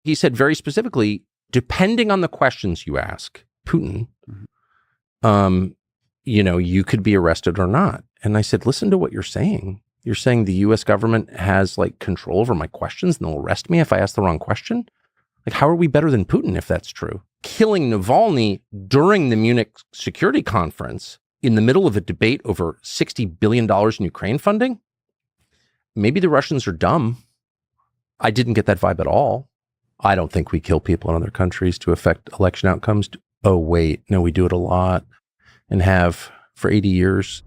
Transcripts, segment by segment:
He said very specifically, depending on the questions you ask Putin, you could be arrested or not. And I said, listen to what you're saying. You're saying the U.S. government has control over my questions and they'll arrest me if I ask the wrong question? How are we better than Putin if that's true? Killing Navalny during the Munich Security Conference in the middle of a debate over $60 billion in Ukraine funding? Maybe the Russians are dumb. I didn't get that vibe at all. I don't think we kill people in other countries to affect election outcomes. Oh, wait. No, we do it a lot and have for 80 years.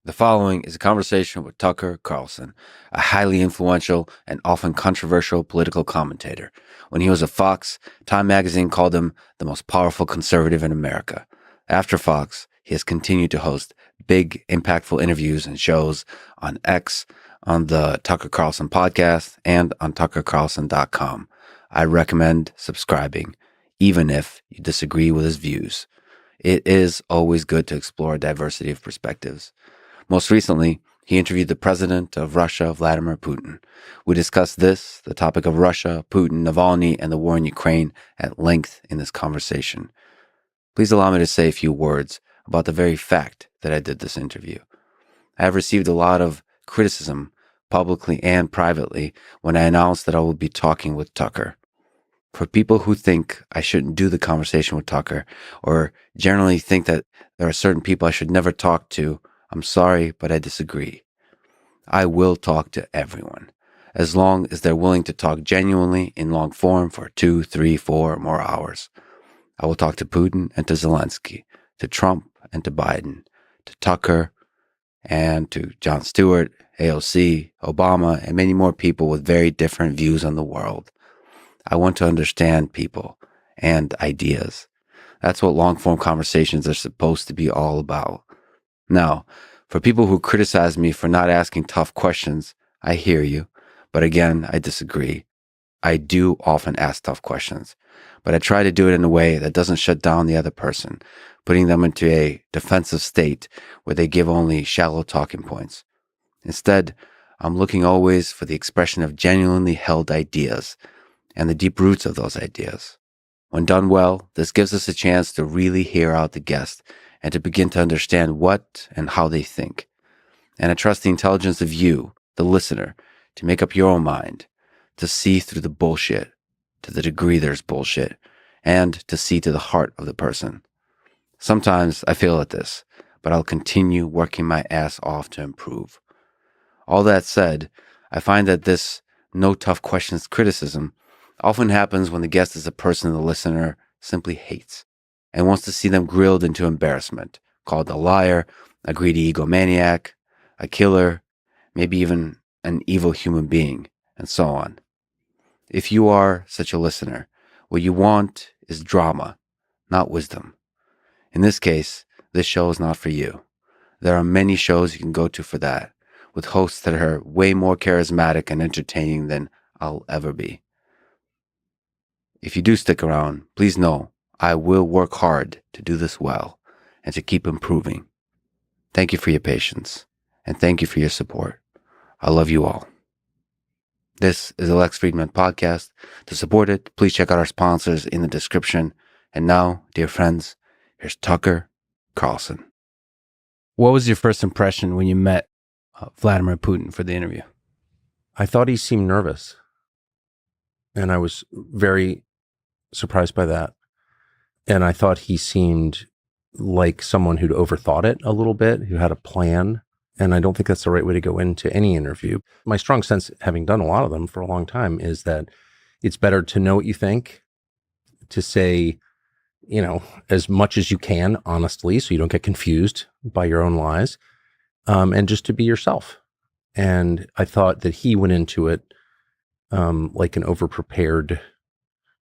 The following is a conversation with Tucker Carlson, a highly influential and often controversial political commentator. When he was at Fox, Time magazine called him the most powerful conservative in America. After Fox, he has continued to host big, impactful interviews and shows on X, on the Tucker Carlson Podcast, and on tuckercarlson.com. I recommend subscribing, even if you disagree with his views. It is always good to explore a diversity of perspectives. Most recently, he interviewed the president of Russia, Vladimir Putin. We discussed this, the topic of Russia, Putin, Navalny, and the war in Ukraine at length in this conversation. Please allow me to say a few words about the very fact that I did this interview. I have received a lot of criticism, publicly and privately, when I announced that I would be talking with Tucker. For people who think I shouldn't do the conversation with Tucker, or generally think that there are certain people I should never talk to, I'm sorry, but I disagree. I will talk to everyone, as long as they're willing to talk genuinely in long form for 2, 3, 4 or more hours. I will talk to Putin and to Zelensky, to Trump and to Biden, to Tucker and to Jon Stewart, AOC, Obama, and many more people with very different views on the world. I want to understand people and ideas. That's what long-form conversations are supposed to be all about. Now, for people who criticize me for not asking tough questions, I hear you. But again, I disagree. I do often ask tough questions, but I try to do it in a way that doesn't shut down the other person, putting them into a defensive state where they give only shallow talking points. Instead, I'm looking always for the expression of genuinely held ideas and the deep roots of those ideas. When done well, this gives us a chance to really hear out the guest and to begin to understand what and how they think. And I trust the intelligence of you, the listener, to make up your own mind, to see through the bullshit, to the degree there's bullshit, and to see to the heart of the person. Sometimes I fail at this, but I'll continue working my ass off to improve. All that said, I find that this no tough questions criticism often happens when the guest is a person the listener simply hates and wants to see them grilled into embarrassment, called a liar, a greedy egomaniac, a killer, maybe even an evil human being, and so on. If you are such a listener, what you want is drama, not wisdom. In this case, this show is not for you. There are many shows you can go to for that, with hosts that are way more charismatic and entertaining than I'll ever be. If you do stick around, please know I will work hard to do this well and to keep improving. Thank you for your patience, and thank you for your support. I love you all. This is the Lex Fridman Podcast. To support it, please check out our sponsors in the description. And now, dear friends, here's Tucker Carlson. What was your first impression when you met Vladimir Putin for the interview? I thought he seemed nervous, and I was very surprised by that. And I thought he seemed like someone who'd overthought it a little bit, who had a plan. And I don't think that's the right way to go into any interview. My strong sense, having done a lot of them for a long time, is that it's better to know what you think, to say, as much as you can, honestly, so you don't get confused by your own lies, and just to be yourself. And I thought that he went into it like an overprepared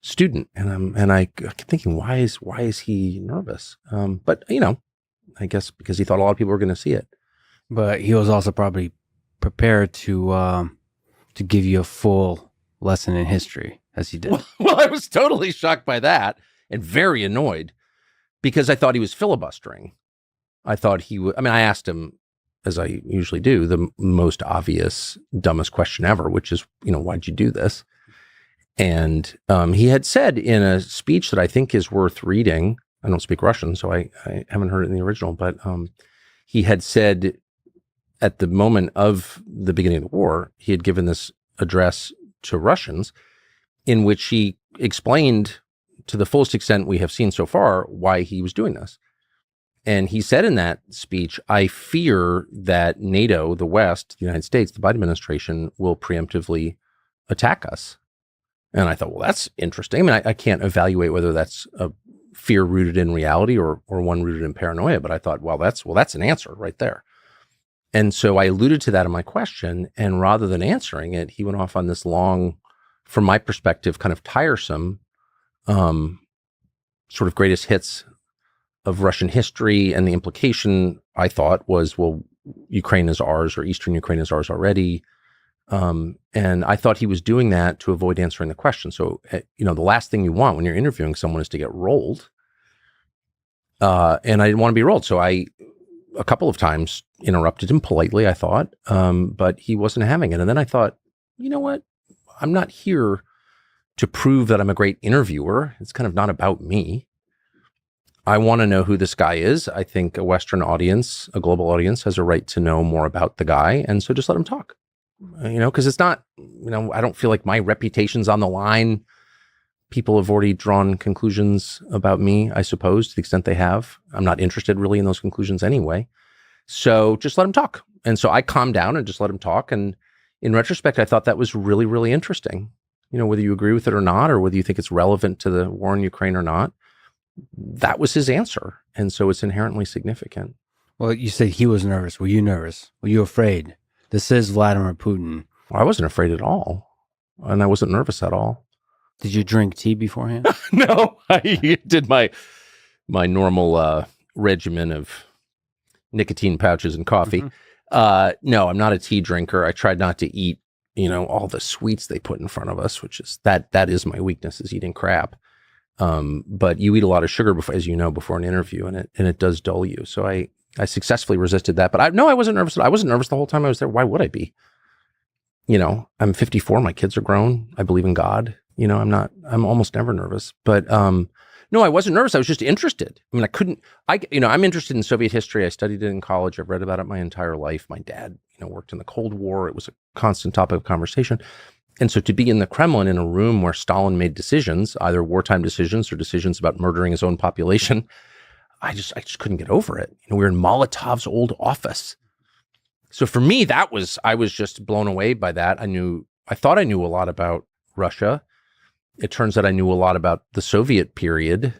student, and I kept thinking, why is he nervous? But I guess because he thought a lot of people were going to see it. But he was also probably prepared to give you a full lesson in history, as he did. Well, I was totally shocked by that and very annoyed because I thought he was filibustering. I thought he would. I mean, I asked him, as I usually do, the most obvious, dumbest question ever, which is, why'd you do this? And he had said in a speech that I think is worth reading. I don't speak Russian, so I haven't heard it in the original, but he had said at the moment of the beginning of the war, he had given this address to Russians in which he explained to the fullest extent we have seen so far why he was doing this. And he said in that speech, I fear that NATO, the West, the United States, the Biden administration will preemptively attack us. And I thought, well, that's interesting. I mean, I can't evaluate whether that's a fear rooted in reality or one rooted in paranoia, but I thought, well, that's an answer right there. And so I alluded to that in my question, and rather than answering it, he went off on this long, from my perspective, kind of tiresome, sort of greatest hits of Russian history. And the implication, I thought, was, well, Ukraine is ours, or Eastern Ukraine is ours already. And I thought he was doing that to avoid answering the question. So, the last thing you want when you're interviewing someone is to get rolled. And I didn't want to be rolled. So I, a couple of times, interrupted him politely, I thought, but he wasn't having it. And then I thought, you know what? I'm not here to prove that I'm a great interviewer. It's kind of not about me. I want to know who this guy is. I think a Western audience, a global audience, has a right to know more about the guy. And so just let him talk, because it's not, I don't feel like my reputation's on the line. People have already drawn conclusions about me, I suppose, to the extent they have. I'm not interested really in those conclusions anyway. So just let him talk. And so I calmed down and just let him talk. And in retrospect, I thought that was really, really interesting. Whether you agree with it or not, or whether you think it's relevant to the war in Ukraine or not, that was his answer. And so it's inherently significant. Well, you said he was nervous. Were you nervous? Were you afraid? This is Vladimir Putin. Well, I wasn't afraid at all. And I wasn't nervous at all. Did you drink tea beforehand? No, I did my normal regimen of nicotine pouches and coffee. Mm-hmm. No, I'm not a tea drinker. I tried not to eat, all the sweets they put in front of us, which is that is my weakness, is eating crap. But you eat a lot of sugar before, as you know, before an interview, and it does dull you. So I successfully resisted that. But I wasn't nervous. I wasn't nervous the whole time I was there. Why would I be? I'm 54. My kids are grown. I believe in God. I'm almost never nervous. But no, I wasn't nervous. I was just interested. I mean, I'm interested in Soviet history. I studied it in college. I've read about it my entire life. My dad, worked in the Cold War. It was a constant topic of conversation. And so to be in the Kremlin in a room where Stalin made decisions, either wartime decisions or decisions about murdering his own population, I just couldn't get over it. We were in Molotov's old office. So for me, I was just blown away by that. I thought I knew a lot about Russia. It turns out I knew a lot about the Soviet period,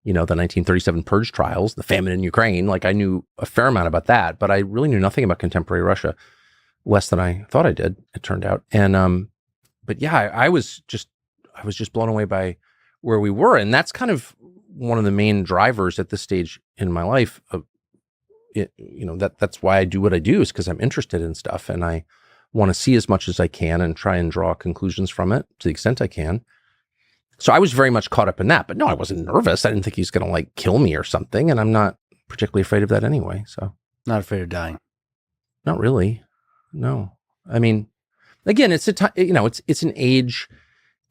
the 1937 purge trials, the famine in Ukraine. Like, I knew a fair amount about that, but I really knew nothing about contemporary Russia, less than I thought I did, it turned out. And, but yeah, I was just blown away by where we were. And that's kind of one of the main drivers at this stage in my life of it, that's why I do what I do, is because I'm interested in stuff and I want to see as much as I can and try and draw conclusions from it to the extent I can. So I was very much caught up in that, but no, I wasn't nervous. I didn't think he's going to kill me or something. And I'm not particularly afraid of that anyway. So not afraid of dying. Not really. No. I mean, again, it's it's an age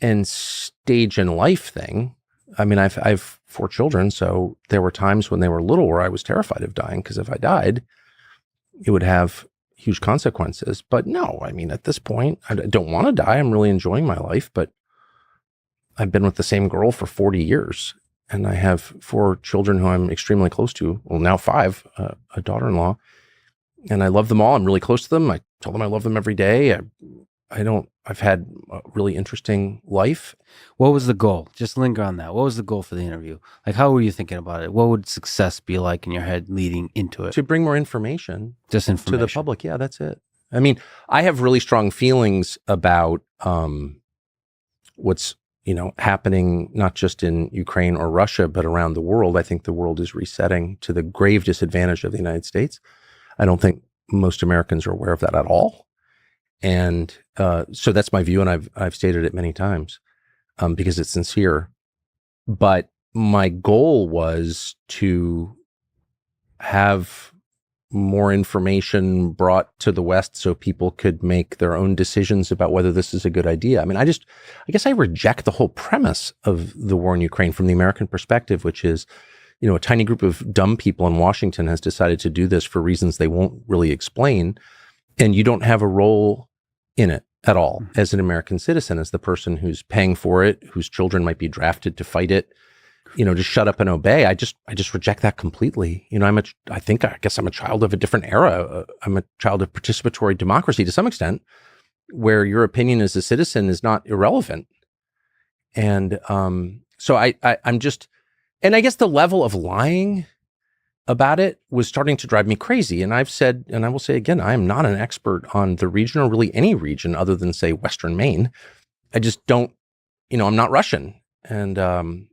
and stage in life thing. I mean, I've 4 children, so there were times when they were little where I was terrified of dying, because if I died, it would have huge consequences. But no, I mean, at this point, I don't want to die. I'm really enjoying my life, but I've been with the same girl for 40 years, and I have 4 children who I'm extremely close to. Well, now 5, a daughter-in-law, and I love them all. I'm really close to them. I tell them I love them every day. I've had a really interesting life. What was the goal? Just linger on that. What was the goal for the interview? How were you thinking about it? What would success be like in your head leading into it? To bring more information. Just information. To the public. Yeah, that's it. I mean, I have really strong feelings about what's happening not just in Ukraine or Russia, but around the world. I think the world is resetting to the grave disadvantage of the United States. I don't think most Americans are aware of that at all. And so that's my view, and I've stated it many times because it's sincere. But my goal was to have more information brought to the West so people could make their own decisions about whether this is a good idea. I mean, I guess I reject the whole premise of the war in Ukraine from the American perspective, which is, a tiny group of dumb people in Washington has decided to do this for reasons they won't really explain. And you don't have a role in it at all as an American citizen, as the person who's paying for it, whose children might be drafted to fight it, just shut up and obey. I just reject that completely. I guess I'm a child of a different era. I'm a child of participatory democracy to some extent, where your opinion as a citizen is not irrelevant. And so I'm just, and I guess the level of lying about it was starting to drive me crazy. And I've said, and I will say again, I am not an expert on the region or really any region other than, say, Western Maine. I just don't, I'm not Russian. And,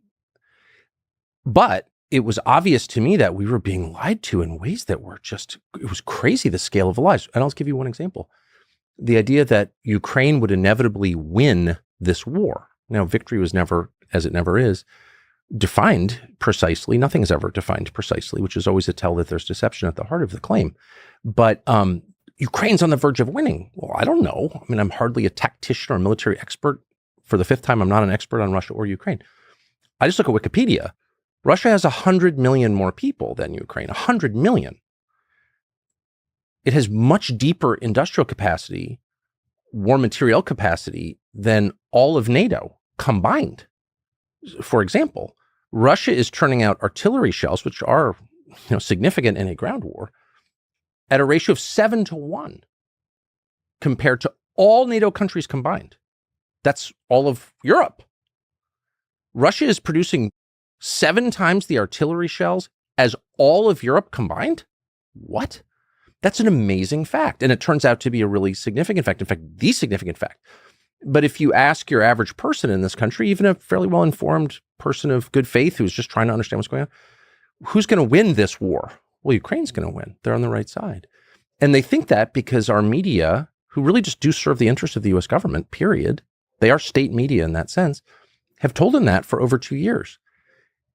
but it was obvious to me that we were being lied to in ways that were it was crazy, the scale of the lies. And I'll just give you one example. The idea that Ukraine would inevitably win this war. Now, victory was never, as it never is, defined precisely. Nothing is ever defined precisely, which is always a tell that there's deception at the heart of the claim. But Ukraine's on the verge of winning. Well, I don't know. I mean, I'm hardly a tactician or a military expert. For the fifth time, I'm not an expert on Russia or Ukraine. I just look at Wikipedia. Russia has 100 million more people than Ukraine, 100 million. It has much deeper industrial capacity, war material capacity than all of NATO combined. For example, Russia is turning out artillery shells, which are significant in a ground war, at a ratio of 7-1 compared to all NATO countries combined. That's all of Europe. Russia is producing 7 times the artillery shells as all of Europe combined? What? That's an amazing fact. And it turns out to be a really significant fact. In fact, the significant fact. But if you ask your average person in this country, even a fairly well-informed person of good faith who's just trying to understand what's going on, who's going to win this war? Well, Ukraine's going to win. They're on the right side. And they think that because our media, who really just do serve the interests of the U.S. government, period, they are state media in that sense, have told them that for over 2 years.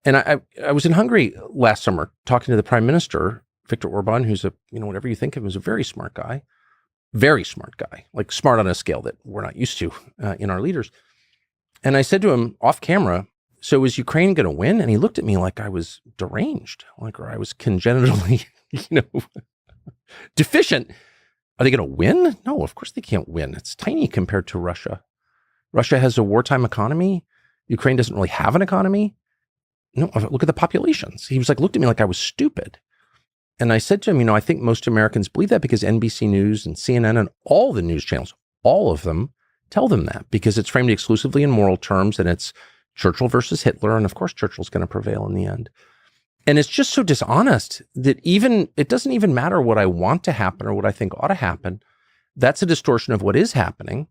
And I was in Hungary last summer talking to the prime minister, Viktor Orban, who's whatever you think of him, is a very smart guy, like smart on a scale that we're not used to in our leaders. And I said to him off camera, so is Ukraine going to win? And he looked at me like I was deranged, or I was congenitally, deficient. Are they going to win? No, of course they can't win. It's tiny compared to Russia. Russia has a wartime economy. Ukraine doesn't really have an economy. No, look at the populations. He was looked at me like I was stupid. And I said to him, I think most Americans believe that because NBC News and CNN and all the news channels, all of them tell them that because it's framed exclusively in moral terms and it's Churchill versus Hitler. And of course, Churchill's going to prevail in the end. And it's just so dishonest that it doesn't even matter what I want to happen or what I think ought to happen. That's a distortion of what is happening.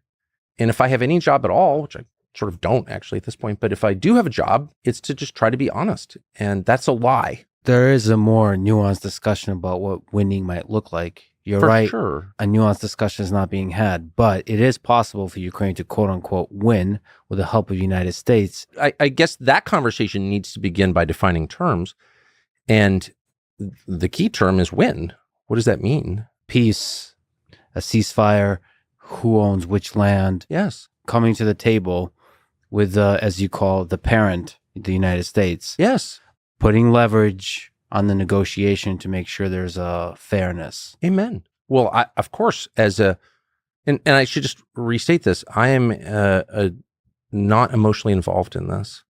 And if I have any job at all, which I sort of don't actually at this point, but if I do have a job, it's to just try to be honest. And that's a lie. There is a more nuanced discussion about what winning might look like. You're For right. Sure. A nuanced discussion is not being had, but it is possible for Ukraine to quote unquote win with the help of the United States. I guess that conversation needs to begin by defining terms. And the key term is win. What does that mean? Peace, a ceasefire, who owns which land. Yes. Coming to the table with, as you call the parent, the United States. Yes. Putting leverage on the negotiation to make sure there's a fairness. Amen. Well, of course, and I should just restate this, I am not emotionally involved in this.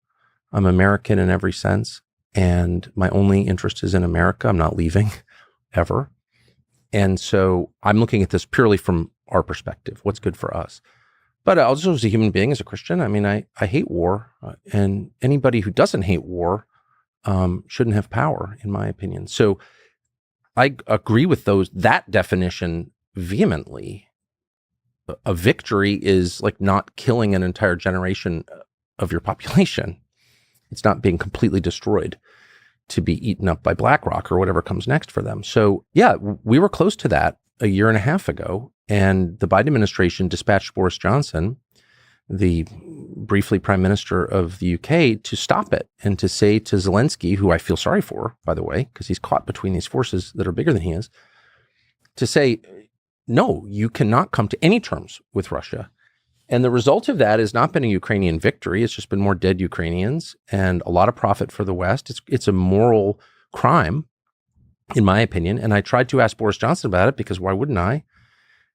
I'm American in every sense, and my only interest is in America. I'm not leaving, ever. And so I'm looking at this purely from our perspective, what's good for us. But also as a human being, as a Christian, I mean, I hate war, and anybody who doesn't hate war shouldn't have power, in my opinion. So I agree with that definition vehemently. A victory is like not killing an entire generation of your population. It's not being completely destroyed to be eaten up by BlackRock or whatever comes next for them. So yeah, we were close to that a year and a half ago. And the Biden administration dispatched Boris Johnson, the briefly prime minister of the UK, to stop it and to say to Zelensky, who I feel sorry for, by the way, because he's caught between these forces that are bigger than he is, to say, no, you cannot come to any terms with Russia. And the result of that has not been a Ukrainian victory. It's just been more dead Ukrainians and a lot of profit for the West. It's a moral crime, in my opinion. And I tried to ask Boris Johnson about it because why wouldn't I?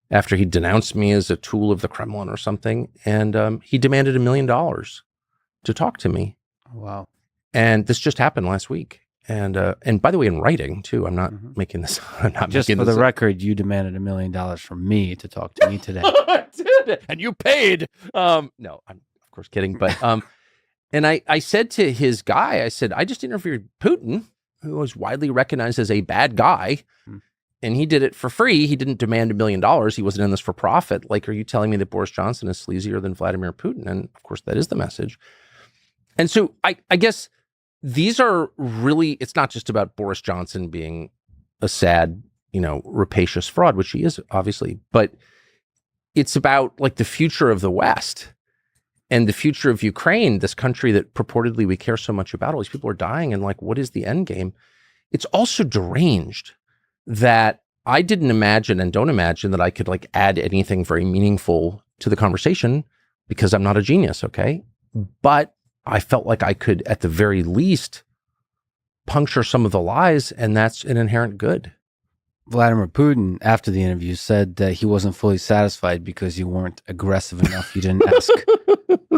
After he denounced me as a tool of the Kremlin or something. And he demanded $1 million to talk to me. Wow. And this just happened last week. And by the way, in writing too, I'm not making this. I'm not Just making for this the up. record, you demanded $1 million from me to talk to me today. I did, and you paid. No, I'm of course kidding. But and I said to his guy, I said, I just interviewed Putin, who was widely recognized as a bad guy, and he did it for free. He didn't demand $1 million. He wasn't in this for profit. Like, are you telling me that Boris Johnson is sleazier than Vladimir Putin? And of course, that is the message. And so I guess these are really, it's not just about Boris Johnson being a sad, rapacious fraud, which he is obviously, but it's about like the future of the West and the future of Ukraine, this country that purportedly we care so much about. All these people are dying, and like, what is the end game? It's also deranged that I didn't imagine and don't imagine that I could like add anything very meaningful to the conversation because I'm not a genius, okay? But I felt like I could, at the very least, puncture some of the lies, and that's an inherent good. Vladimir Putin, after the interview, said that he wasn't fully satisfied because you weren't aggressive enough. You didn't ask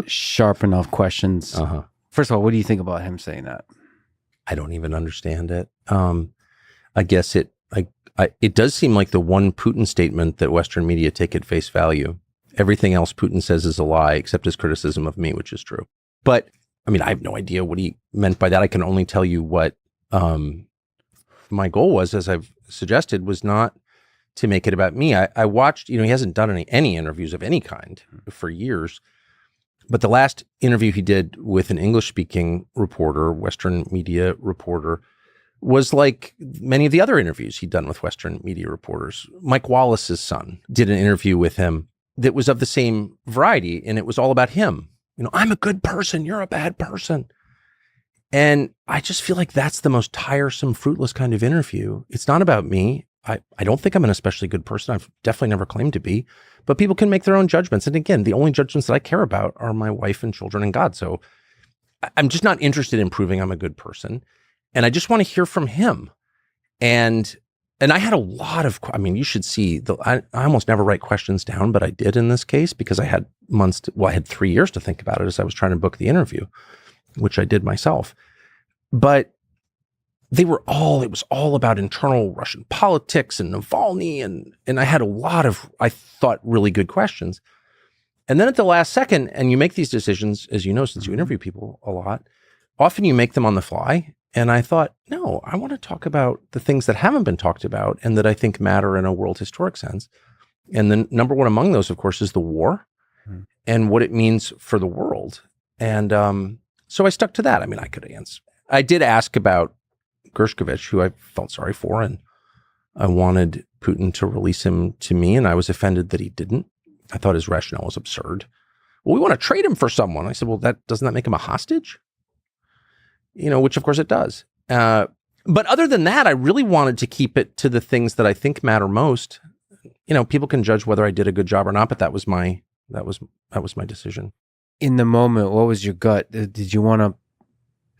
sharp enough questions. First of all, what do you think about him saying that? I don't even understand it. I guess it does seem like the one Putin statement that Western media take at face value. Everything else Putin says is a lie, except his criticism of me, which is true. But I mean, I have no idea what he meant by that. I can only tell you what my goal was, as I've suggested, was not to make it about me. I watched, he hasn't done any interviews of any kind for years. But the last interview he did with an English-speaking reporter, Western media reporter, was like many of the other interviews he'd done with Western media reporters. Mike Wallace's son did an interview with him that was of the same variety, and it was all about him. I'm a good person, you're a bad person. And I just feel like that's the most tiresome, fruitless kind of interview. It's not about me. I don't think I'm an especially good person. I've definitely never claimed to be. But people can make their own judgments. And again, the only judgments that I care about are my wife and children and God. So I'm just not interested in proving I'm a good person. And I just want to hear from him. And I had a lot of, you should see, I almost never write questions down, but I did in this case because I had I had 3 years to think about it as I was trying to book the interview, which I did myself. But it was all about internal Russian politics and Navalny. And I had a lot of, I thought, really good questions. And then at the last second, and you make these decisions, as you know, since you interview people a lot, often you make them on the fly. And I thought, no, I want to talk about the things that haven't been talked about and that I think matter in a world historic sense. And the number one among those, of course, is the war and what it means for the world. And so I stuck to that. I could answer. I did ask about Gershkovich, who I felt sorry for, and I wanted Putin to release him to me, and I was offended that he didn't. I thought his rationale was absurd. Well, we want to trade him for someone. I said, well, doesn't that make him a hostage? Which of course it does. But other than that, I really wanted to keep it to the things that I think matter most. People can judge whether I did a good job or not, but that was my decision. In the moment, what was your gut? Did you want to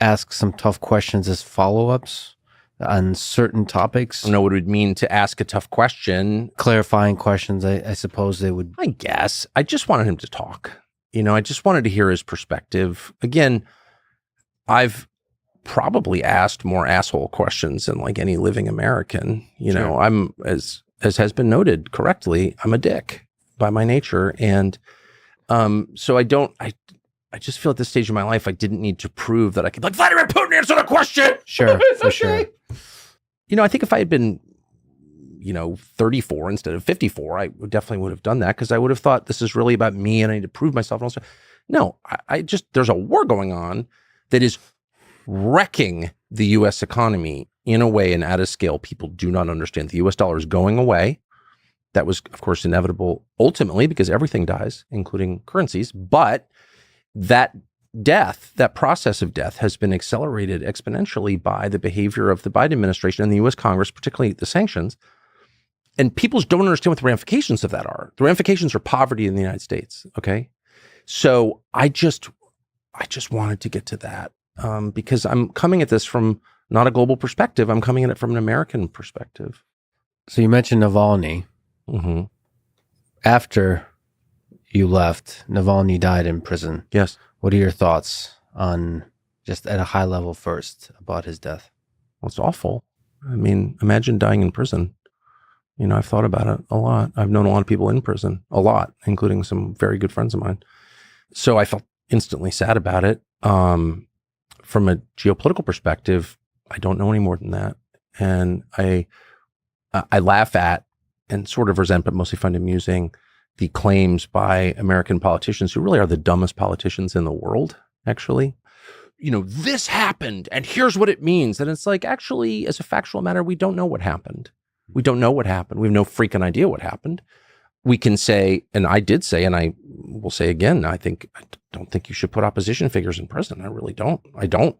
ask some tough questions as follow-ups on certain topics? I don't know what it would mean to ask a tough question. Clarifying questions, I suppose they would. I guess. I just wanted him to talk. I just wanted to hear his perspective. Again, I've probably asked more asshole questions than like any living American. Sure. I'm, as has been noted correctly, I'm a dick by my nature. And so I just feel at this stage of my life, I didn't need to prove that I could, like, Vladimir Putin, answer the question. Sure, for okay. sure. I think if I had been, 34 instead of 54, I definitely would have done that because I would have thought this is really about me and I need to prove myself. And also, no, there's a war going on that is wrecking the U.S. economy in a way and at a scale people do not understand. The U.S. dollar is going away. That was, of course, inevitable ultimately because everything dies, including currencies. But that process of death has been accelerated exponentially by the behavior of the Biden administration and the U.S. Congress, particularly the sanctions. And people don't understand what the ramifications of that are. The ramifications are poverty in the United States. Okay. So I just wanted to get to that because I'm coming at this from not a global perspective. I'm coming at it from an American perspective. So you mentioned Navalny. Mm-hmm. After you left, Navalny died in prison. Yes. What are your thoughts on, just at a high level first, about his death? Well, it's awful. I mean, imagine dying in prison. You know, I've thought about it a lot. I've known a lot of people in prison, a lot, including some very good friends of mine. So I felt instantly sad about it. From a geopolitical perspective, I don't know any more than that. And I laugh at and sort of resent, but mostly find amusing, the claims by American politicians who really are the dumbest politicians in the world, actually. You know, this happened and here's what it means. And it's like, actually, as a factual matter, we don't know what happened. We don't know what happened. We have no freaking idea what happened. We can say, and I did say, and I will say again, I don't think you should put opposition figures in prison. I really don't. I don't.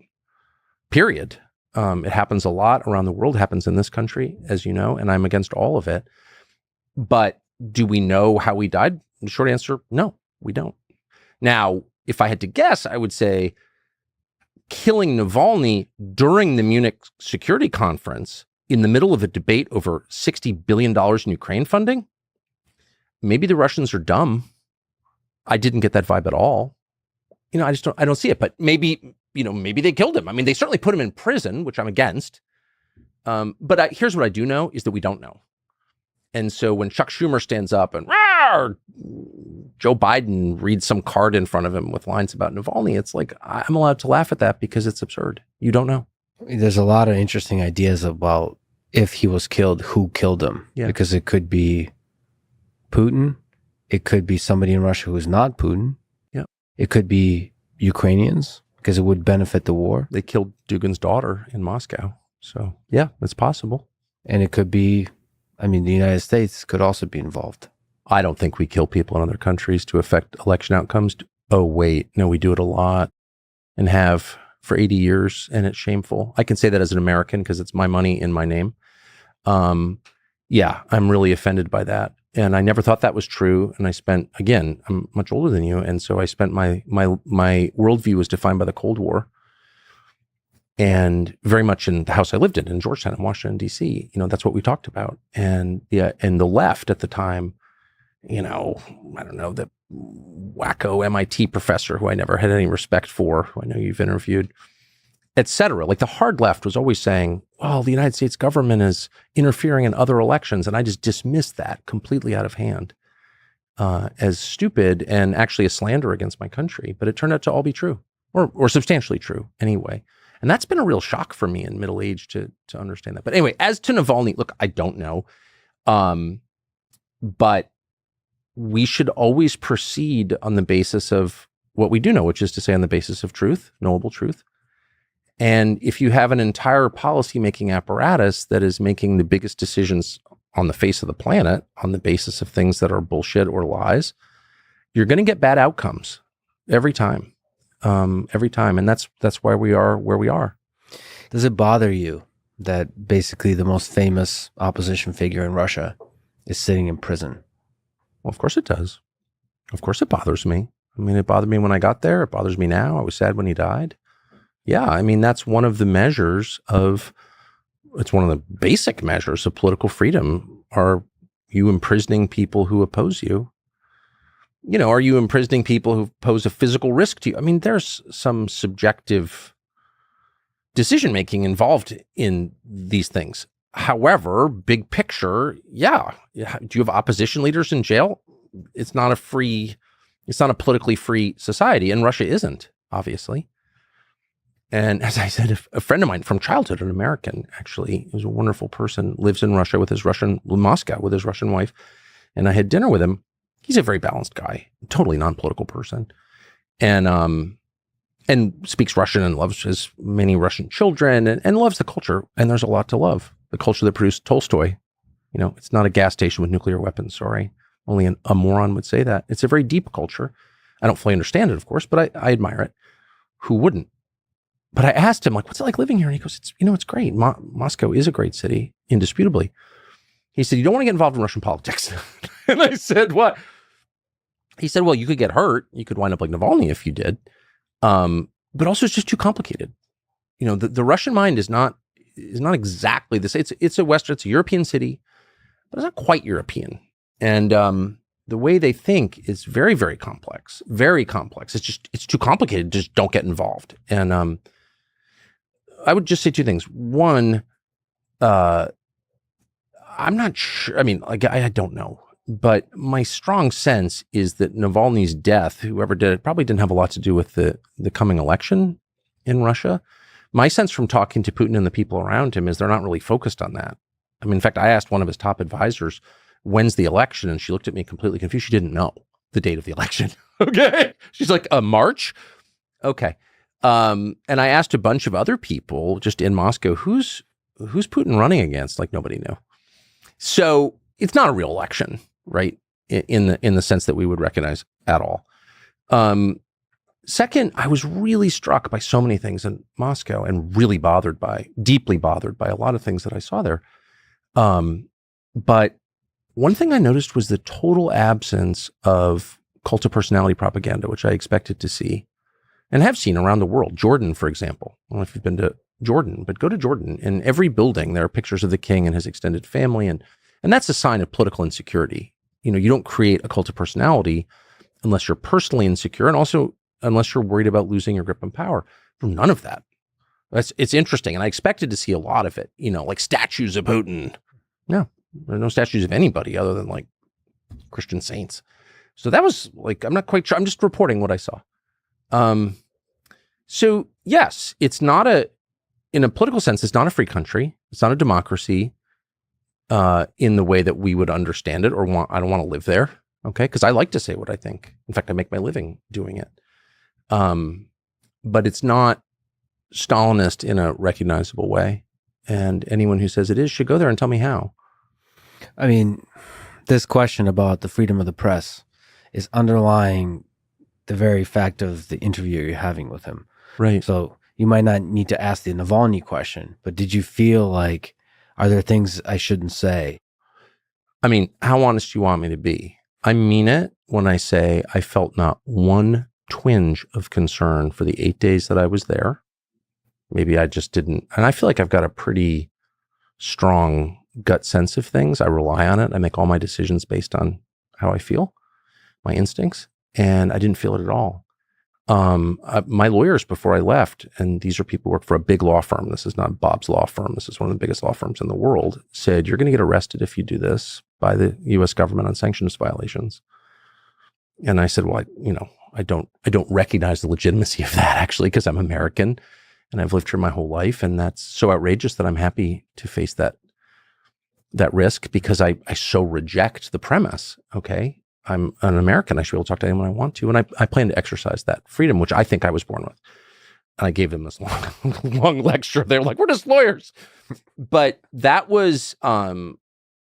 Period. It happens a lot around the world. It happens in this country, as you know, and I'm against all of it. But do we know how he died? The short answer, no, we don't. Now, if I had to guess, I would say killing Navalny during the Munich Security Conference in the middle of a debate over $60 billion in Ukraine funding, maybe the Russians are dumb. I didn't get that vibe at all. You know, I don't see it, but maybe they killed him. I mean, they certainly put him in prison, which I'm against. But here's what I do know is that we don't know. And so when Chuck Schumer stands up and Joe Biden reads some card in front of him with lines about Navalny, it's like, I'm allowed to laugh at that because it's absurd. You don't know. There's a lot of interesting ideas about if he was killed, who killed him. Yeah. Because it could be Putin. It could be somebody in Russia who's not Putin. Yeah. It could be Ukrainians because it would benefit the war. They killed Dugin's daughter in Moscow. So yeah, it's possible. And it could be, I mean, the United States could also be involved. I don't think we kill people in other countries to affect election outcomes. Oh, wait. No, we do it a lot and have for 80 years, and it's shameful. I can say that as an American because it's my money in my name. Yeah, I'm really offended by that. And I never thought that was true. And I spent, again, I'm much older than you. And so I spent my worldview was defined by the Cold War. And very much in the house I lived in Georgetown in Washington, D.C., you know, that's what we talked about. And yeah, and the left at the time, you know, I don't know, the wacko MIT professor who I never had any respect for, who I know you've interviewed, et cetera. Like the hard left was always saying, well, the United States government is interfering in other elections. And I just dismissed that completely out of hand as stupid and actually a slander against my country. But it turned out to all be true or substantially true anyway. And that's been a real shock for me in middle age to understand that. But anyway, as to Navalny, look, I don't know. But we should always proceed on the basis of what we do know, which is to say on the basis of truth, knowable truth. And if you have an entire policymaking apparatus that is making the biggest decisions on the face of the planet on the basis of things that are bullshit or lies, you're going to get bad outcomes every time. And that's why we are where we are. Does it bother you that basically the most famous opposition figure in Russia is sitting in prison? Well, of course it does. Of course it bothers me. I mean, it bothered me when I got there. It bothers me now. I was sad when he died. Yeah, I mean, that's one of the measures of, it's one of the basic measures of political freedom. Are you imprisoning people who oppose you? You know, are you imprisoning people who pose a physical risk to you? I mean, there's some subjective decision-making involved in these things. However, big picture, yeah. Do you have opposition leaders in jail? It's not a politically free society, and Russia isn't, obviously. And as I said, a friend of mine from childhood, an American, actually, was a wonderful person, lives in Russia Moscow with his Russian wife. And I had dinner with him. He's a very balanced guy, totally non-political person, and speaks Russian and loves his many Russian children and loves the culture. And there's a lot to love. The culture that produced Tolstoy. You know, it's not a gas station with nuclear weapons. Sorry. Only a moron would say that. It's a very deep culture. I don't fully understand it, of course, but I admire it. Who wouldn't? But I asked him, like, what's it like living here? And he goes, it's great. Moscow is a great city, indisputably. He said, you don't want to get involved in Russian politics. And I said, what? He said, well, you could get hurt. You could wind up like Navalny if you did. But also it's just too complicated. You know, the Russian mind is not exactly this. It's a European city, but it's not quite European. And the way they think is very, very complex, very complex. It's too complicated. Just don't get involved. And I would just say two things. One, I'm not sure. I mean, like, I don't know. But my strong sense is that Navalny's death, whoever did it, probably didn't have a lot to do with the coming election in Russia. My sense from talking to Putin and the people around him is they're not really focused on that. I mean, in fact, I asked one of his top advisors, when's the election? And she looked at me completely confused. She didn't know the date of the election. Okay. She's like, March? Okay. And I asked a bunch of other people just in Moscow, who's Putin running against? Like, nobody knew. So it's not a real election, right? In the sense that we would recognize at all. Second, I was really struck by so many things in Moscow and really deeply bothered by a lot of things that I saw there. But one thing I noticed was the total absence of cult of personality propaganda, which I expected to see and have seen around the world. Jordan, for example. I don't know if you've been to Jordan, but go to Jordan. In every building, there are pictures of the king and his extended family. And that's a sign of political insecurity. You know, you don't create a cult of personality unless you're personally insecure and also unless you're worried about losing your grip on power. None of that. It's interesting. And I expected to see a lot of it, you know, like statues of Putin. No, there are no statues of anybody other than like Christian saints. So that was like, I'm not quite sure. I'm just reporting what I saw. So yes, it's not in a political sense, it's not a free country. It's not a democracy in the way that we would understand it or want. I don't want to live there. Okay. Because I like to say what I think. In fact, I make my living doing it. But it's not Stalinist in a recognizable way. And anyone who says it is should go there and tell me how. I mean, this question about the freedom of the press is underlying the very fact of the interview you're having with him. Right. So you might not need to ask the Navalny question, but did you feel like, are there things I shouldn't say? I mean, how honest do you want me to be? I mean it when I say I felt not one twinge of concern for the 8 days that I was there. Maybe I just didn't. And I feel like I've got a pretty strong gut sense of things. I rely on it. I make all my decisions based on how I feel, my instincts. And I didn't feel it at all. My lawyers before I left, and these are people who work for a big law firm. This is not Bob's law firm. This is one of the biggest law firms in the world, said, you're going to get arrested if you do this by the US government on sanctions violations. And I said, well, I don't recognize the legitimacy of that actually, because I'm American and I've lived here my whole life. And that's so outrageous that I'm happy to face that risk because I so reject the premise. Okay. I'm an American. I should be able to talk to anyone I want to. And I plan to exercise that freedom, which I think I was born with. And I gave them this long lecture. They were like, we're just lawyers. But that was, let me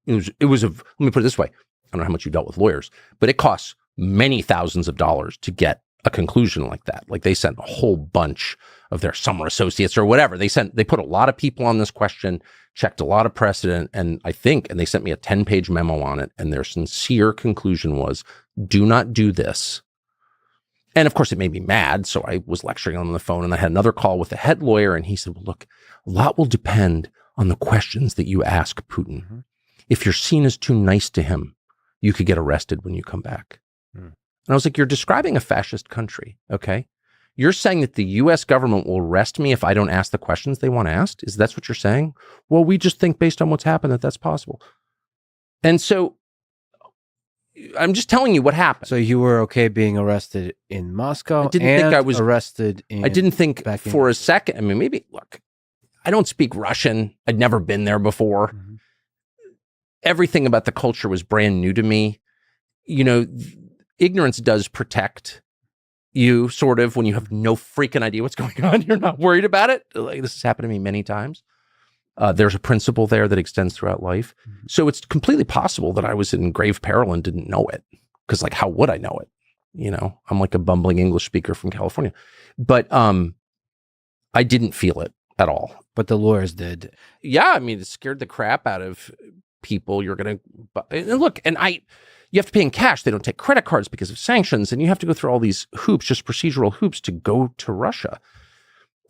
put it this way. I don't know how much you dealt with lawyers, but it costs many thousands of dollars to get a conclusion like that. Like they sent a whole bunch of their summer associates or whatever. They put a lot of people on this question, checked a lot of precedent, and they sent me a 10-page memo on it. And their sincere conclusion was, do not do this. And of course, it made me mad. So I was lecturing on the phone and I had another call with the head lawyer. And he said, well, look, a lot will depend on the questions that you ask Putin. Mm-hmm. If you're seen as too nice to him, you could get arrested when you come back. Mm. And I was like, you're describing a fascist country. Okay. You're saying that the US government will arrest me if I don't ask the questions they want asked? That's what you're saying? Well, we just think based on what's happened that that's possible. And so I'm just telling you what happened. So you were okay being arrested in Moscow? I didn't think I was arrested in. I didn't think for a second. I mean, maybe, look, I don't speak Russian. I'd never been there before. Mm-hmm. Everything about the culture was brand new to me. You know, ignorance does protect you, sort of, when you have no freaking idea what's going on. You're not worried about it. Like, this has happened to me many times. There's a principle there that extends throughout life. Mm-hmm. So it's completely possible that I was in grave peril and didn't know it. Because, like, how would I know it? You know, I'm like a bumbling English speaker from California. But I didn't feel it at all. But the lawyers did. Yeah, I mean, it scared the crap out of people. You're going to, and look, you have to pay in cash. They don't take credit cards because of sanctions. And you have to go through all these hoops, just procedural hoops to go to Russia,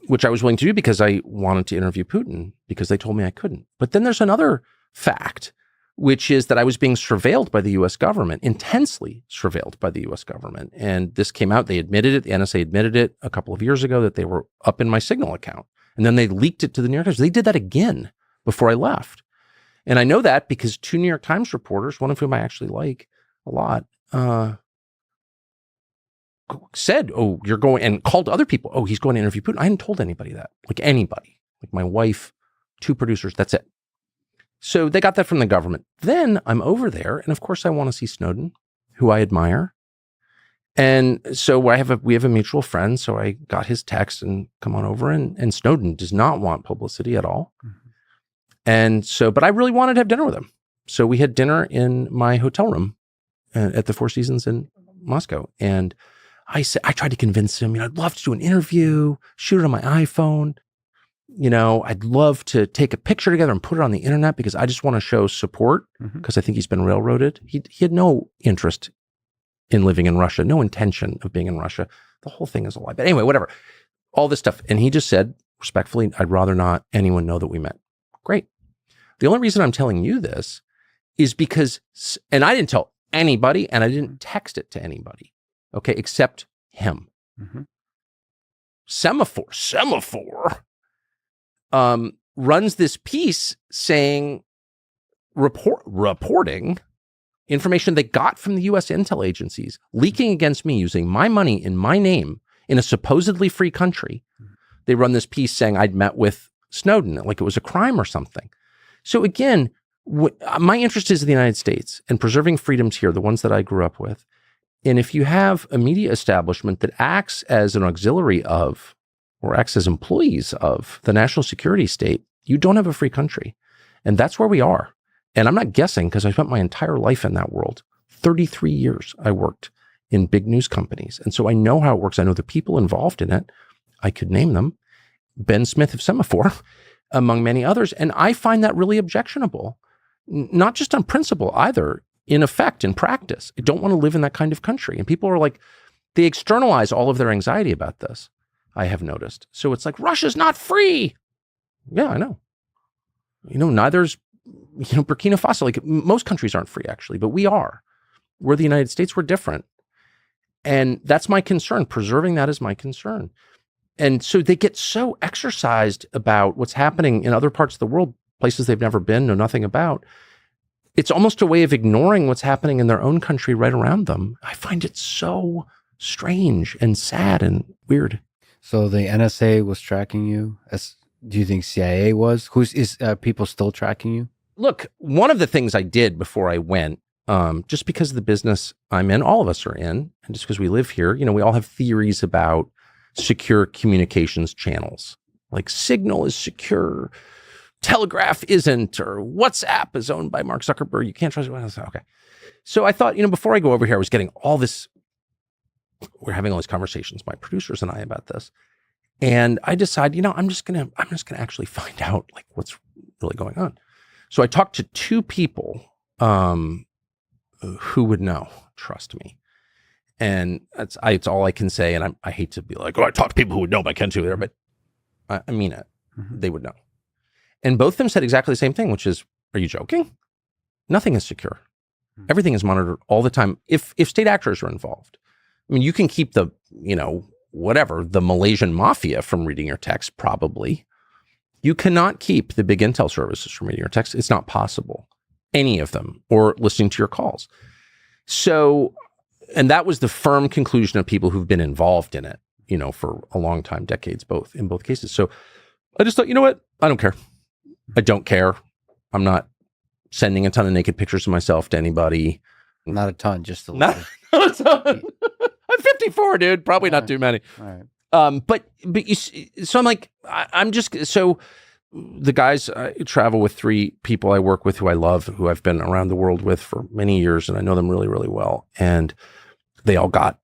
which I was willing to do because I wanted to interview Putin because they told me I couldn't. But then there's another fact, which is that I was being surveilled by the U.S. government, intensely surveilled by the U.S. government. And this came out. They admitted it. The NSA admitted it a couple of years ago that they were up in my Signal account. And then they leaked it to the New York Times. They did that again before I left. And I know that because 2 New York Times reporters, one of whom I actually like a lot, said, oh, you're going, and called other people. Oh, he's going to interview Putin. I hadn't told anybody that, like anybody, like my wife, 2 producers, that's it. So they got that from the government. Then I'm over there. And of course I want to see Snowden, who I admire. And so we have a mutual friend. So I got his text and come on over, and Snowden does not want publicity at all. Mm-hmm. And so, but I really wanted to have dinner with him. So we had dinner in my hotel room at the Four Seasons in Moscow. And I tried to convince him, I'd love to do an interview, shoot it on my iPhone. I'd love to take a picture together and put it on the internet because I just want to show support because I think he's been railroaded. He had no interest in living in Russia, no intention of being in Russia. The whole thing is a lie. But anyway, whatever, all this stuff. And he just said, respectfully, I'd rather not anyone know that we met. Great. The only reason I'm telling you this is because, and I didn't tell anybody and I didn't text it to anybody, okay, except him. Mm-hmm. Semaphore, runs this piece saying, reporting information they got from the U.S. intel agencies, leaking against me using my money in my name in a supposedly free country. They run this piece saying I'd met with Snowden, like it was a crime or something. So again, my interest is in the United States and preserving freedoms here, the ones that I grew up with. And if you have a media establishment that acts as an auxiliary of, or acts as employees of the national security state, you don't have a free country. And that's where we are. And I'm not guessing because I spent my entire life in that world. 33 years I worked in big news companies. And so I know how it works. I know the people involved in it. I could name them. Ben Smith of Semaphore, among many others. And I find that really objectionable, not just on principle either, in effect, in practice. I don't want to live in that kind of country. And people are like, they externalize all of their anxiety about this, I have noticed. So it's like, Russia's not free. Yeah, I know. Neither's, Burkina Faso. Like most countries aren't free actually, but we are. We're the United States. We're different. And that's my concern. Preserving that is my concern. And so they get so exercised about what's happening in other parts of the world, places they've never been, know nothing about. It's almost a way of ignoring what's happening in their own country right around them. I find it so strange and sad and weird. So the NSA was tracking you? Do you think CIA was? Is people still tracking you? Look, one of the things I did before I went, just because of the business I'm in, all of us are in, and just because we live here, we all have theories about secure communications channels. Like Signal is secure, Telegraph isn't, or WhatsApp is owned by Mark Zuckerberg. You can't trust it. Okay. So I thought, before I go over here, I was getting all this, we're having all these conversations, my producers and I, about this. And I decided, I'm just gonna actually find out like what's really going on. So I talked to 2 people who would know, trust me. And it's all I can say. And I hate to be like, I talk to people who would know, but I can't do there, but I mean it. Mm-hmm. They would know. And both of them said exactly the same thing, which is, are you joking? Nothing is secure. Mm-hmm. Everything is monitored all the time. If state actors are involved, I mean, you can keep the, the Malaysian mafia from reading your text, probably. You cannot keep the big intel services from reading your text. It's not possible. Any of them, or listening to your calls. So, and that was the firm conclusion of people who've been involved in it, for a long time, decades, in both cases. So I just thought, what? I don't care. I don't care. I'm not sending a ton of naked pictures of myself to anybody. Not a ton, just a little. Not a ton. I'm 54, dude. Probably not too many. All right. But you see, so I'm like, I'm just, so the guys, I travel with 3 people I work with who I love, who I've been around the world with for many years, and I know them really, really well. And they all got,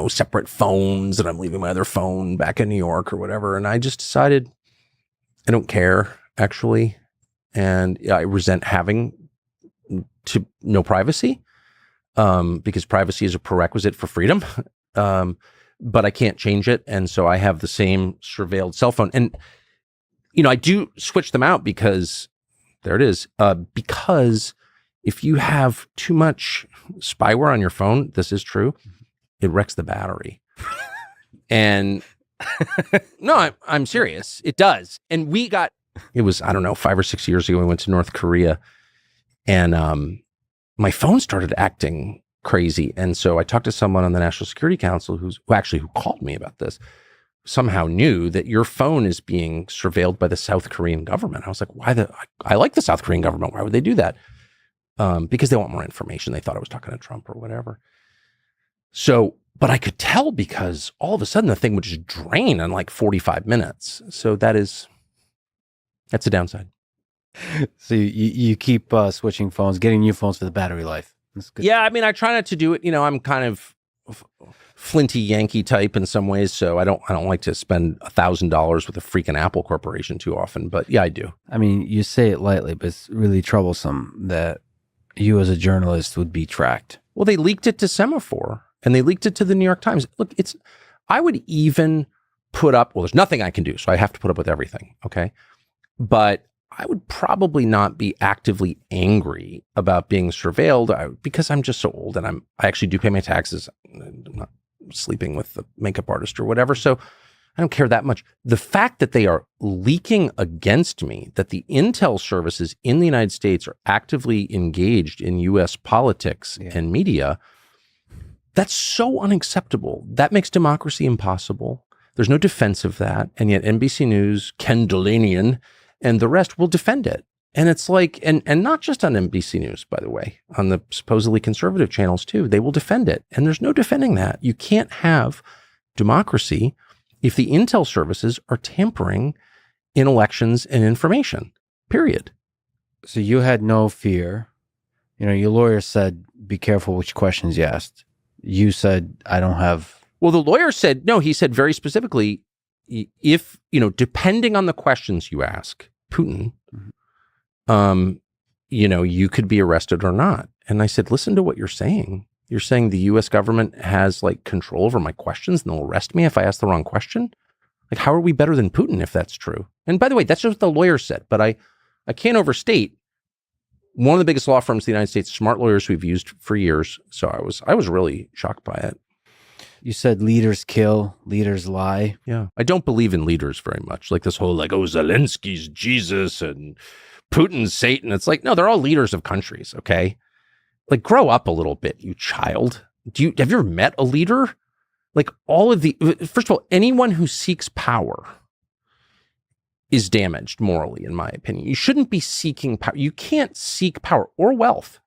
separate phones, and I'm leaving my other phone back in New York or whatever. And I just decided I don't care, actually. And I resent having to no privacy, because privacy is a prerequisite for freedom. But I can't change it. And so I have the same surveilled cell phone. And, I do switch them out because there it is. Because if you have too much spyware on your phone, this is true, it wrecks the battery. And no, I'm serious. It does. And it was, I don't know, 5 or 6 years ago, we went to North Korea, and my phone started acting crazy. And so I talked to someone on the National Security Council who called me about this, somehow knew that your phone is being surveilled by the South Korean government. I was like, I like the South Korean government. Why would they do that? Because they want more information. They thought I was talking to Trump or whatever. So, but I could tell because all of a sudden the thing would just drain in like 45 minutes. So that's a downside. So you keep switching phones, getting new phones for the battery life. That's good. Yeah, I mean, I try not to do it. I'm kind of flinty Yankee type in some ways, so I don't like to spend $1,000 with a freaking Apple corporation too often. But yeah, I do. I mean, you say it lightly, but it's really troublesome that you as a journalist would be tracked. Well, they leaked it to Semaphore, and they leaked it to the New York Times. Look, I would even put up. Well, there's nothing I can do, so I have to put up with everything. Okay, but I would probably not be actively angry about being surveilled because I'm just so old, and I actually do pay my taxes. I'm not sleeping with the makeup artist or whatever, so I don't care that much. The fact that they are leaking against me, that the intel services in the United States are actively engaged in U.S. politics and media, that's so unacceptable. That makes democracy impossible. There's no defense of that, and yet NBC News, Ken Delanian, and the rest will defend it. And it's like, and not just on NBC News, by the way, on the supposedly conservative channels too, they will defend it. And there's no defending that. You can't have democracy if the intel services are tampering in elections and information, period. So you had no fear. Your lawyer said, be careful which questions you asked. You said, I don't have. Well, the lawyer said, no, he said very specifically, if, depending on the questions you ask Putin, you could be arrested or not. And I said, listen to what you're saying. You're saying the U.S. government has control over my questions and they'll arrest me if I ask the wrong question? How are we better than Putin if that's true? And by the way, that's just what the lawyer said, but I can't overstate one of the biggest law firms in the United States, smart lawyers we've used for years. So I was really shocked by it. You said leaders kill, leaders lie. Yeah. I don't believe in leaders very much. This whole Zelensky's Jesus and Putin's Satan. It's no, they're all leaders of countries, okay? Grow up a little bit, you child. Have you ever met a leader? First of all, anyone who seeks power is damaged morally, in my opinion. You shouldn't be seeking power. You can't seek power or wealth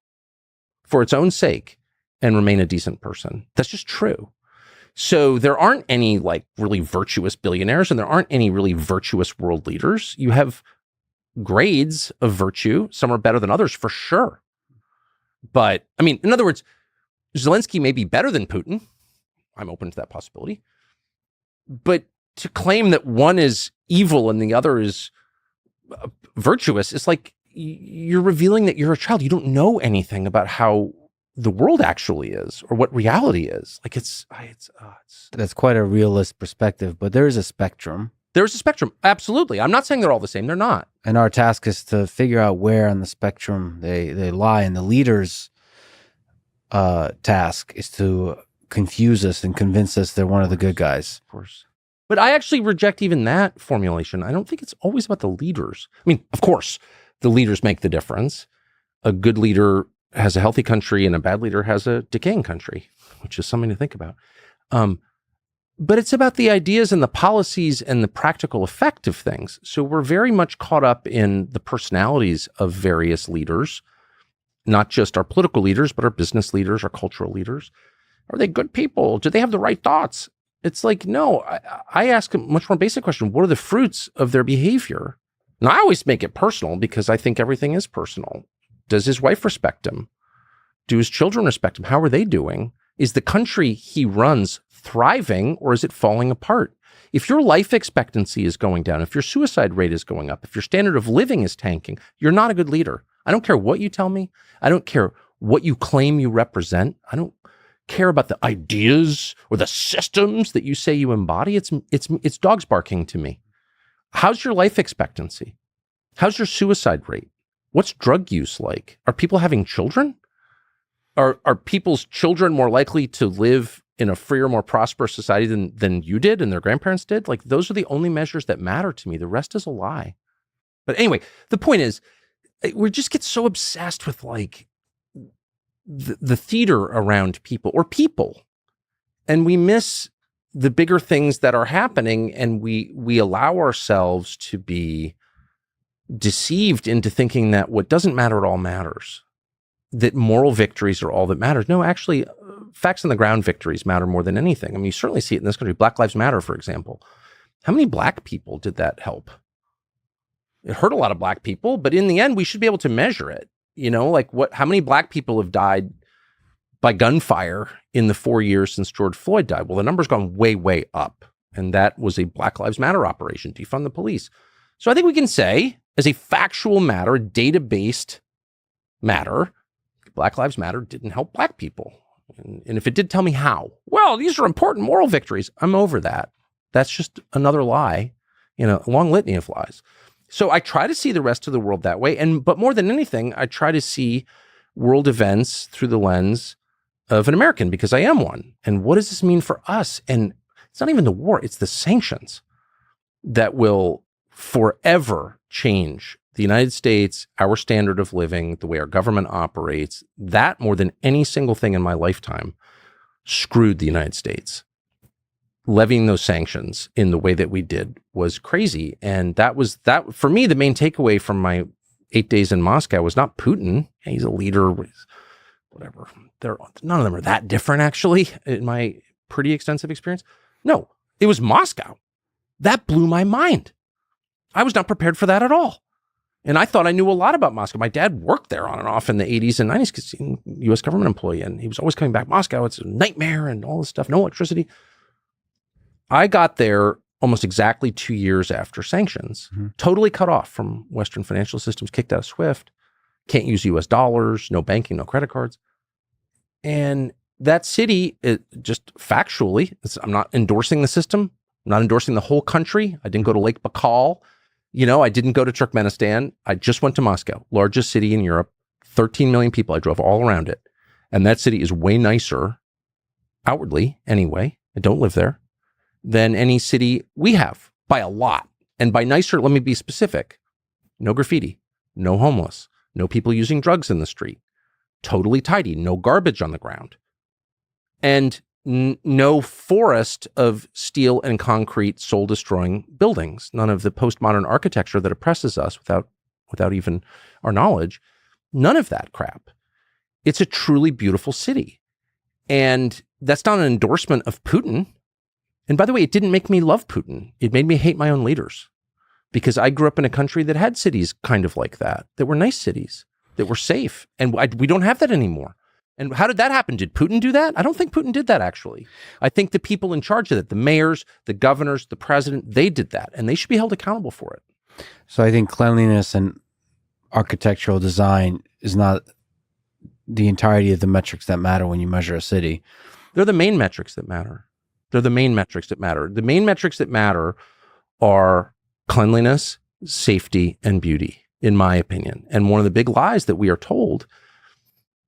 for its own sake and remain a decent person. That's just true. So there aren't any really virtuous billionaires, and there aren't any really virtuous world leaders. You have grades of virtue. Some are better than others for sure. But I mean, in other words, Zelensky may be better than Putin. I'm open to that possibility. But to claim that one is evil and the other is virtuous, it's you're revealing that you're a child. You don't know anything about how the world actually is or what reality is. That's quite a realist perspective, but there is a spectrum. There's a spectrum. Absolutely. I'm not saying they're all the same. They're not. And our task is to figure out where on the spectrum they lie. And the leader's task is to confuse us and convince us they're one of the good guys. Of course. But I actually reject even that formulation. I don't think it's always about the leaders. I mean, of course, the leaders make the difference. A good leader has a healthy country and a bad leader has a decaying country, which is something to think about. But it's about the ideas and the policies and the practical effect of things. So we're very much caught up in the personalities of various leaders, not just our political leaders, but our business leaders, our cultural leaders. Are they good people? Do they have the right thoughts? It's no, I ask a much more basic question. What are the fruits of their behavior? And I always make it personal because I think everything is personal. Does his wife respect him? Do his children respect him? How are they doing? Is the country he runs thriving or is it falling apart? If your life expectancy is going down, if your suicide rate is going up, if your standard of living is tanking, you're not a good leader. I don't care what you tell me. I don't care what you claim you represent. I don't care about the ideas or the systems that you say you embody. It's dogs barking to me. How's your life expectancy? How's your suicide rate? What's drug use like? Are people having children? Are people's children more likely to live in a freer, more prosperous society than you did and their grandparents did? Like, those are the only measures that matter to me. The rest is a lie. But anyway, the point is, we just get so obsessed with like the theater around people or people, and we miss the bigger things that are happening, and we allow ourselves to be deceived into thinking that what doesn't matter at all matters, that moral victories are all that matters. No, actually, facts on the ground victories matter more than anything. I mean, you certainly see it in this country. Black Lives Matter, for example. How many black people did that help? It hurt a lot of black people, but in the end, we should be able to measure it. You know, like how many black people have died by gunfire in the 4 years since George Floyd died? Well, the number's gone way, way up. And that was a Black Lives Matter operation, defund the police. So I think we can say, as a factual matter, a data-based matter, Black Lives Matter didn't help black people. And if it did, tell me how. Well, these are important moral victories. I'm over that. That's just another lie, a long litany of lies. So I try to see the rest of the world that way. But more than anything, I try to see world events through the lens of an American, because I am one. And what does this mean for us? And it's not even the war, it's the sanctions that will forever change the United States, our standard of living, the way our government operates. That, more than any single thing in my lifetime, screwed the United States. Levying those sanctions in the way that we did was crazy. And that for me, the main takeaway from my 8 days in Moscow was not Putin. He's a leader, whatever. None of them are that different, actually, in my pretty extensive experience. No, it was Moscow. That blew my mind. I was not prepared for that at all. And I thought I knew a lot about Moscow. My dad worked there on and off in the 80s and 90s because he's a U.S. government employee, and he was always coming back, Moscow, it's a nightmare and all this stuff, no electricity. I got there almost exactly 2 years after sanctions, totally cut off from Western financial systems, kicked out of SWIFT, can't use US dollars, no banking, no credit cards. And that city, just factually, I'm not endorsing the system, I'm not endorsing the whole country. I didn't go to Lake Baikal. I didn't go to Turkmenistan. I just went to Moscow, largest city in Europe, 13 million people. I drove all around it. And that city is way nicer, outwardly anyway, I don't live there, than any city we have, by a lot. And by nicer, let me be specific. No graffiti, no homeless, no people using drugs in the street, totally tidy, no garbage on the ground, and no forest of steel and concrete soul-destroying buildings, none of the postmodern architecture that oppresses us without even our knowledge, none of that crap. It's a truly beautiful city. And that's not an endorsement of Putin. And by the way, it didn't make me love Putin. It made me hate my own leaders, because I grew up in a country that had cities kind of like that were nice cities, that were safe. And we don't have that anymore. And how did that happen? Did Putin do that? I don't think Putin did that, actually. I think the people in charge of it, the mayors, the governors, the president, they did that, and they should be held accountable for it. So I think cleanliness and architectural design is not the entirety of the metrics that matter when you measure a city. They're the main metrics that matter. The main metrics that matter are cleanliness, safety, and beauty, in my opinion. And one of the big lies that we are told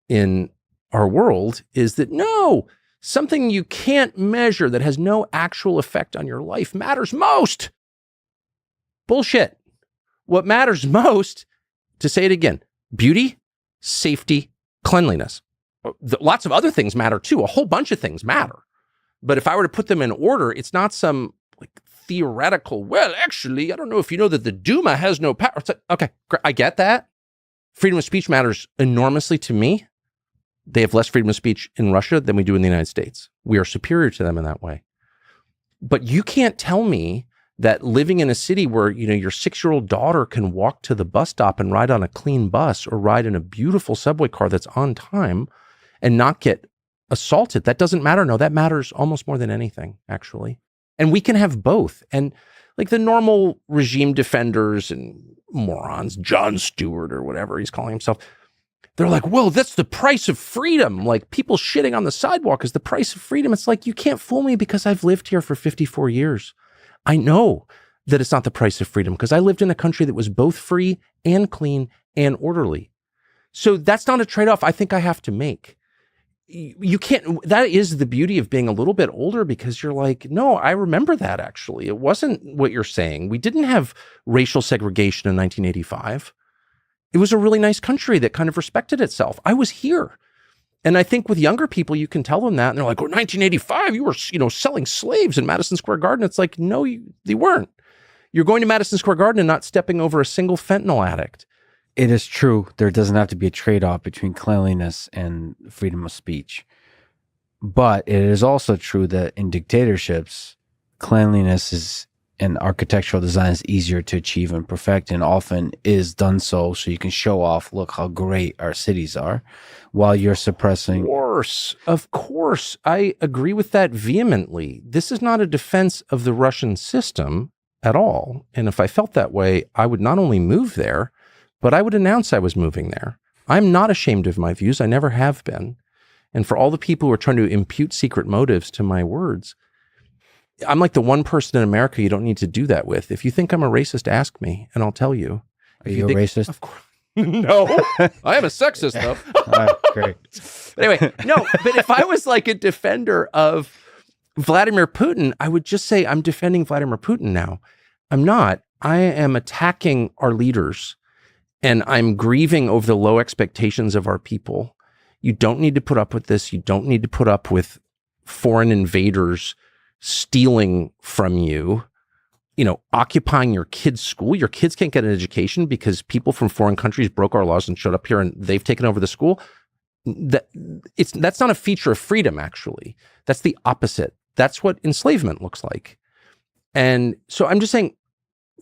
in our world is that, no, something you can't measure that has no actual effect on your life matters most. Bullshit. What matters most, to say it again, beauty, safety, cleanliness. Lots of other things matter too. A whole bunch of things matter. But if I were to put them in order, it's not some theoretical, well, actually, I don't know if you know that the Duma has no power. It's like, okay, I get that. Freedom of speech matters enormously to me. They have less freedom of speech in Russia than we do in the United States. We are superior to them in that way. But you can't tell me that living in a city where, your 6-year-old daughter can walk to the bus stop and ride on a clean bus or ride in a beautiful subway car that's on time and not get assaulted, that doesn't matter. No, that matters almost more than anything, actually. And we can have both. And like the normal regime defenders and morons, Jon Stewart or whatever he's calling himself, they're like, well, that's the price of freedom. Like people shitting on the sidewalk is the price of freedom. It's like, you can't fool me because I've lived here for 54 years. I know that it's not the price of freedom because I lived in a country that was both free and clean and orderly. So that's not a trade-off I think I have to make. You can't, that is the beauty of being a little bit older, because you're like, no, I remember that actually. It wasn't what you're saying. We didn't have racial segregation in 1985. It was a really nice country that kind of respected itself. I was here. And I think with younger people, you can tell them that. And they're like, oh, 1985, you were, selling slaves in Madison Square Garden. It's like, no, they weren't. You're going to Madison Square Garden and not stepping over a single fentanyl addict. It is true. There doesn't have to be a trade-off between cleanliness and freedom of speech. But it is also true that in dictatorships, cleanliness and architectural design is easier to achieve and perfect, and often is done so you can show off, look how great our cities are, while you're suppressing. Of course. I agree with that vehemently. This is not a defense of the Russian system at all. And if I felt that way, I would not only move there, but I would announce I was moving there. I'm not ashamed of my views. I never have been. And for all the people who are trying to impute secret motives to my words, I'm like the one person in America you don't need to do that with. If you think I'm a racist, ask me, and I'll tell you. Are you a racist? Of course. No, I am a sexist, though. All right, great. But anyway, no, but if I was like a defender of Vladimir Putin, I would just say I'm defending Vladimir Putin now. I'm not. I am attacking our leaders. And I'm grieving over the low expectations of our people. You don't need to put up with this. You don't need to put up with foreign invaders stealing from you, occupying your kids' school. Your kids can't get an education because people from foreign countries broke our laws and showed up here and they've taken over the school. That's not a feature of freedom, actually. That's the opposite. That's what enslavement looks like. And so I'm just saying,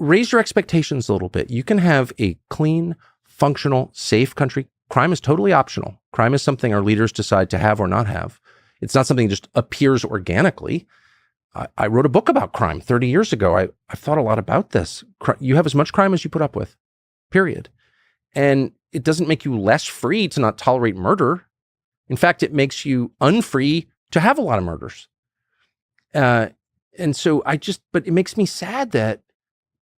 raise your expectations a little bit. You can have a clean, functional, safe country. Crime is totally optional. Crime is something our leaders decide to have or not have. It's not something that just appears organically. I wrote a book about crime 30 years ago. I've thought a lot about this. You have as much crime as you put up with, period. And it doesn't make you less free to not tolerate murder. In fact, it makes you unfree to have a lot of murders. And so but it makes me sad that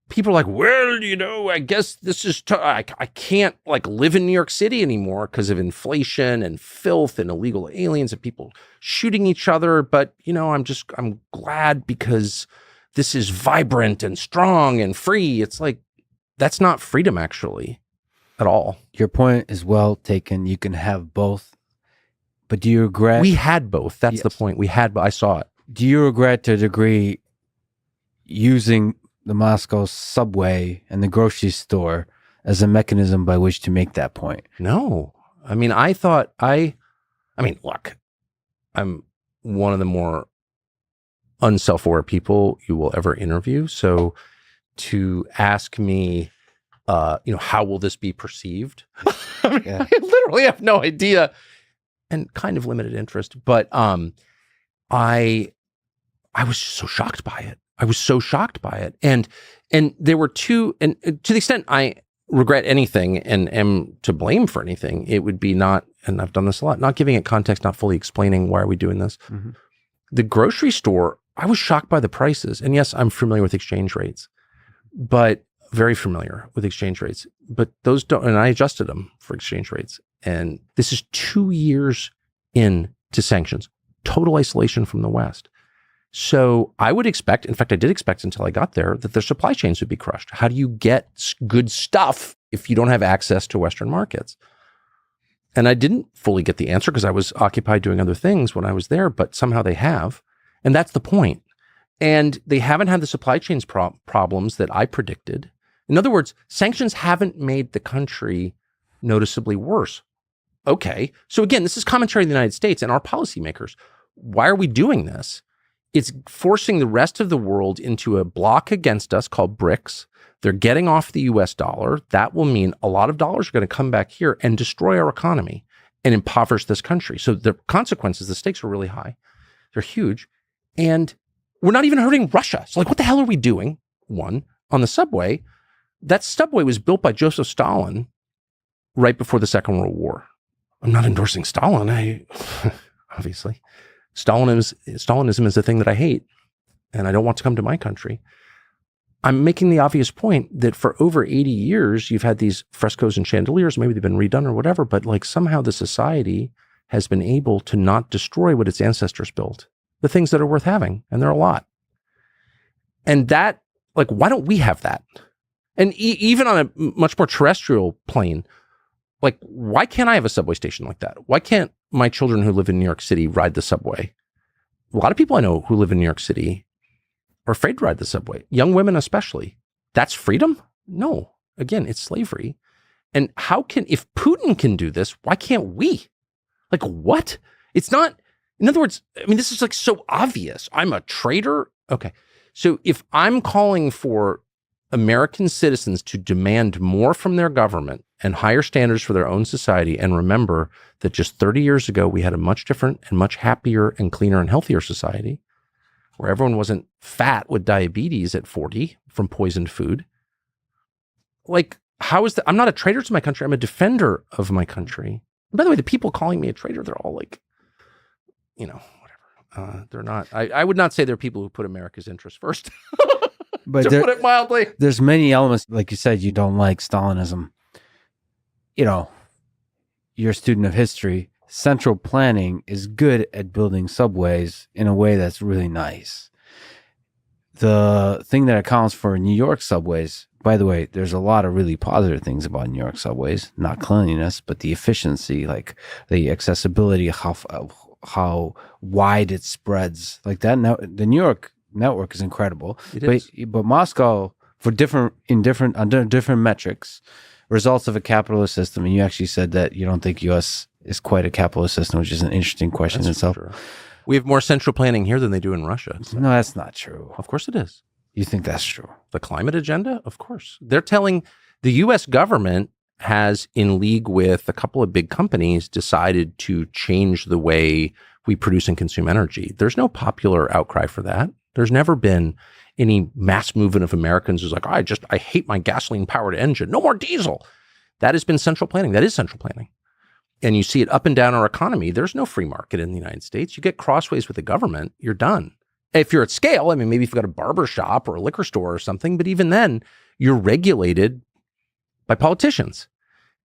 people are like, well, I guess this is, I can't live in New York City anymore because of inflation and filth and illegal aliens and people shooting each other. But, I'm glad because this is vibrant and strong and free. It's like, that's not freedom actually at all. Your point is well taken. You can have both, but do you regret? We had both. That's Yes. the point. We had, but I saw it. Do you regret to a degree using the Moscow subway and the grocery store as a mechanism by which to make that point? No. I mean, look, I'm one of the more unself-aware people you will ever interview. So to ask me, how will this be perceived? I literally have no idea and kind of limited interest, but I was so shocked by it. I was so shocked by it. And there were two, and to the extent I regret anything and am to blame for anything, it would be not, and I've done this a lot, not giving it context, not fully explaining why are we doing this. Mm-hmm. The grocery store, I was shocked by the prices. And yes, I'm familiar with exchange rates, but very familiar with exchange rates, but those don't, and I adjusted them for exchange rates. And this is 2 years into sanctions, total isolation from the West. So I would expect, in fact, I did expect until I got there, that their supply chains would be crushed. How do you get good stuff if you don't have access to Western markets? And I didn't fully get the answer because I was occupied doing other things when I was there, but somehow they have. And that's the point. And they haven't had the supply chains problems that I predicted. In other words, sanctions haven't made the country noticeably worse. Okay. So again, this is commentary of the United States and our policymakers. Why are we doing this? It's forcing the rest of the world into a block against us called BRICS. They're getting off the US dollar. That will mean a lot of dollars are going to come back here and destroy our economy and impoverish this country. So the consequences, the stakes are really high. They're huge. And we're not even hurting Russia. So what the hell are we doing? one on the subway. That subway was built by Joseph Stalin right before the Second World War. I'm not endorsing Stalin. Obviously, Stalinism is the thing that I hate, and I don't want to come to my country. I'm making the obvious point that for over 80 years, you've had these frescoes and chandeliers. Maybe they've been redone or whatever, but like somehow the society has been able to not destroy what its ancestors built, the things that are worth having, and there are a lot. And that, like, why don't we have that? And even on a much more terrestrial plane, like, why can't I have a subway station like that? Why can't my children who live in New York City ride the subway? A lot of people I know who live in New York City are afraid to ride the subway. Young women especially. That's freedom? No. Again, it's slavery. And if Putin can do this, why can't we? Like, what? It's not, in other words, I mean, this is like so obvious. I'm a traitor. Okay. So if I'm calling for American citizens to demand more from their government and higher standards for their own society, and remember that just 30 years ago, we had a much different and much happier and cleaner and healthier society where everyone wasn't fat with diabetes at 40 from poisoned food. Like, how is that? I'm not a traitor to my country. I'm a defender of my country. And by the way, the people calling me a traitor, they're all like, whatever. They're not. I would not say they're people who put America's interests first. But to put it mildly. There's many elements, like you said, you don't like Stalinism. You're a student of history. Central planning is good at building subways in a way that's really nice. The thing that accounts for New York subways, by the way, there's a lot of really positive things about New York subways, not cleanliness, but the efficiency, like the accessibility, how wide it spreads. Like that, the New York network is incredible. But Moscow, under different metrics, results of a capitalist system, and you actually said that you don't think U.S. is quite a capitalist system, which is an interesting question in itself. True. We have more central planning here than they do in Russia. So. No, that's not true. Of course it is. You think that's true? The climate agenda? Of course. They're telling the U.S. government has, in league with a couple of big companies, decided to change the way we produce and consume energy. There's no popular outcry for that. There's never been any mass movement of Americans who's like, I hate my gasoline-powered engine. No more diesel. That has been central planning. That is central planning. And you see it up and down our economy. There's no free market in the United States. You get crossways with the government, you're done. If you're at scale, I mean, maybe if you've got a barber shop or a liquor store or something, but even then, you're regulated by politicians.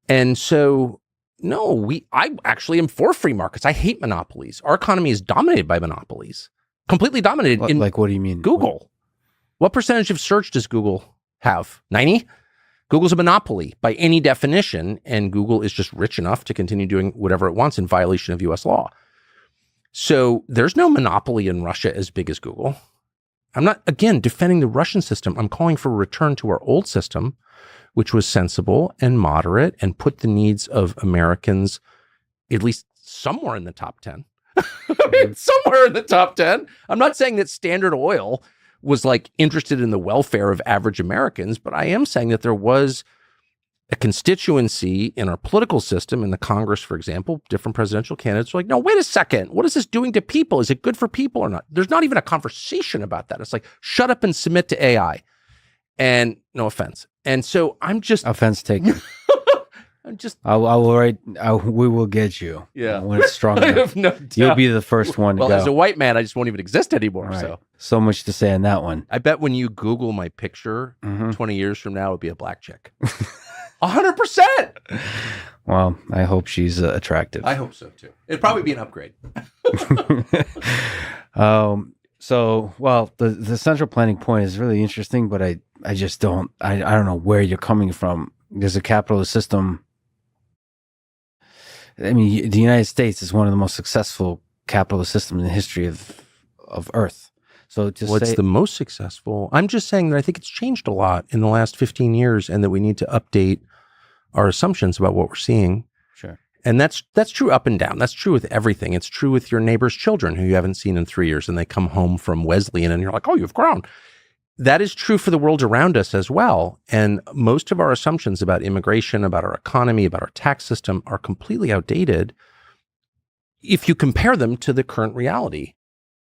And so, no, I actually am for free markets. I hate monopolies. Our economy is dominated by monopolies, completely dominated. What do you mean? Google. What percentage of search does Google have? 90? Google's a monopoly by any definition, and Google is just rich enough to continue doing whatever it wants in violation of U.S. law. So there's no monopoly in Russia as big as Google. I'm not, again, defending the Russian system. I'm calling for a return to our old system, which was sensible and moderate and put the needs of Americans at least somewhere in the top 10. I mean, somewhere in the top 10. I'm not saying that Standard Oil was like interested in the welfare of average Americans, but I am saying that there was a constituency in our political system, in the Congress, for example, different presidential candidates were like, no, wait a second. What is this doing to people? Is it good for people or not? There's not even a conversation about that. It's like, shut up and submit to AI. And no offense. And so I'm just... Offense taken. We will get you. Yeah. When it's strong I enough. have no doubt. You'll be the first one to well, go. as a white man, I just won't even exist anymore. Right. So much to say on that one. I bet when you Google my picture 20 years from now, it'll be a black chick. 100%. Well, I hope she's attractive. I hope so too. It'd probably be an upgrade. The central planning point is really interesting, but I just don't know where you're coming from. There's a capitalist system. I mean, the United States is one of the most successful capitalist systems in the history of Earth. So what's the most successful? I'm just saying that I think it's changed a lot in the last 15 years and that we need to update our assumptions about what we're seeing. Sure. And that's true up and down. That's true with everything. It's true with your neighbor's children who you haven't seen in 3 years and they come home from Wesleyan and you're like, oh, you've grown. That is true for the world around us as well. And most of our assumptions about immigration, about our economy, about our tax system are completely outdated if you compare them to the current reality.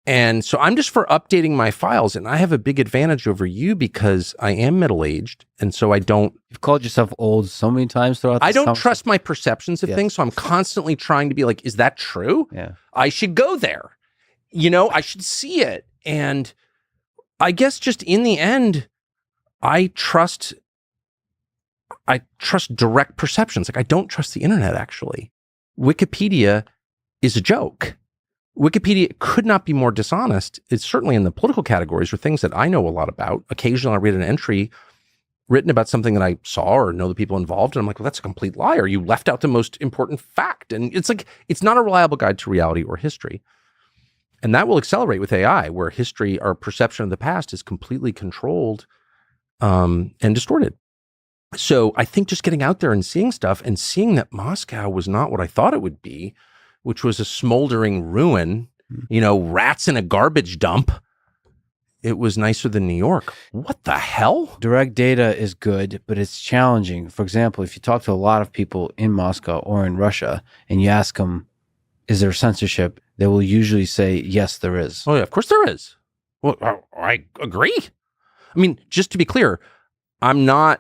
And so I'm just for updating my files, and I have a big advantage over you because I am middle-aged, and so I don't... You've called yourself old so many times throughout this I don't trust my perceptions of Yes. things, so I'm constantly trying to be like, is that true? Yeah. I should go there. I should see it. And I guess just in the end, I trust direct perceptions. Like, I don't trust the internet, actually. Wikipedia is a joke. Wikipedia could not be more dishonest. It's certainly in the political categories or things that I know a lot about. Occasionally I read an entry written about something that I saw or know the people involved, and I'm like, well, that's a complete liar. You left out the most important fact. And it's like, it's not a reliable guide to reality or history. And that will accelerate with AI, where history, our perception of the past, is completely controlled and distorted. So I think just getting out there and seeing stuff and seeing that Moscow was not what I thought it would be, which was a smoldering ruin, rats in a garbage dump. It was nicer than New York. What the hell? Direct data is good, but it's challenging. For example, if you talk to a lot of people in Moscow or in Russia and you ask them, is there censorship? They will usually say, yes, there is. Oh, yeah, of course there is. Well, I agree. I mean, just to be clear, I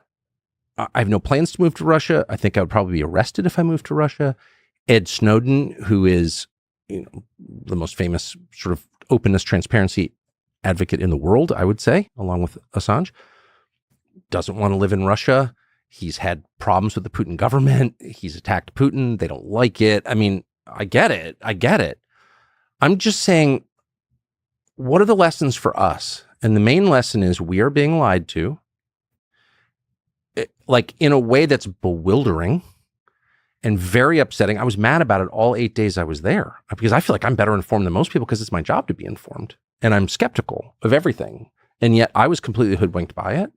have no plans to move to Russia. I think I would probably be arrested if I moved to Russia. Ed Snowden, who is the most famous sort of openness, transparency advocate in the world, I would say, along with Assange, doesn't want to live in Russia. He's had problems with the Putin government. He's attacked Putin. They don't like it. I mean, I get it. I'm just saying, what are the lessons for us? And the main lesson is we are being lied to, like in a way that's bewildering and very upsetting. I was mad about it all 8 days I was there because I feel like I'm better informed than most people because it's my job to be informed. And I'm skeptical of everything. And yet I was completely hoodwinked by it.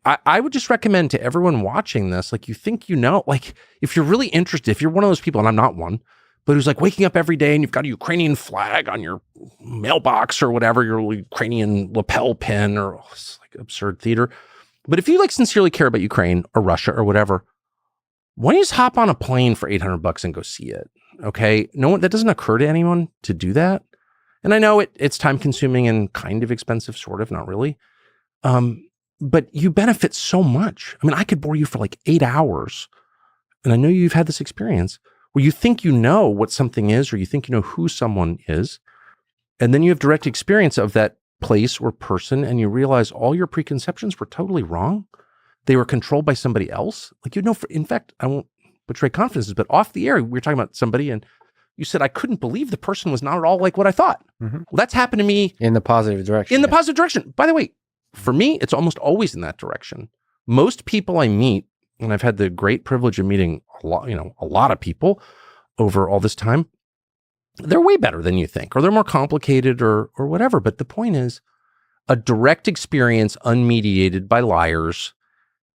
I would just recommend to everyone watching this, like, you think like, if you're really interested, if you're one of those people, and I'm not one, but who's like waking up every day and you've got a Ukrainian flag on your mailbox or whatever, your Ukrainian lapel pin, or it's like absurd theater. But if you like sincerely care about Ukraine or Russia or whatever, why don't you just hop on a plane for $800 and go see it? Okay. That doesn't occur to anyone to do that. And I know it's time consuming and kind of expensive, sort of, not really. But you benefit so much. I mean, I could bore you for like 8 hours. And I know you've had this experience where you think you know what something is, or you think you know who someone is. And then you have direct experience of that place or person, and you realize all your preconceptions were totally wrong. They were controlled by somebody else. Like, in fact, I won't betray confidences, but off the air, we were talking about somebody, and you said, I couldn't believe the person was not at all like what I thought. Mm-hmm. Well, that's happened to me. In the positive direction. The positive direction. By the way, for me, it's almost always in that direction. Most people I meet, and I've had the great privilege of meeting a lot of people over all this time, they're way better than you think, or they're more complicated or whatever. But the point is, a direct experience unmediated by liars,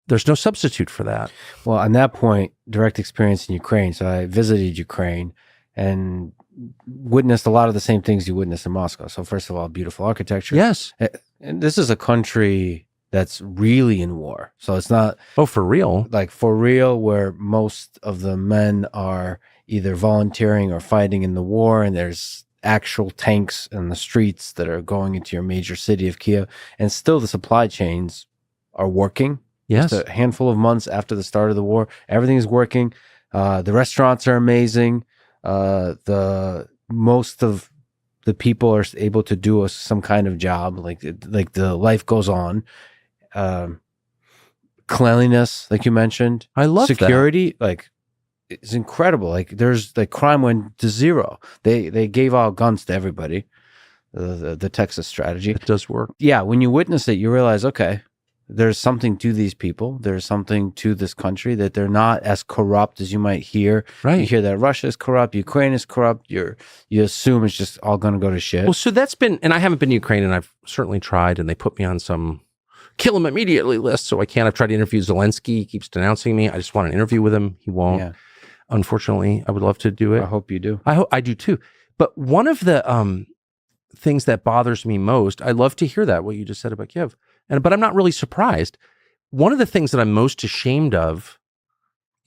there's no substitute for that. Well, on that point, direct experience in Ukraine. So I visited Ukraine and witnessed a lot of the same things you witnessed in Moscow. So first of all, beautiful architecture. Yes. And this is a country that's really in war. So it's not... Oh, for real? Like for real, where most of the men are either volunteering or fighting in the war, and there's actual tanks in the streets that are going into your major city of Kiev. And still the supply chains are working. Yes. Just a handful of months after the start of the war, everything is working. The restaurants are amazing. Most of the people are able to do some kind of job, like the life goes on. Cleanliness, like you mentioned, I love security, like it's incredible. Like there's crime went to zero. They gave out guns to everybody. The Texas strategy. It does work. Yeah, when you witness it, you realize, okay, there's something to these people. There's something to this country, that they're not as corrupt as you might hear. Right. You hear that Russia is corrupt, Ukraine is corrupt. You assume it's just all going to go to shit. Well, so that's been, and I haven't been to Ukraine, and I've certainly tried, and they put me on some kill him immediately list, so I can't. I've tried to interview Zelensky. He keeps denouncing me. I just want an interview with him. He won't. Yeah. Unfortunately, I would love to do it. I hope you do. I do too. But one of the things that bothers me most, I love to hear that, what you just said about Kiev. But I'm not really surprised. One of the things that I'm most ashamed of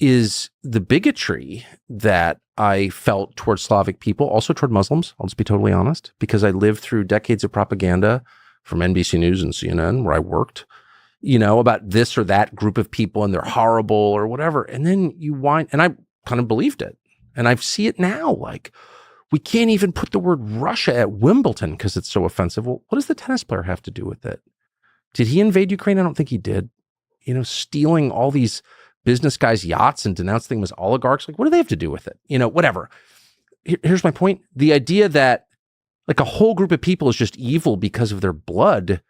is the bigotry that I felt towards Slavic people, also toward Muslims. I'll just be totally honest, because I lived through decades of propaganda from NBC News and CNN where I worked, about this or that group of people and they're horrible or whatever. And then and I kind of believed it. And I see it now. Like, we can't even put the word Russia at Wimbledon because it's so offensive. Well, what does the tennis player have to do with it? Did he invade Ukraine? I don't think he did. Stealing all these business guys' yachts and denouncing them as oligarchs. Like, what do they have to do with it? Whatever. Here's my point. The idea that like a whole group of people is just evil because of their blood,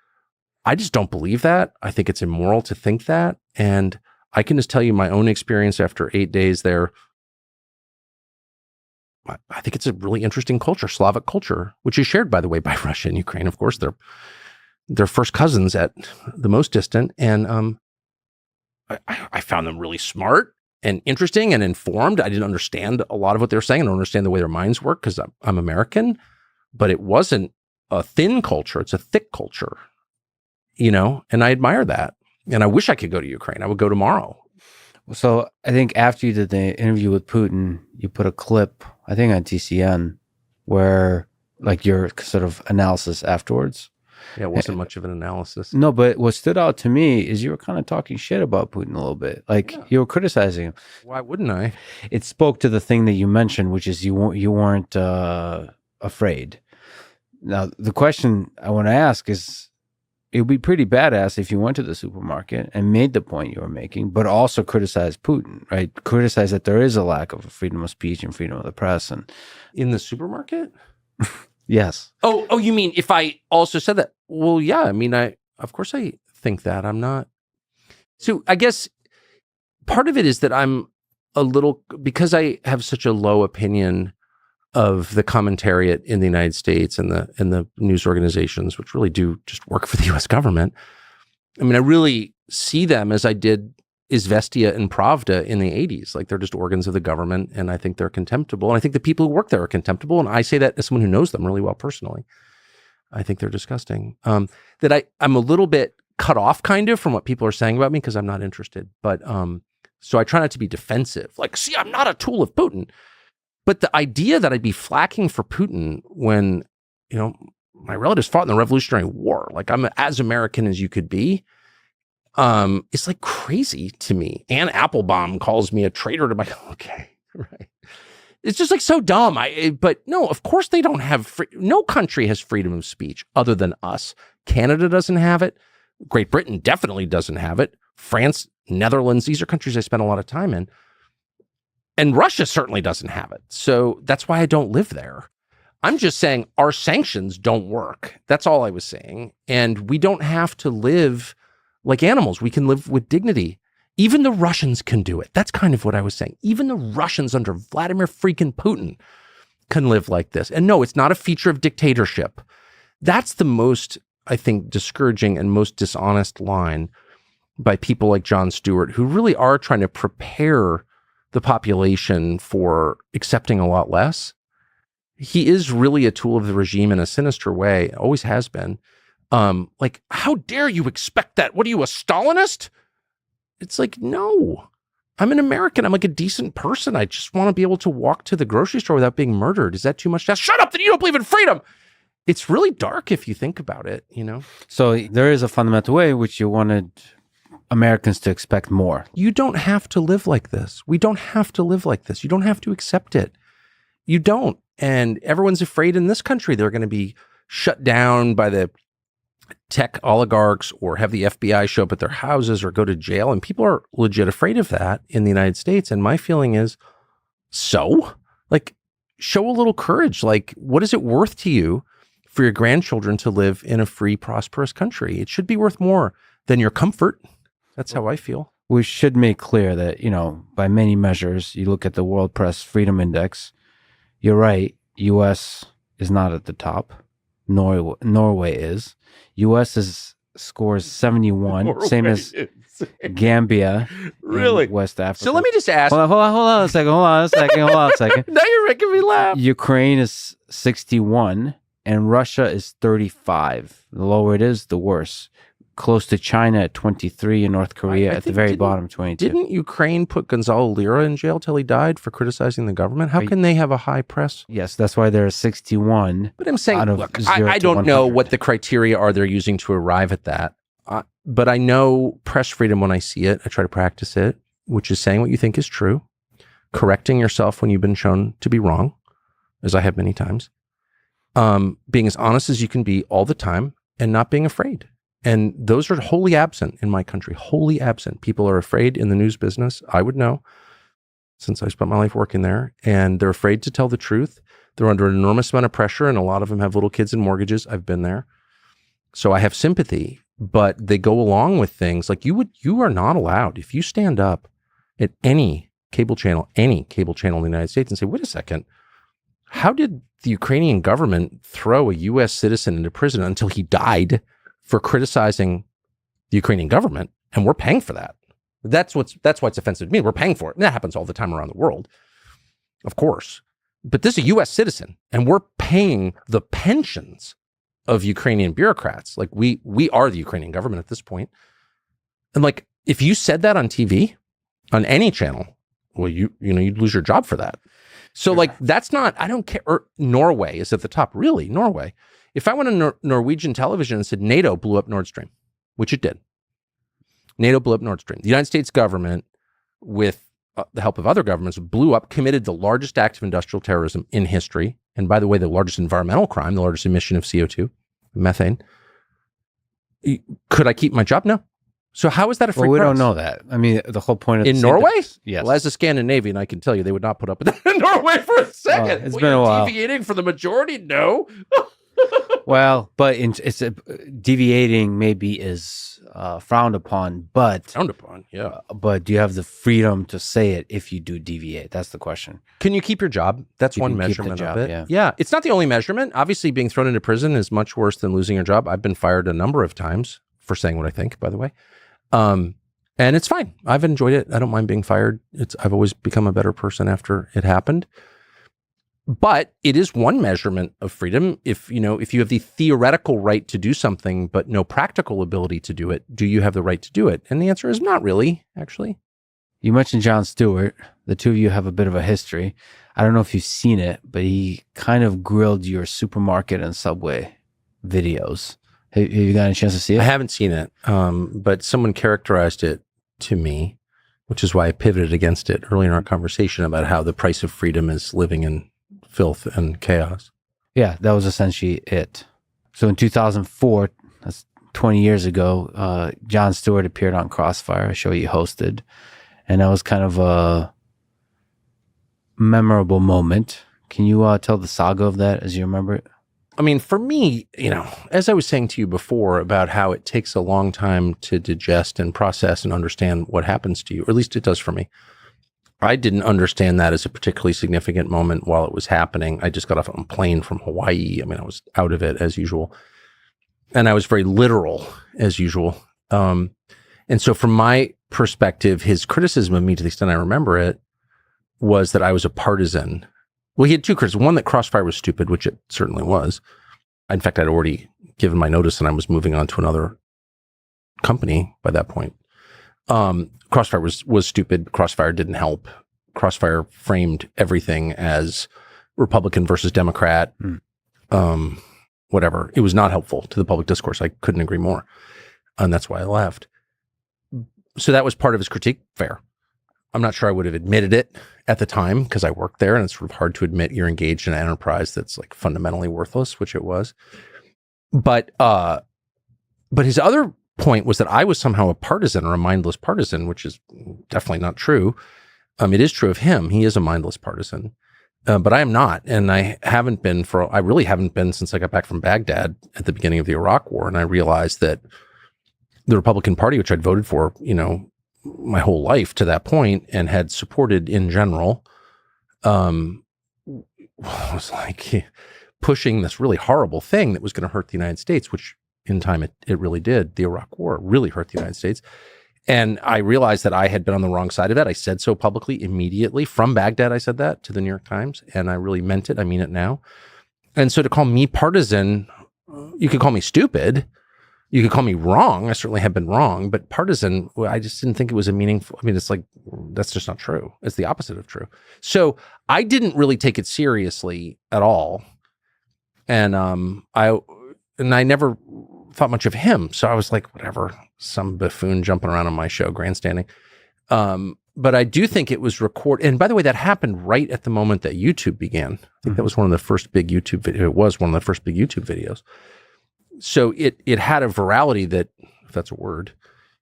I just don't believe that. I think it's immoral to think that. And I can just tell you my own experience after 8 days there. I think it's a really interesting culture, Slavic culture, which is shared, by the way, by Russia and Ukraine. Of course, they're first cousins at the most distant. And I found them really smart and interesting and informed. I didn't understand a lot of what they were saying. I don't understand the way their minds work because I'm American, but it wasn't a thin culture. It's a thick culture, and I admire that. And I wish I could go to Ukraine. I would go tomorrow. So I think after you did the interview with Putin, you put a clip, I think on TCN, where like your sort of analysis afterwards. Yeah, it wasn't much of an analysis. No, but what stood out to me is you were kind of talking shit about Putin a little bit. Like you were criticizing him. Why wouldn't I? It spoke to the thing that you mentioned, which is you weren't afraid. Now, the question I want to ask is, it would be pretty badass if you went to the supermarket and made the point you were making, but also criticized Putin, right? Criticize that there is a lack of freedom of speech and freedom of the press. And in the supermarket? Yes. Oh, you mean if I also said that? Well, yeah. I mean, of course I think that. I'm not. So I guess part of it is that I'm a little, because I have such a low opinion of the commentariat in the United States and the news organizations, which really do just work for the U.S. government. I mean, I really see them as I did Izvestia and Pravda in the 80s. Like, they're just organs of the government, and I think they're contemptible. And I think the people who work there are contemptible. And I say that as someone who knows them really well personally. I think they're disgusting. That I'm a little bit cut off kind of from what people are saying about me because I'm not interested. But so I try not to be defensive. Like, see, I'm not a tool of Putin. But the idea that I'd be flacking for Putin when, my relatives fought in the Revolutionary War, like I'm as American as you could be, it's like crazy to me. Ann Applebaum calls me a traitor to my, okay, right. It's just like so dumb. But no, of course they don't have, no country has freedom of speech other than us. Canada doesn't have it. Great Britain definitely doesn't have it. France, Netherlands, these are countries I spend a lot of time in. And Russia certainly doesn't have it. So that's why I don't live there. I'm just saying our sanctions don't work. That's all I was saying. And we don't have to live like animals. We can live with dignity. Even the Russians can do it. That's kind of what I was saying. Even the Russians under Vladimir freaking Putin can live like this. And no, it's not a feature of dictatorship. That's the most, I think, discouraging and most dishonest line by people like Jon Stewart, who really are trying to prepare the population for accepting a lot less. He is really a tool of the regime in a sinister way, always has been. Like, how dare you expect that? What are you, a Stalinist? It's like, no, I'm an American. I'm like a decent person. I just want to be able to walk to the grocery store without being murdered. Is that too much to ask? Shut up, then you don't believe in freedom. It's really dark if you think about it, So there is a fundamental way which you wanted Americans to expect more. You don't have to live like this. We don't have to live like this. You don't have to accept it. You don't. And everyone's afraid in this country they're going to be shut down by the tech oligarchs or have the FBI show up at their houses or go to jail. And people are legit afraid of that in the United States. And my feeling is, so? Like, show a little courage. Like, what is it worth to you for your grandchildren to live in a free, prosperous country? It should be worth more than your comfort. That's how I feel. We should make clear that, by many measures, you look at the World Press Freedom Index, you're right, U.S. is not at the top. Norway is. U.S. scores 71, Norway same as Gambia, really? West Africa. So let me just ask. Hold on a second. Now you're making me laugh. Ukraine is 61 and Russia is 35. The lower it is, the worse. close to China at 23 and North Korea I at the think very bottom, 22. Didn't Ukraine put Gonzalo Lira in jail till he died for criticizing the government? How can they have a high press? Yes, that's why they're 61. But I'm saying, look, 0 I to don't know 100. what the criteria are they're using to arrive at that. But I know press freedom when I see it. I try to practice it, which is saying what you think is true, correcting yourself when you've been shown to be wrong, as I have many times, being as honest as you can be all the time, and not being afraid. And those are wholly absent in my country, wholly absent. People are afraid in the news business. I would know, since I spent my life working there, and they're afraid to tell the truth. They're under an enormous amount of pressure, and a lot of them have little kids and mortgages. I've been there. So I have sympathy, but they go along with things like you are not allowed, if you stand up at any cable channel in the United States and say, wait a second, how did the Ukrainian government throw a U.S. citizen into prison until he died for criticizing the Ukrainian government, and we're paying for that? That's why it's offensive to me. We're paying for it. And that happens all the time around the world, of course. But this is a U.S. citizen, and we're paying the pensions of Ukrainian bureaucrats. Like we are the Ukrainian government at this point. And like, if you said that on TV, on any channel, well, you'd lose your job for that. So like, that's not, I don't care. Or Norway is at the top, really, Norway. If I went on Norwegian television and said NATO blew up Nord Stream, which it did. NATO blew up Nord Stream. The United States government, with the help of other governments, committed the largest act of industrial terrorism in history. And by the way, the largest environmental crime, the largest emission of CO2, methane. Could I keep my job? No. So how is that a free Well, we press? don't know that. I mean, the whole point of In Norway? Yes. Well, as a Scandinavian, I can tell you they would not put up with that in Norway for a second. It's been a while. Deviating from the majority? No. Well, but deviating maybe is frowned upon, but Frowned upon, yeah. But do you have the freedom to say it if you do deviate? That's the question. Can you keep your job? That's You one can keep the measurement job, of it. yeah. It's not the only measurement. Obviously, being thrown into prison is much worse than losing your job. I've been fired a number of times for saying what I think, by the way. And it's fine. I've enjoyed it. I don't mind being fired. I've always become a better person after it happened. But it is one measurement of freedom. If you have the theoretical right to do something, but no practical ability to do it, do you have the right to do it? And the answer is not really, actually. You mentioned Jon Stewart. The two of you have a bit of a history. I don't know if you've seen it, but he kind of grilled your supermarket and Subway videos. Have you got a chance to see it? I haven't seen it, but someone characterized it to me, which is why I pivoted against it earlier in our conversation about how the price of freedom is living in filth and chaos. Yeah, that was essentially it. So in 2004, that's 20 years ago, Jon Stewart appeared on Crossfire, a show you hosted. And that was kind of a memorable moment. Can you tell the saga of that as you remember it? I mean, for me, as I was saying to you before about how it takes a long time to digest and process and understand what happens to you, or at least it does for me. I didn't understand that as a particularly significant moment while it was happening. I just got off on a plane from Hawaii. I mean, I was out of it as usual. And I was very literal as usual. And so from my perspective, his criticism of me, to the extent I remember it, was that I was a partisan. Well, he had two criticisms. One, that Crossfire was stupid, which it certainly was. In fact, I'd already given my notice and I was moving on to another company by that point. Crossfire was stupid. Crossfire didn't help. Crossfire framed everything as Republican versus Democrat. Whatever. It was not helpful to the public discourse. I couldn't agree more. And that's why I left. So that was part of his critique. Fair. I'm not sure I would have admitted it at the time because I worked there and it's sort of hard to admit you're engaged in an enterprise that's like fundamentally worthless, which it was. But his other point was that I was somehow a partisan or a mindless partisan, which is definitely not true. It is true of him. He is a mindless partisan, but I am not. And I really haven't been since I got back from Baghdad at the beginning of the Iraq War. And I realized that the Republican Party, which I'd voted for, my whole life to that point and had supported in general, was like pushing this really horrible thing that was going to hurt the United States, which in time it really did. The Iraq War really hurt the United States. And I realized that I had been on the wrong side of it. I said so publicly immediately from Baghdad. I said that to the New York Times and I really meant it. I mean it now. And so to call me partisan, you could call me stupid. You could call me wrong. I certainly have been wrong, but partisan, well, I just didn't think it was a meaningful. I mean, it's like, that's just not true. It's the opposite of true. So I didn't really take it seriously at all. And I never thought much of him. So I was like, whatever, some buffoon jumping around on my show, grandstanding. But I do think it was recorded. And by the way, that happened right at the moment that YouTube began. I think that was one of the first big YouTube videos. It was one of the first big YouTube videos. So it had a virality that, if that's a word,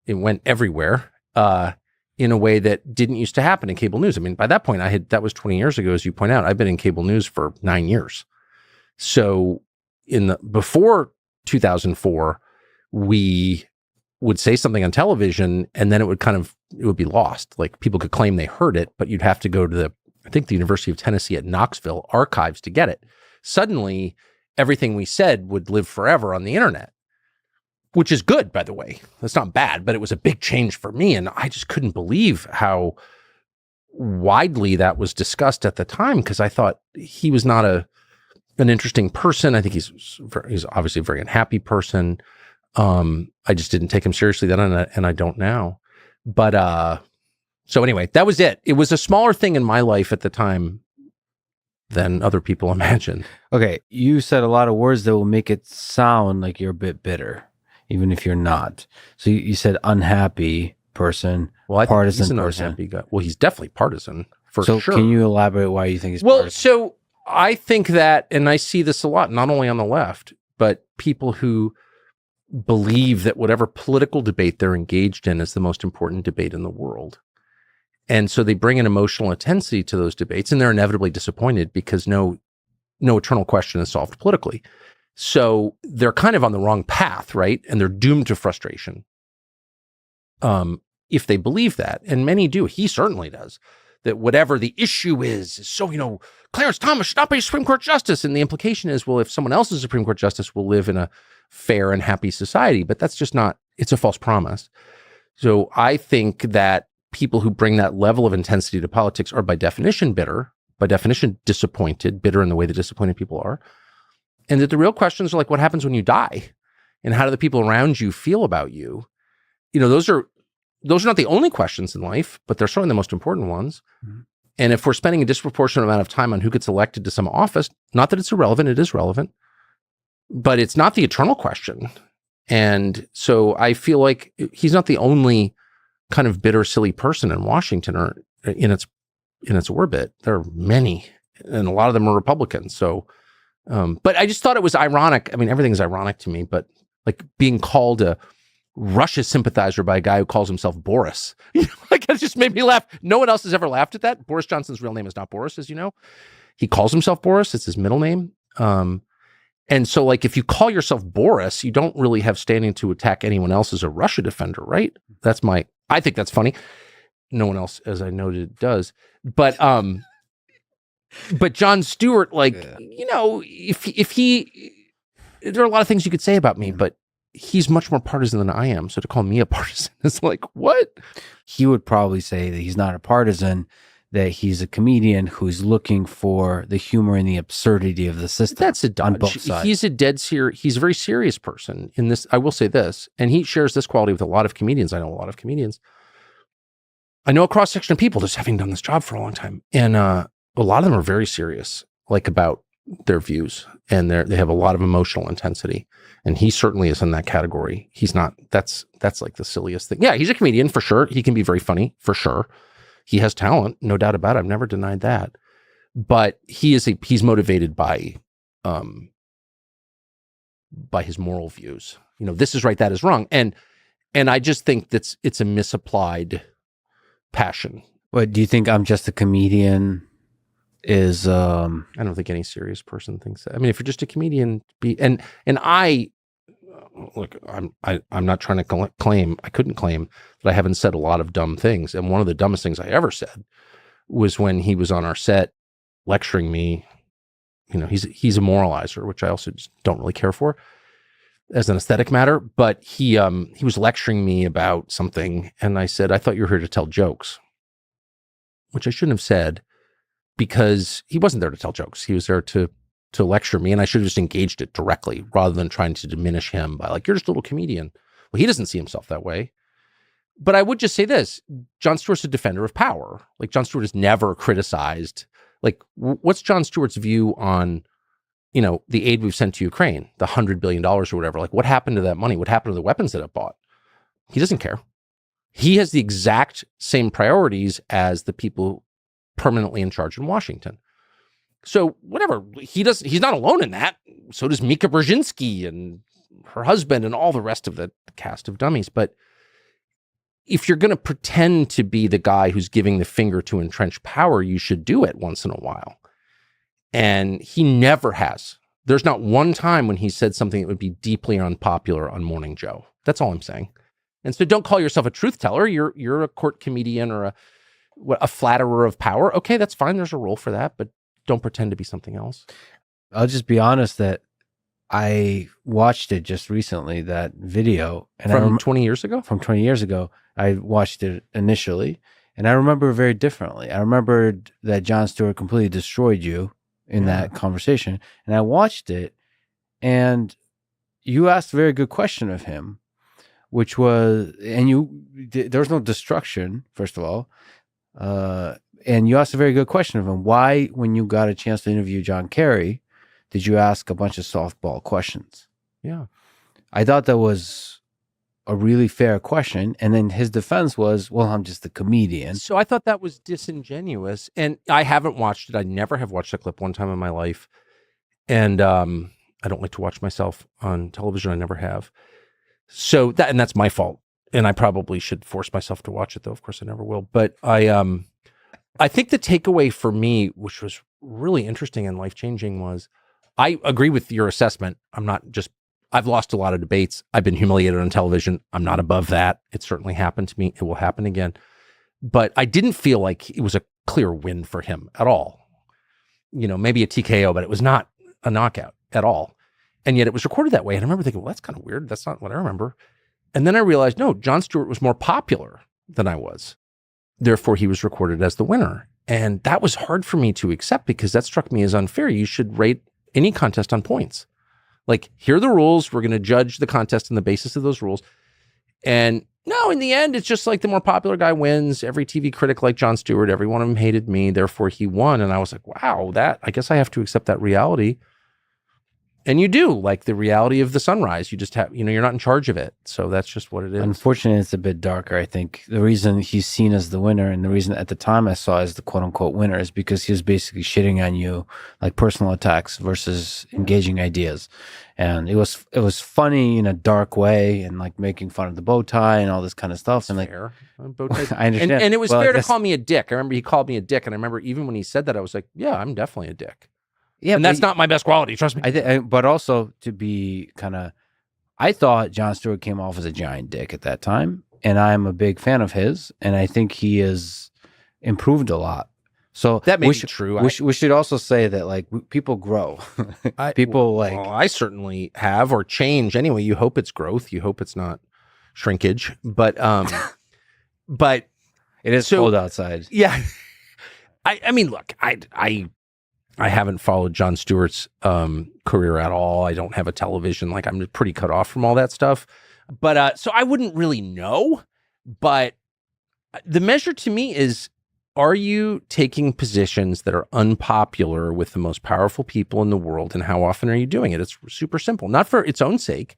it went everywhere in a way that didn't used to happen in cable news. I mean, by that point, that was 20 years ago, as you point out. I've been in cable news for 9 years. So before 2004, we would say something on television and then it would be lost. Like people could claim they heard it, but you'd have to go to the University of Tennessee at Knoxville archives to get it. Suddenly, everything we said would live forever on the internet, which is good, by the way. That's not bad, but it was a big change for me. And I just couldn't believe how widely that was discussed at the time, because I thought he was not an interesting person. I think he's obviously a very unhappy person. I just didn't take him seriously then, and I don't now. But so anyway, that was it. It was a smaller thing in my life at the time than other people imagine. Okay, you said a lot of words that will make it sound like you're a bit bitter, even if you're not. So you said unhappy person, partisan he's an person. Unhappy guy. Well, he's definitely partisan for sure. So can you elaborate why you think he's partisan? Well, so I think that, and I see this a lot, not only on the left, but people who believe that whatever political debate they're engaged in is the most important debate in the world. And so they bring an emotional intensity to those debates, and they're inevitably disappointed because no eternal question is solved politically. So they're kind of on the wrong path, right? And they're doomed to frustration if they believe that. And many do. He certainly does. That whatever the issue is so, Clarence Thomas should not be a Supreme Court justice. And the implication is, well, if someone else is a Supreme Court justice, we'll live in a fair and happy society. But that's just not, it's a false promise. So I think that people who bring that level of intensity to politics are by definition bitter, by definition disappointed, bitter in the way that disappointed people are. And that the real questions are like, what happens when you die? And how do the people around you feel about you? Those are not the only questions in life, but they're certainly the most important ones. Mm-hmm. And if we're spending a disproportionate amount of time on who gets elected to some office, not that it's irrelevant, it is relevant, but it's not the eternal question. And so I feel like he's not the only kind of bitter, silly person in Washington or in its orbit. There are many, and a lot of them are Republicans. So, but I just thought it was ironic. I mean, everything is ironic to me, but like being called a Russia sympathizer by a guy who calls himself Boris, like that just made me laugh. No one else has ever laughed at that. Boris Johnson's real name is not Boris, as you know. He calls himself Boris. It's his middle name. And so like, if you call yourself Boris, you don't really have standing to attack anyone else as a Russia defender, right? I think that's funny. No one else, as I noted, does. But Jon Stewart, like, if he, there are a lot of things you could say about me, but he's much more partisan than I am. So to call me a partisan is like, what? He would probably say that he's not a partisan, that he's a comedian who's looking for the humor and the absurdity of the system. That's a dodge. On both sides. He's a very serious person in this. I will say this, and he shares this quality with a lot of comedians. I know a lot of comedians. I know a cross section of people just having done this job for a long time. And a lot of them are very serious, like about their views, and they have a lot of emotional intensity. And he certainly is in that category. He's not, that's like the silliest thing. Yeah, he's a comedian for sure. He can be very funny for sure. He has talent, no doubt about it. I've never denied that. But he's motivated by his moral views. This is right, that is wrong. And I just think it's a misapplied passion. What do you think? I'm just a comedian is I don't think any serious person thinks that. I mean, if you're just a comedian, and I look, I'm not trying to claim, I couldn't claim that I haven't said a lot of dumb things. And one of the dumbest things I ever said was when he was on our set lecturing me. He's a moralizer, which I also just don't really care for as an aesthetic matter. But he was lecturing me about something, and I said, I thought you were here to tell jokes, which I shouldn't have said, because he wasn't there to tell jokes. He was there to to lecture me, and I should have just engaged it directly rather than trying to diminish him by like, you're just a little comedian. Well, he doesn't see himself that way. But I would just say this, Jon Stewart's a defender of power. Like Jon Stewart has never criticized, like what's Jon Stewart's view on, the aid we've sent to Ukraine, the $100 billion or whatever, like what happened to that money? What happened to the weapons that it bought? He doesn't care. He has the exact same priorities as the people permanently in charge in Washington. So whatever, he's not alone in that. So does Mika Brzezinski and her husband and all the rest of the cast of dummies. But if you're going to pretend to be the guy who's giving the finger to entrenched power, you should do it once in a while. And he never has. There's not one time when he said something that would be deeply unpopular on Morning Joe. That's all I'm saying. And so don't call yourself a truth teller. You're a court comedian or a flatterer of power. Okay, that's fine. There's a role for that, but don't pretend to be something else. I'll just be honest that I watched it just recently, that video. And From 20 years ago? From 20 years ago. I watched it initially, and I remember it very differently. I remembered that Jon Stewart completely destroyed you in that conversation. And I watched it, and you asked a very good question of him, which was, there was no destruction, first of all. And you asked a very good question of him. Why, when you got a chance to interview John Kerry, did you ask a bunch of softball questions? Yeah. I thought that was a really fair question. And then his defense was, well, I'm just a comedian. So I thought that was disingenuous. And I haven't watched it. I never have watched a clip one time in my life. And I don't like to watch myself on television. I never have. So that's my fault. And I probably should force myself to watch it, though. Of course, I never will. But I think the takeaway for me, which was really interesting and life-changing, was I agree with your assessment. I've lost a lot of debates. I've been humiliated on television. I'm not above that. It certainly happened to me. It will happen again. But I didn't feel like it was a clear win for him at all. Maybe a TKO, but it was not a knockout at all. And yet it was recorded that way. And I remember thinking, well, that's kind of weird. That's not what I remember. And then I realized, no, Jon Stewart was more popular than I was. Therefore, he was recorded as the winner. And that was hard for me to accept because that struck me as unfair. You should rate any contest on points. Like, here are the rules. We're going to judge the contest on the basis of those rules. And no, in the end, it's just like the more popular guy wins. Every TV critic liked Jon Stewart. Every one of them hated me. Therefore, he won. And I was like, wow, I guess I have to accept that reality. And you do, like the reality of the sunrise. You just have, you're not in charge of it. So that's just what it is. Unfortunately, it's a bit darker. I think the reason he's seen as the winner, and the reason at the time I saw as the quote unquote winner, is because he was basically shitting on you, like personal attacks versus engaging ideas. And it was funny in a dark way, and like making fun of the bow tie and all this kind of stuff. And like, bow tie. I understand. And it was fair to call me a dick. I remember he called me a dick. And I remember even when he said that, I was like, yeah, I'm definitely a dick. Yeah, and that's not my best quality, trust me. But also to be I thought Jon Stewart came off as a giant dick at that time, and I'm a big fan of his, and I think he has improved a lot. So that may be true. We should also say that like people grow. I certainly have, or change anyway. You hope it's growth. You hope it's not shrinkage. But but it is cold outside. Yeah, I mean, look, I haven't followed Jon Stewart's career at all. I don't have a television. Like, I'm pretty cut off from all that stuff. But so I wouldn't really know. But the measure to me is, are you taking positions that are unpopular with the most powerful people in the world? And how often are you doing it? It's super simple. Not for its own sake,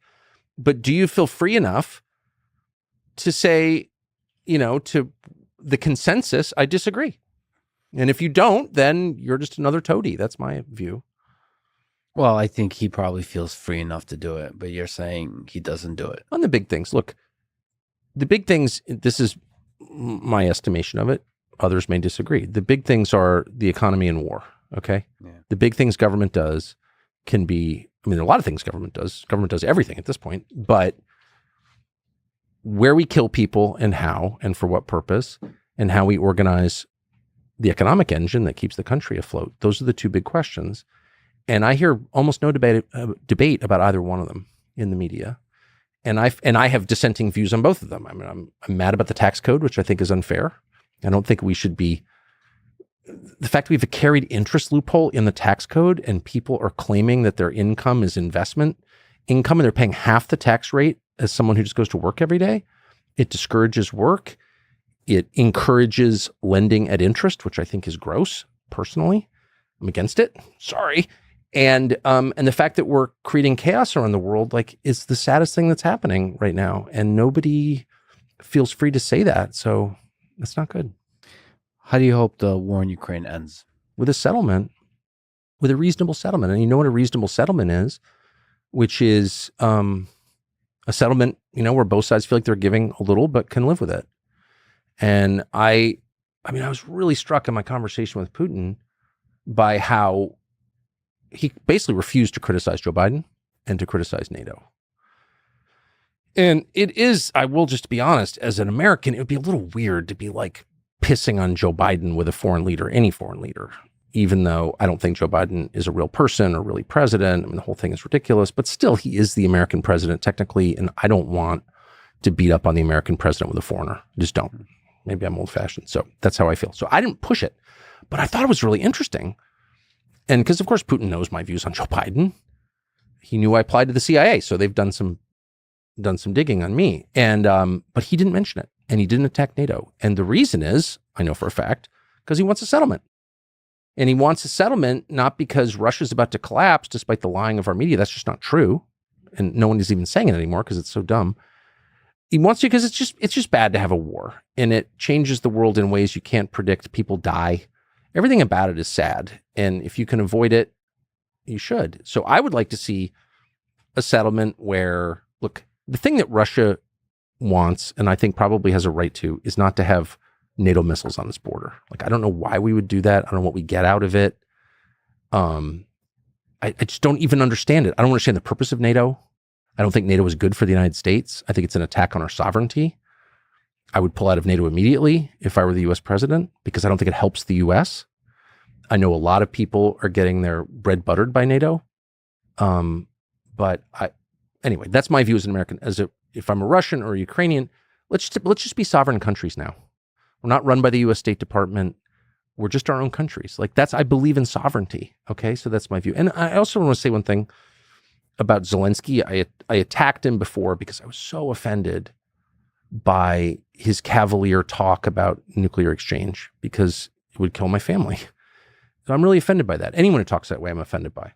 but do you feel free enough to say, to the consensus, I disagree? And if you don't, then you're just another toady. That's my view. Well, I think he probably feels free enough to do it, but you're saying he doesn't do it. On the big things. Look, the big things, this is my estimation of it. Others may disagree. The big things are the economy and war, okay? Yeah. The big things government does can be, there are a lot of things government does. Government does everything at this point. But where we kill people and how and for what purpose and how we organize the economic engine that keeps the country afloat. Those are the two big questions. And I hear almost no debate about either one of them in the media. And I have dissenting views on both of them. I'm mad about the tax code, which I think is unfair. I don't think we should be the fact we have a carried interest loophole in the tax code and people are claiming that their income is investment income and they're paying half the tax rate as someone who just goes to work every day. It discourages work. It encourages lending at interest, which I think is gross. Personally, I'm against it. Sorry. And the fact that we're creating chaos around the world, like, is the saddest thing that's happening right now. And nobody feels free to say that. So that's not good. How do you hope the war in Ukraine ends? With a settlement, with a reasonable settlement. And you know what a reasonable settlement is, which is a settlement, where both sides feel like they're giving a little, but can live with it. And I was really struck in my conversation with Putin by how he basically refused to criticize Joe Biden and to criticize NATO. And it is, I will just be honest, as an American, it would be a little weird to be like pissing on Joe Biden with a foreign leader, any foreign leader, even though I don't think Joe Biden is a real person or really president. I mean, the whole thing is ridiculous, but still he is the American president technically. And I don't want to beat up on the American president with a foreigner. I just don't. Maybe I'm old fashioned. So that's how I feel. So I didn't push it, but I thought it was really interesting. And because of course Putin knows my views on Joe Biden. He knew I applied to the CIA. So they've done some digging on me. And, but he didn't mention it and he didn't attack NATO. And the reason is, I know for a fact, because he wants a settlement. And he wants a settlement, not because Russia's about to collapse, despite the lying of our media. That's just not true. And no one is even saying it anymore because it's so dumb. He wants to because it's just bad to have a war. And it changes the world in ways you can't predict. People die. Everything about it is sad. And if you can avoid it, you should. So I would like to see a settlement where, look, the thing that Russia wants, and I think probably has a right to, is not to have NATO missiles on its border. Like, I don't know why we would do that. I don't know what we get out of it. I just don't even understand it. I don't understand the purpose of NATO. I don't think NATO is good for the United States. I think it's an attack on our sovereignty. I would pull out of NATO immediately if I were the U.S. president, because I don't think it helps the U.S. I know a lot of people are getting their bread buttered by NATO. Anyway, that's my view as an American. If I'm a Russian or a Ukrainian, let's just be sovereign countries now. We're not run by the U.S. State Department. We're just our own countries. Like, I believe in sovereignty. Okay, so that's my view. And I also want to say one thing about Zelensky. I attacked him before because I was so offended by his cavalier talk about nuclear exchange because it would kill my family. So I'm really offended by that. Anyone who talks that way, I'm offended by.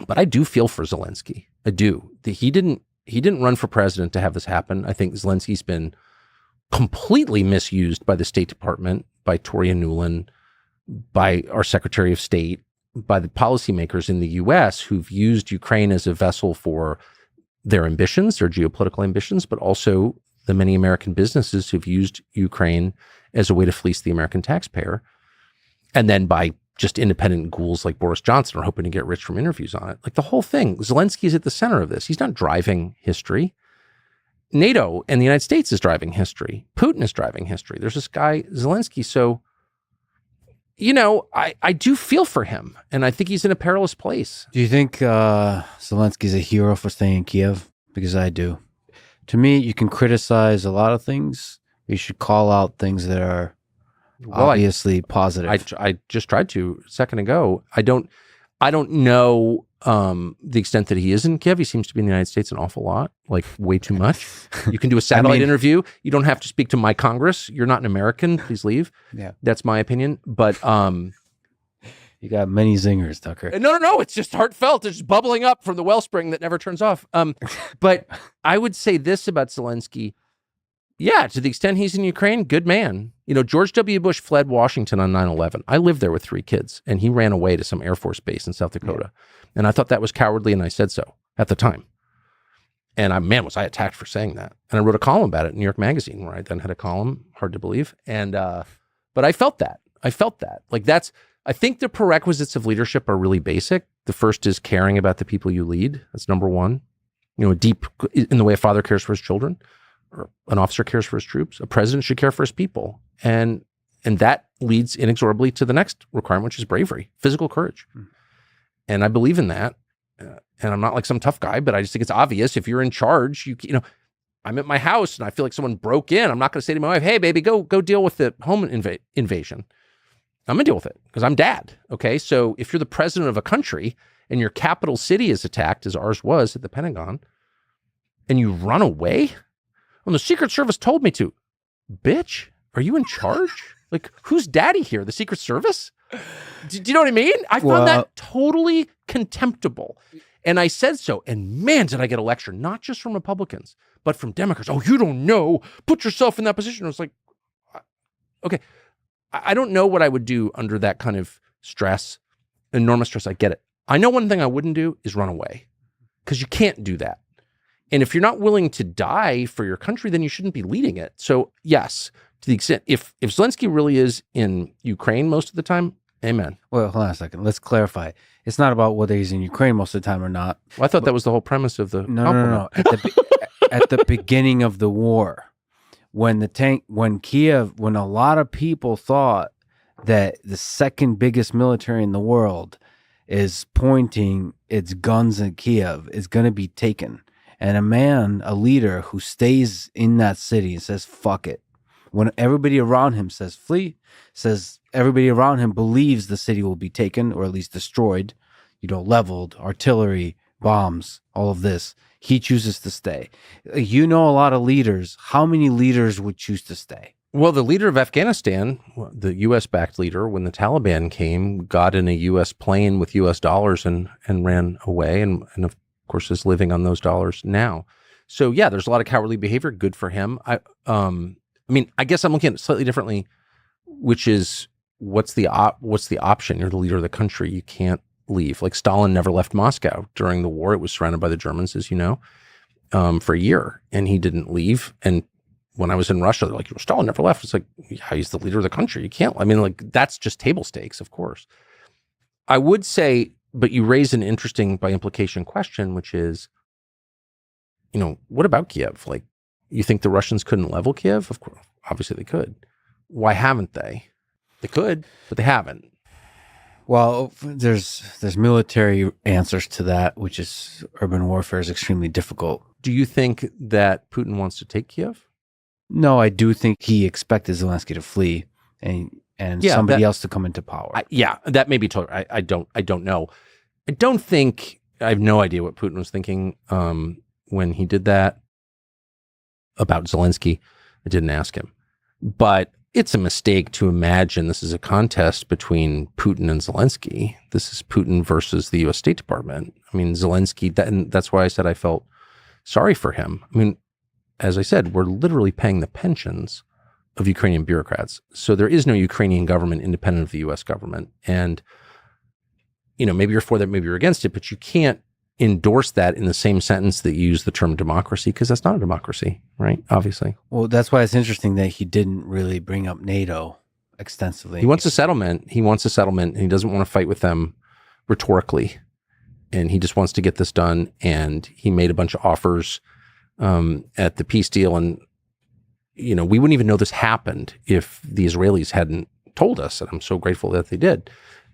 But I do feel for Zelensky. I do. He didn't run for president to have this happen. I think Zelensky's been completely misused by the State Department, by Toria Nuland, by our Secretary of State, by the policymakers in the U.S. who've used Ukraine as a vessel for their ambitions, their geopolitical ambitions, but also the many American businesses who've used Ukraine as a way to fleece the American taxpayer. And then by just independent ghouls like Boris Johnson are hoping to get rich from interviews on it. Like, the whole thing, Zelensky is at the center of this. He's not driving history. NATO and the United States is driving history. Putin is driving history. There's this guy, Zelensky. So, I do feel for him, and I think he's in a perilous place. Do you think Zelensky's a hero for staying in Kiev? Because I do. To me, you can criticize a lot of things. You should call out things that are obviously positive. I just tried to a second ago. I don't know the extent that he is in Kiev. He seems to be in the United States an awful lot, like way too much. You can do a satellite interview. You don't have to speak to my Congress. You're not an American. Please leave. Yeah, that's my opinion. But you got many zingers, Tucker. No. It's just heartfelt. It's just bubbling up from the wellspring that never turns off. But I would say this about Zelensky. Yeah, to the extent he's in Ukraine, good man. George W. Bush fled Washington on 9/11. I lived there with 3 kids, and he ran away to some Air Force base in South Dakota. Yeah. And I thought that was cowardly, and I said so at the time. And was I attacked for saying that. And I wrote a column about it in New York Magazine, where I then had a column, hard to believe. And but I felt that. Like, I think the prerequisites of leadership are really basic. The first is caring about the people you lead. That's number one. Deep in the way a father cares for his children, or an officer cares for his troops. A president should care for his people. And that leads inexorably to the next requirement, which is bravery, physical courage. And I believe in that. And I'm not like some tough guy, but I just think it's obvious. If you're in charge, I'm at my house and I feel like someone broke in. I'm not going to say to my wife, hey, baby, go deal with the home invasion. I'm going to deal with it because I'm dad. Okay. So if you're the president of a country and your capital city is attacked, as ours was at the Pentagon, and you run away, well, the Secret Service told me to. Bitch, are you in charge? Like, who's daddy here? The Secret Service? Do you know what I mean? I found that totally contemptible. And I said so. And man, did I get a lecture, not just from Republicans, but from Democrats. Oh, you don't know. Put yourself in that position. I was like, okay, I don't know what I would do under that kind of stress, enormous stress. I get it. I know one thing I wouldn't do is run away because you can't do that. And if you're not willing to die for your country, then you shouldn't be leading it. So yes, to the extent, if Zelensky really is in Ukraine most of the time, amen. Well, hold on a second. Let's clarify. It's not about whether he's in Ukraine most of the time or not. Well, I thought that was the whole premise of the No. At the beginning of the war, when a lot of people thought that the second biggest military in the world is pointing its guns at Kiev, is going to be taken. And a leader who stays in that city and says, fuck it. When everybody around him says flee, says everybody around him believes the city will be taken or at least destroyed, leveled, artillery, bombs, all of this. He chooses to stay. You know a lot of leaders. How many leaders would choose to stay? Well, the leader of Afghanistan, the U.S.-backed leader, when the Taliban came, got in a U.S. plane with U.S. dollars and ran away, and of course is living on those dollars now. So yeah, there's a lot of cowardly behavior. Good for him. I mean, I guess I'm looking at it slightly differently, which is what's the option? You're the leader of the country. You can't leave. Like Stalin never left Moscow during the war. It was surrounded by the Germans, as you know, for a year, and he didn't leave. And when I was in Russia, they're like, Stalin never left. It's like, yeah, he's the leader of the country. You can't. I mean, like, that's just table stakes, of course. I would say, but you raise an interesting, by implication, question, which is, what about Kiev? Like, you think the Russians couldn't level Kiev? Of course, obviously they could. Why haven't they? They could, but they haven't. Well, there's military answers to that, which is urban warfare is extremely difficult. Do you think that Putin wants to take Kiev? No, I do think he expected Zelensky to flee and somebody else to come into power. That may be totally. I don't know. I have no idea what Putin was thinking when he did that about Zelensky. I didn't ask him, but it's a mistake to imagine this is a contest between Putin and Zelensky. This is Putin versus the U.S. State Department. I mean, Zelensky, and that's why I said I felt sorry for him. I mean, as I said, we're literally paying the pensions of Ukrainian bureaucrats. So there is no Ukrainian government independent of the U.S. government. And, maybe you're for that, maybe you're against it, but you can't endorse that in the same sentence that you use the term democracy, because that's not a democracy, right? Obviously. Well, that's why it's interesting that he didn't really bring up NATO extensively. He wants a settlement. And he doesn't want to fight with them rhetorically. And he just wants to get this done. And he made a bunch of offers at the peace deal. And, we wouldn't even know this happened if the Israelis hadn't told us. And I'm so grateful that they did.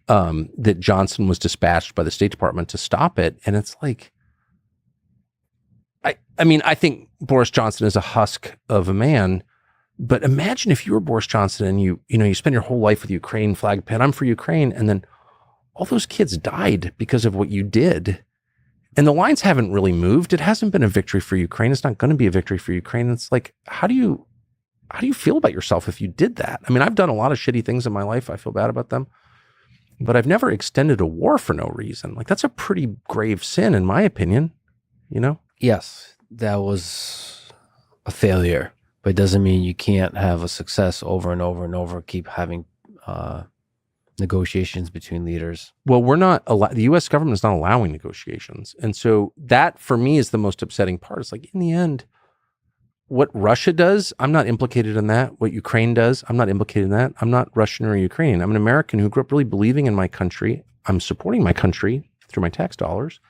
That Johnson was dispatched by the State Department to stop it. And it's like, I think Boris Johnson is a husk of a man, but imagine if you were Boris Johnson and you spend your whole life with Ukraine flag pin, I'm for Ukraine. And then all those kids died because of what you did. And the lines haven't really moved. It hasn't been a victory for Ukraine. It's not going to be a victory for Ukraine. It's like, how do you feel about yourself if you did that? I mean, I've done a lot of shitty things in my life. I feel bad about them. But I've never extended a war for no reason. Like, that's a pretty grave sin, in my opinion, Yes, that was a failure, but it doesn't mean you can't have a success over and over and over, keep having negotiations between leaders. Well, the U.S. government is not allowing negotiations. And so that, for me, is the most upsetting part. It's like, in the end, what Russia does, I'm not implicated in that. What Ukraine does, I'm not implicated in that. I'm not Russian or Ukrainian. I'm an American who grew up really believing in my country. I'm supporting my country through my tax dollars.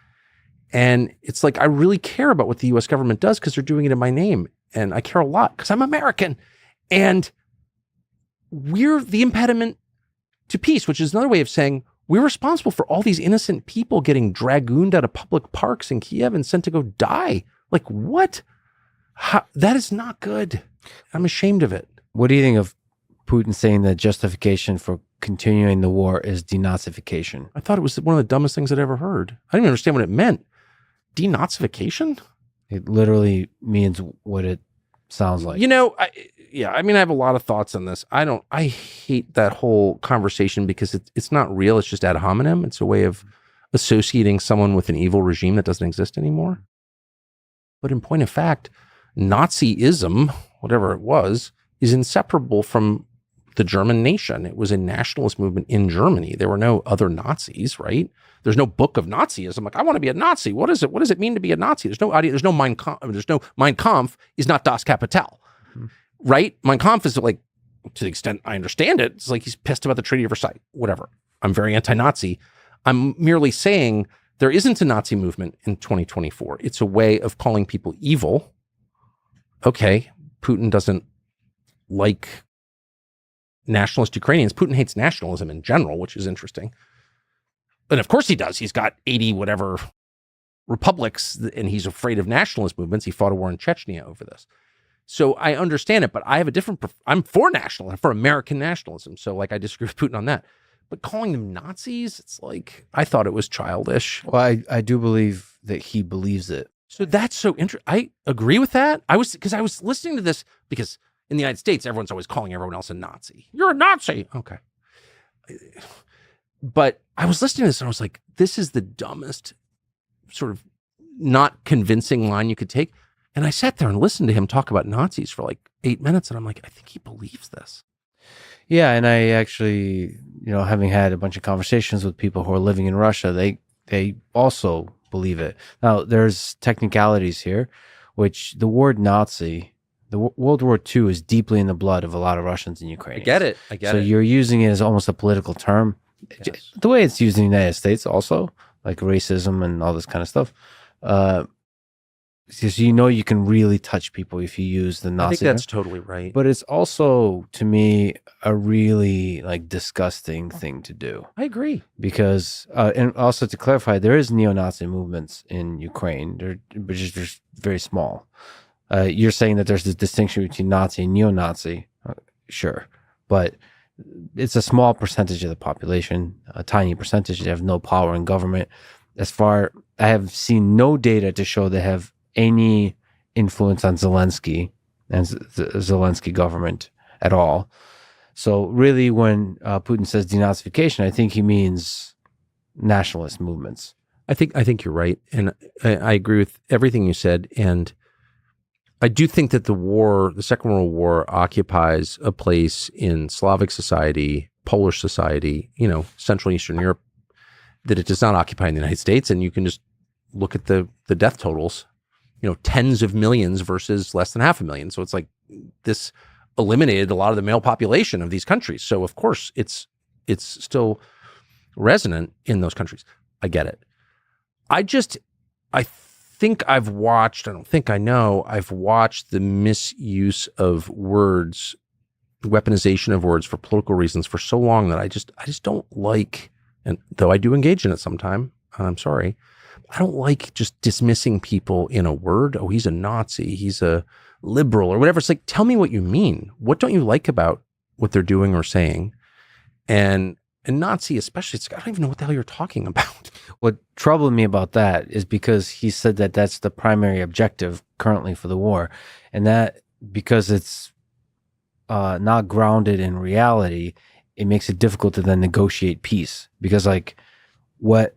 And it's like, I really care about what the U.S. government does because they're doing it in my name. And I care a lot because I'm American. And we're the impediment to peace, which is another way of saying we're responsible for all these innocent people getting dragooned out of public parks in Kiev and sent to go die. Like, what? That is not good. I'm ashamed of it. What do you think of Putin saying that justification for continuing the war is denazification. I thought it was one of the dumbest things I'd ever heard. I didn't even understand what it meant. Denazification? It literally means what it sounds like. You know, I have a lot of thoughts on this. I hate that whole conversation because it's not real. It's just ad hominem. It's a way of associating someone with an evil regime that doesn't exist anymore. But in point of fact, Nazism, whatever it was, is inseparable from the German nation. It was a nationalist movement in Germany. There were no other Nazis, right? There's no book of Nazism. Like, I want to be a Nazi. What is it? What does it mean to be a Nazi? There's no idea. There's no Mein Kampf is not Das Kapital, right? Mein Kampf is like, to the extent I understand it, it's like he's pissed about the Treaty of Versailles, whatever. I'm very anti-Nazi. I'm merely saying there isn't a Nazi movement in 2024. It's a way of calling people evil. Okay, Putin doesn't like nationalist Ukrainians. Putin hates nationalism in general, which is interesting. And of course he does. He's got 80 whatever republics and he's afraid of nationalist movements. He fought a war in Chechnya over this. So I understand it, but I have I'm for nationalism, for American nationalism. So like I disagree with Putin on that. But calling them Nazis, it's like, I thought it was childish. Well, I do believe that he believes it. So that's so interesting. I agree with that. I was listening to this because in the United States, everyone's always calling everyone else a Nazi. You're a Nazi. Okay. But I was listening to this and I was like, this is the dumbest sort of not convincing line you could take. And I sat there and listened to him talk about Nazis for like 8 minutes. And I'm like, I think he believes this. Yeah. And I actually, having had a bunch of conversations with people who are living in Russia, they also believe it. Now, there's technicalities here, which the word Nazi, World War II is deeply in the blood of a lot of Russians and Ukrainians. I get it. So you're using it as almost a political term. Yes. The way it's used in the United States also, like racism and all this kind of stuff. So you can really touch people if you use the Nazi. I think that's totally right. But it's also, to me, a really disgusting thing to do. I agree. Because, and also to clarify, there is neo-Nazi movements in Ukraine. They're just very small. You're saying that there's this distinction between Nazi and neo-Nazi. Sure. But it's a small percentage of the population, a tiny percentage. They have no power in government. I have seen no data to show they have any influence on Zelensky and the Zelensky government at all. So really, when Putin says denazification, I think he means nationalist movements. I think you're right. And I agree with everything you said. And I do think that the Second World War occupies a place in Slavic society, Polish society, Central and Eastern Europe, that it does not occupy in the United States. And you can just look at the death totals, tens of millions versus less than 500,000. So it's like this eliminated a lot of the male population of these countries. So of course it's still resonant in those countries. I get it. I've watched the misuse of words, weaponization of words for political reasons for so long that I just don't like, and though I do engage in it sometime, and I'm sorry, I don't like just dismissing people in a word. Oh, he's a Nazi, he's a liberal or whatever. It's like, tell me what you mean. What don't you like about what they're doing or saying? And Nazi especially, I don't even know what the hell you're talking about. What troubled me about that is because he said that that's the primary objective currently for the war. And that, because it's not grounded in reality, it makes it difficult to then negotiate peace. Because what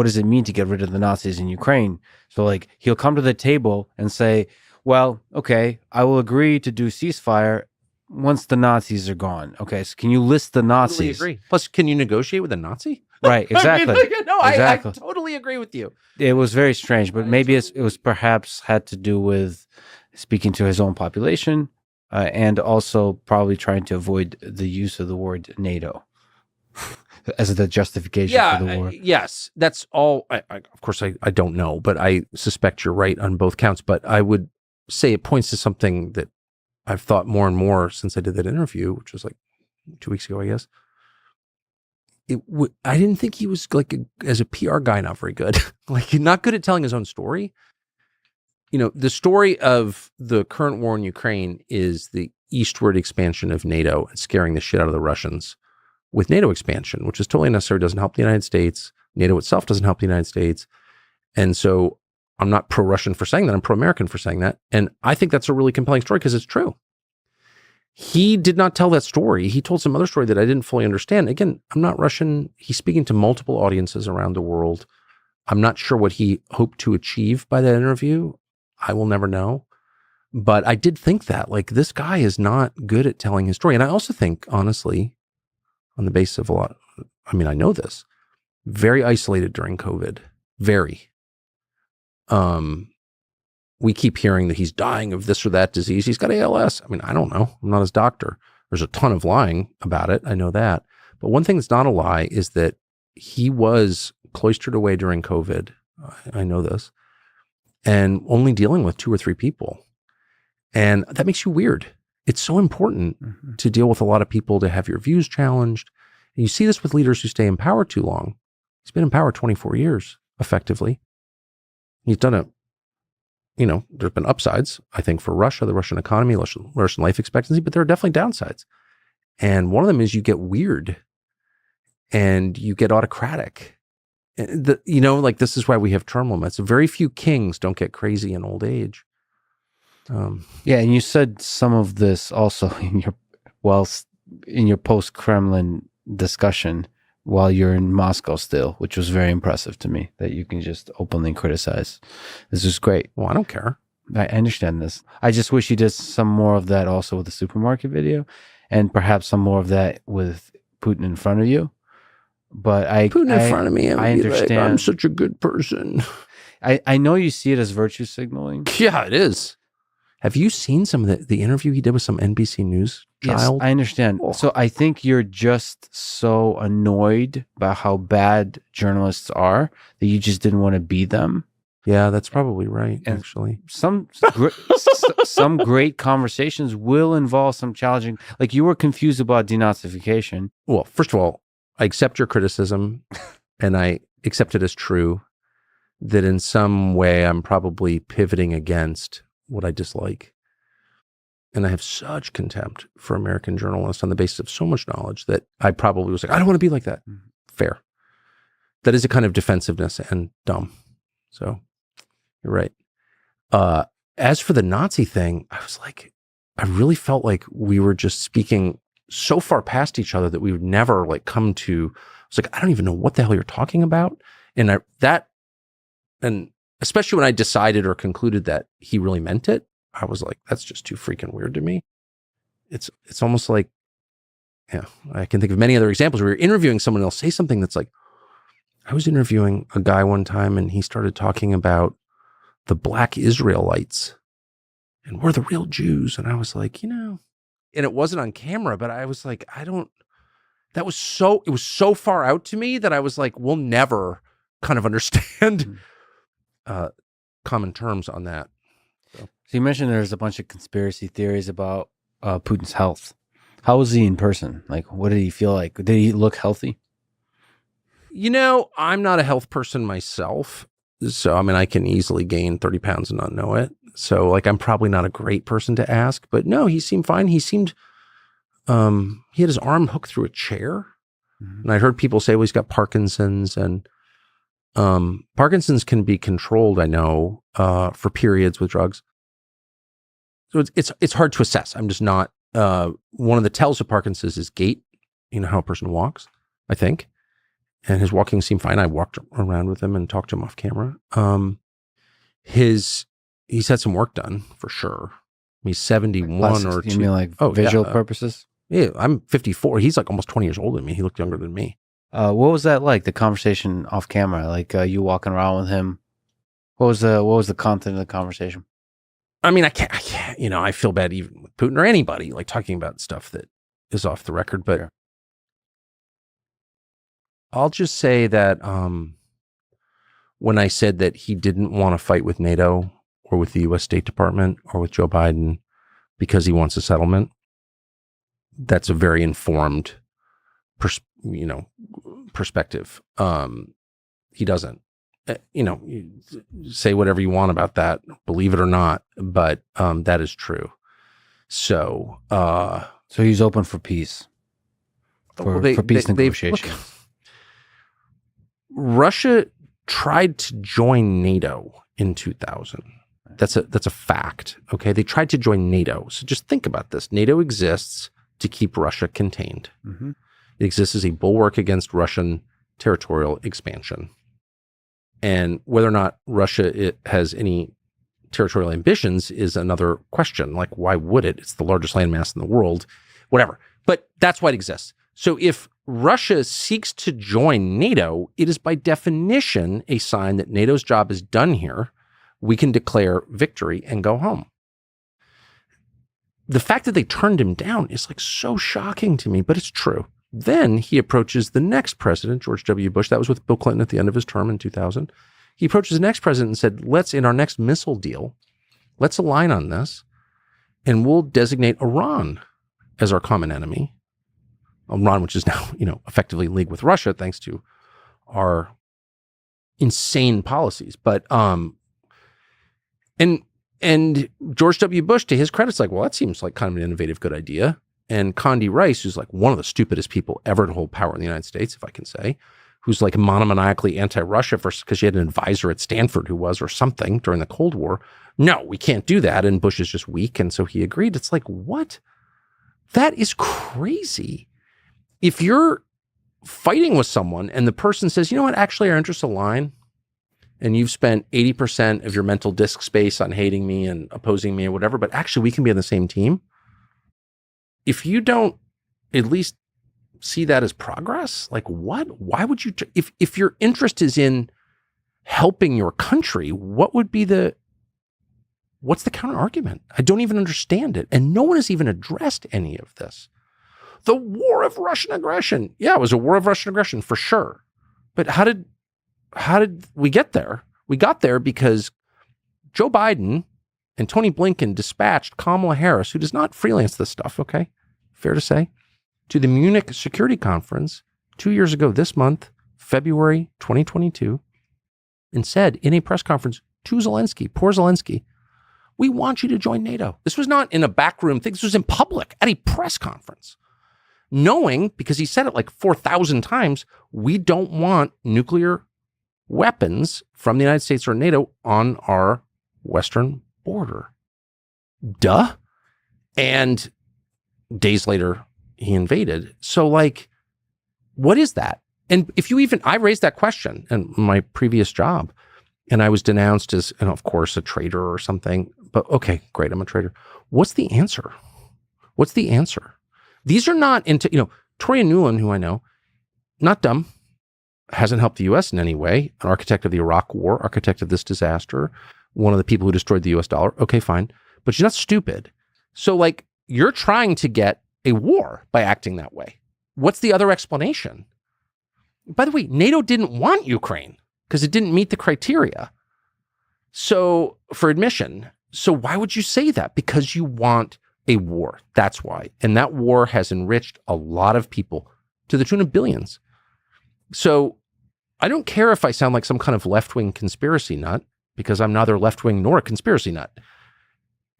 does it mean to get rid of the Nazis in Ukraine? So he'll come to the table and say, well, okay, I will agree to do ceasefire once the Nazis are gone. Okay, so can you list the Nazis? I totally agree. Plus, can you negotiate with a Nazi? Right, exactly. Exactly. I totally agree with you. It was very strange, but maybe it was perhaps had to do with speaking to his own population and also probably trying to avoid the use of the word NATO as the justification for the war. Yes, that's all. Of course, I don't know, but I suspect you're right on both counts. But I would say it points to something that I've thought more and more since I did that interview, which was 2 weeks ago, I guess. I didn't think he was as a PR guy, not very good. Not good at telling his own story. The story of the current war in Ukraine is the eastward expansion of NATO and scaring the shit out of the Russians. with NATO expansion, which is totally unnecessary, doesn't help the United States. NATO itself doesn't help the United States. And so I'm not pro-Russian for saying that. I'm pro-American for saying that. And I think that's a really compelling story because it's true. He did not tell that story. He told some other story that I didn't fully understand. Again, I'm not Russian. He's speaking to multiple audiences around the world. I'm not sure what he hoped to achieve by that interview. I will never know. But I did think that, like, this guy is not good at telling his story. And I also think, honestly, on the basis of a lot, I mean, I know this, very isolated during COVID. Very. We keep hearing that he's dying of this or that disease. He's got ALS. I mean, I don't know. I'm not his doctor. There's a ton of lying about it. I know that. But one thing that's not a lie is that he was cloistered away during COVID. I know this. And only dealing with 2 or 3 people. And that makes you weird. It's so important to deal with a lot of people, to have your views challenged. And you see this with leaders who stay in power too long. He's been in power 24 years, effectively. He's done it. You know, there's been upsides, I think, for Russia, the Russian economy, Russian life expectancy, but there are definitely downsides. And one of them is you get weird and you get autocratic. Like, this is why we have term limits. Very few kings don't get crazy in old age. Yeah, and you said some of this also in your post-Kremlin discussion while you're in Moscow still, which was very impressive to me, that you can just openly criticize. This is great. Well, I don't care. I understand this. I just wish you did some more of that also with the supermarket video, and perhaps some more of that with Putin in front of you. But Putin in front of me, I understand. Like, I'm such a good person. I know you see it as virtue signaling. Yeah, it is. Have you seen some of the interview he did with some NBC News child? Yes, I understand. Oh. So I think you're just so annoyed by how bad journalists are that you just didn't want to be them. Yeah, that's probably right, and actually. Some great conversations will involve some challenging, like you were confused about denazification. Well, first of all, I accept your criticism and I accept it as true that in some way I'm probably pivoting against what I dislike. And I have such contempt for American journalists on the basis of so much knowledge that I probably was like, I don't want to be like that. Fair. That is a kind of defensiveness and dumb. So you're right. As for the Nazi thing, I was like, I really felt like we were just speaking so far past each other that we would never like come to, I was like, I don't even know what the hell you're talking about. And and especially when I decided or concluded that he really meant it, I was like, that's just too freaking weird to me. It's almost like, yeah, I can think of many other examples where you're interviewing someone else, say something that's like, I was interviewing a guy one time and he started talking about the Black Israelites and we're the real Jews. And I was like, and it wasn't on camera, but I was like, it was so far out to me that I was like, we'll never kind of understand common terms on that. So you mentioned there's a bunch of conspiracy theories about Putin's health. How was he in person? Like, what did he feel like? Did he look healthy? I'm not a health person myself. So, I mean, I can easily gain 30 pounds and not know it. So, like, I'm probably not a great person to ask. But no, he seemed fine. He seemed, he had his arm hooked through a chair. Mm-hmm. And I heard people say, well, he's got Parkinson's. And Parkinson's can be controlled, I know, for periods with drugs. So it's hard to assess. I'm just not, one of the tells of Parkinson's is gait, how a person walks, I think. And his walking seemed fine. I walked around with him and talked to him off camera. He's had some work done for sure. He's 71 Plastics, or 2. You mean like visual purposes? Yeah, I'm 54. He's like almost 20 years older than me. He looked younger than me. What was that like? The conversation off camera, like you walking around with him. What was the content of the conversation? I mean, I can't. I feel bad even with Putin or anybody like talking about stuff that is off the record. But I'll just say that when I said that he didn't want to fight with NATO or with the U.S. State Department or with Joe Biden because he wants a settlement, that's a very informed perspective. He doesn't, you say whatever you want about that, believe it or not, but that is true. So, so he's open for peace. for peace negotiations. Look, Russia tried to join NATO in 2000. That's a fact. Okay, they tried to join NATO. So just think about this. NATO exists to keep Russia contained. Mm-hmm. It exists as a bulwark against Russian territorial expansion. And whether or not Russia has any territorial ambitions is another question. Like, why would it? It's the largest landmass in the world, whatever. But that's why it exists. So if Russia seeks to join NATO, it is by definition a sign that NATO's job is done here. We can declare victory and go home. The fact that they turned him down is like so shocking to me, but it's true. Then he approaches the next president, George W. Bush. That was with Bill Clinton at the end of his term in 2000. He approaches the next president and said, let's, in our next missile deal, let's align on this, and we'll designate Iran as our common enemy. Iran, which is now, effectively in league with Russia, thanks to our insane policies. But, and George W. Bush, to his credit, is like, well, that seems like kind of an innovative, good idea. And Condi Rice, who's like one of the stupidest people ever to hold power in the United States, if I can say, who's like monomaniacally anti-Russia because she had an advisor at Stanford who was, or something during the Cold War. No, we can't do that. And Bush is just weak. And so he agreed. It's like, what? That is crazy. If you're fighting with someone and the person says, you know what, actually our interests align, and you've spent 80% of your mental disk space on hating me and opposing me or whatever, but actually we can be on the same team. If you don't at least see that as progress, like what? Why would you, if your interest is in helping your country, what's the counter argument? I don't even understand it. And no one has even addressed any of this. The war of Russian aggression. Yeah, it was a war of Russian aggression for sure. But how did we get there? We got there because Joe Biden and Tony Blinken dispatched Kamala Harris, who does not freelance this stuff, okay? Fair to say, to the Munich Security Conference 2 years ago this month, February 2022, and said in a press conference to Zelensky, poor Zelensky, we want you to join NATO. This was not in a backroom thing. This was in public at a press conference. Knowing, because he said it like 4,000 times, we don't want nuclear weapons from the United States or NATO on our western border. Duh. And days later, he invaded. So like, what is that? And if you even, I raised that question in my previous job, and I was denounced as, and of course, a traitor or something. But okay, great, I'm a traitor. What's the answer? What's the answer? These are not into, Toria Nuland, who I know, not dumb, hasn't helped the U.S. in any way, an architect of the Iraq War, architect of this disaster, one of the people who destroyed the U.S. dollar. Okay, fine. But she's not stupid. So like, you're trying to get a war by acting that way. What's the other explanation? By the way, NATO didn't want Ukraine because it didn't meet the criteria. So for admission, so why would you say that? Because you want a war. That's why. And that war has enriched a lot of people to the tune of billions. So I don't care if I sound like some kind of left-wing conspiracy nut, because I'm neither left-wing nor a conspiracy nut.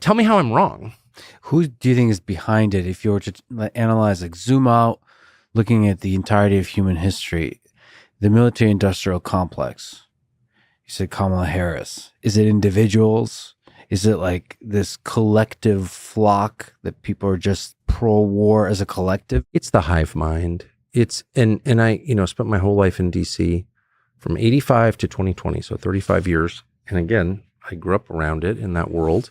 Tell me how I'm wrong. Who do you think is behind it? If you were to analyze, like zoom out, looking at the entirety of human history, the military-industrial complex, you said Kamala Harris. Is it individuals? Is it like this collective flock that people are just pro-war as a collective? It's the hive mind. And I, spent my whole life in DC from 85 to 2020, so 35 years. And again, I grew up around it in that world.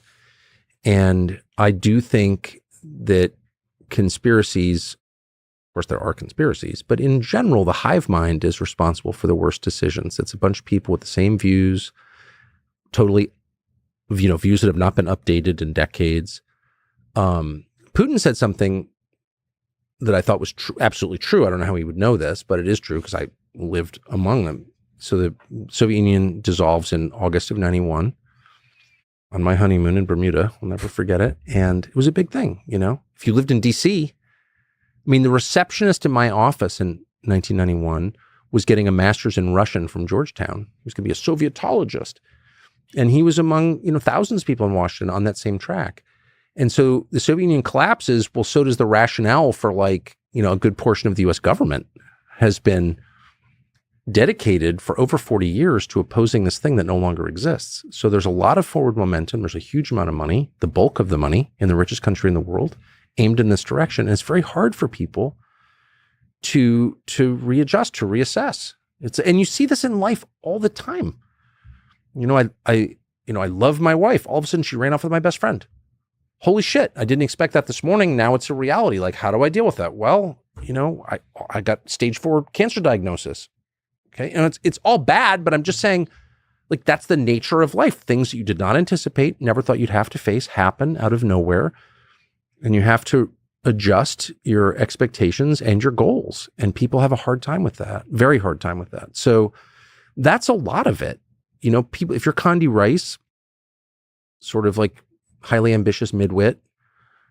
And I do think that conspiracies, of course, there are conspiracies, but in general, the hive mind is responsible for the worst decisions. It's a bunch of people with the same views, totally, views that have not been updated in decades. Putin said something that I thought was absolutely true. I don't know how he would know this, but it is true because I lived among them. So the Soviet Union dissolves in August of 91 on my honeymoon in Bermuda. I'll never forget it. And it was a big thing, If you lived in DC, the receptionist in my office in 1991 was getting a master's in Russian from Georgetown. He was going to be a Sovietologist. And he was among, thousands of people in Washington on that same track. And so the Soviet Union collapses. Well, so does the rationale for a good portion of the US government has been dedicated for over 40 years to opposing this thing that no longer exists. So there's a lot of forward momentum. There's a huge amount of money, the bulk of the money in the richest country in the world, aimed in this direction. And it's very hard for people to readjust, to reassess. And you see this in life all the time. I love my wife. All of a sudden she ran off with my best friend. Holy shit. I didn't expect that this morning. Now it's a reality. Like, how do I deal with that? Well, I got stage 4 cancer diagnosis. Okay. And it's all bad, but I'm just saying, like, that's the nature of life. Things that you did not anticipate, never thought you'd have to face, happen out of nowhere. And you have to adjust your expectations and your goals. And people have a hard time with that, very hard time with that. So that's a lot of it. People, if you're Condi Rice, sort of like highly ambitious midwit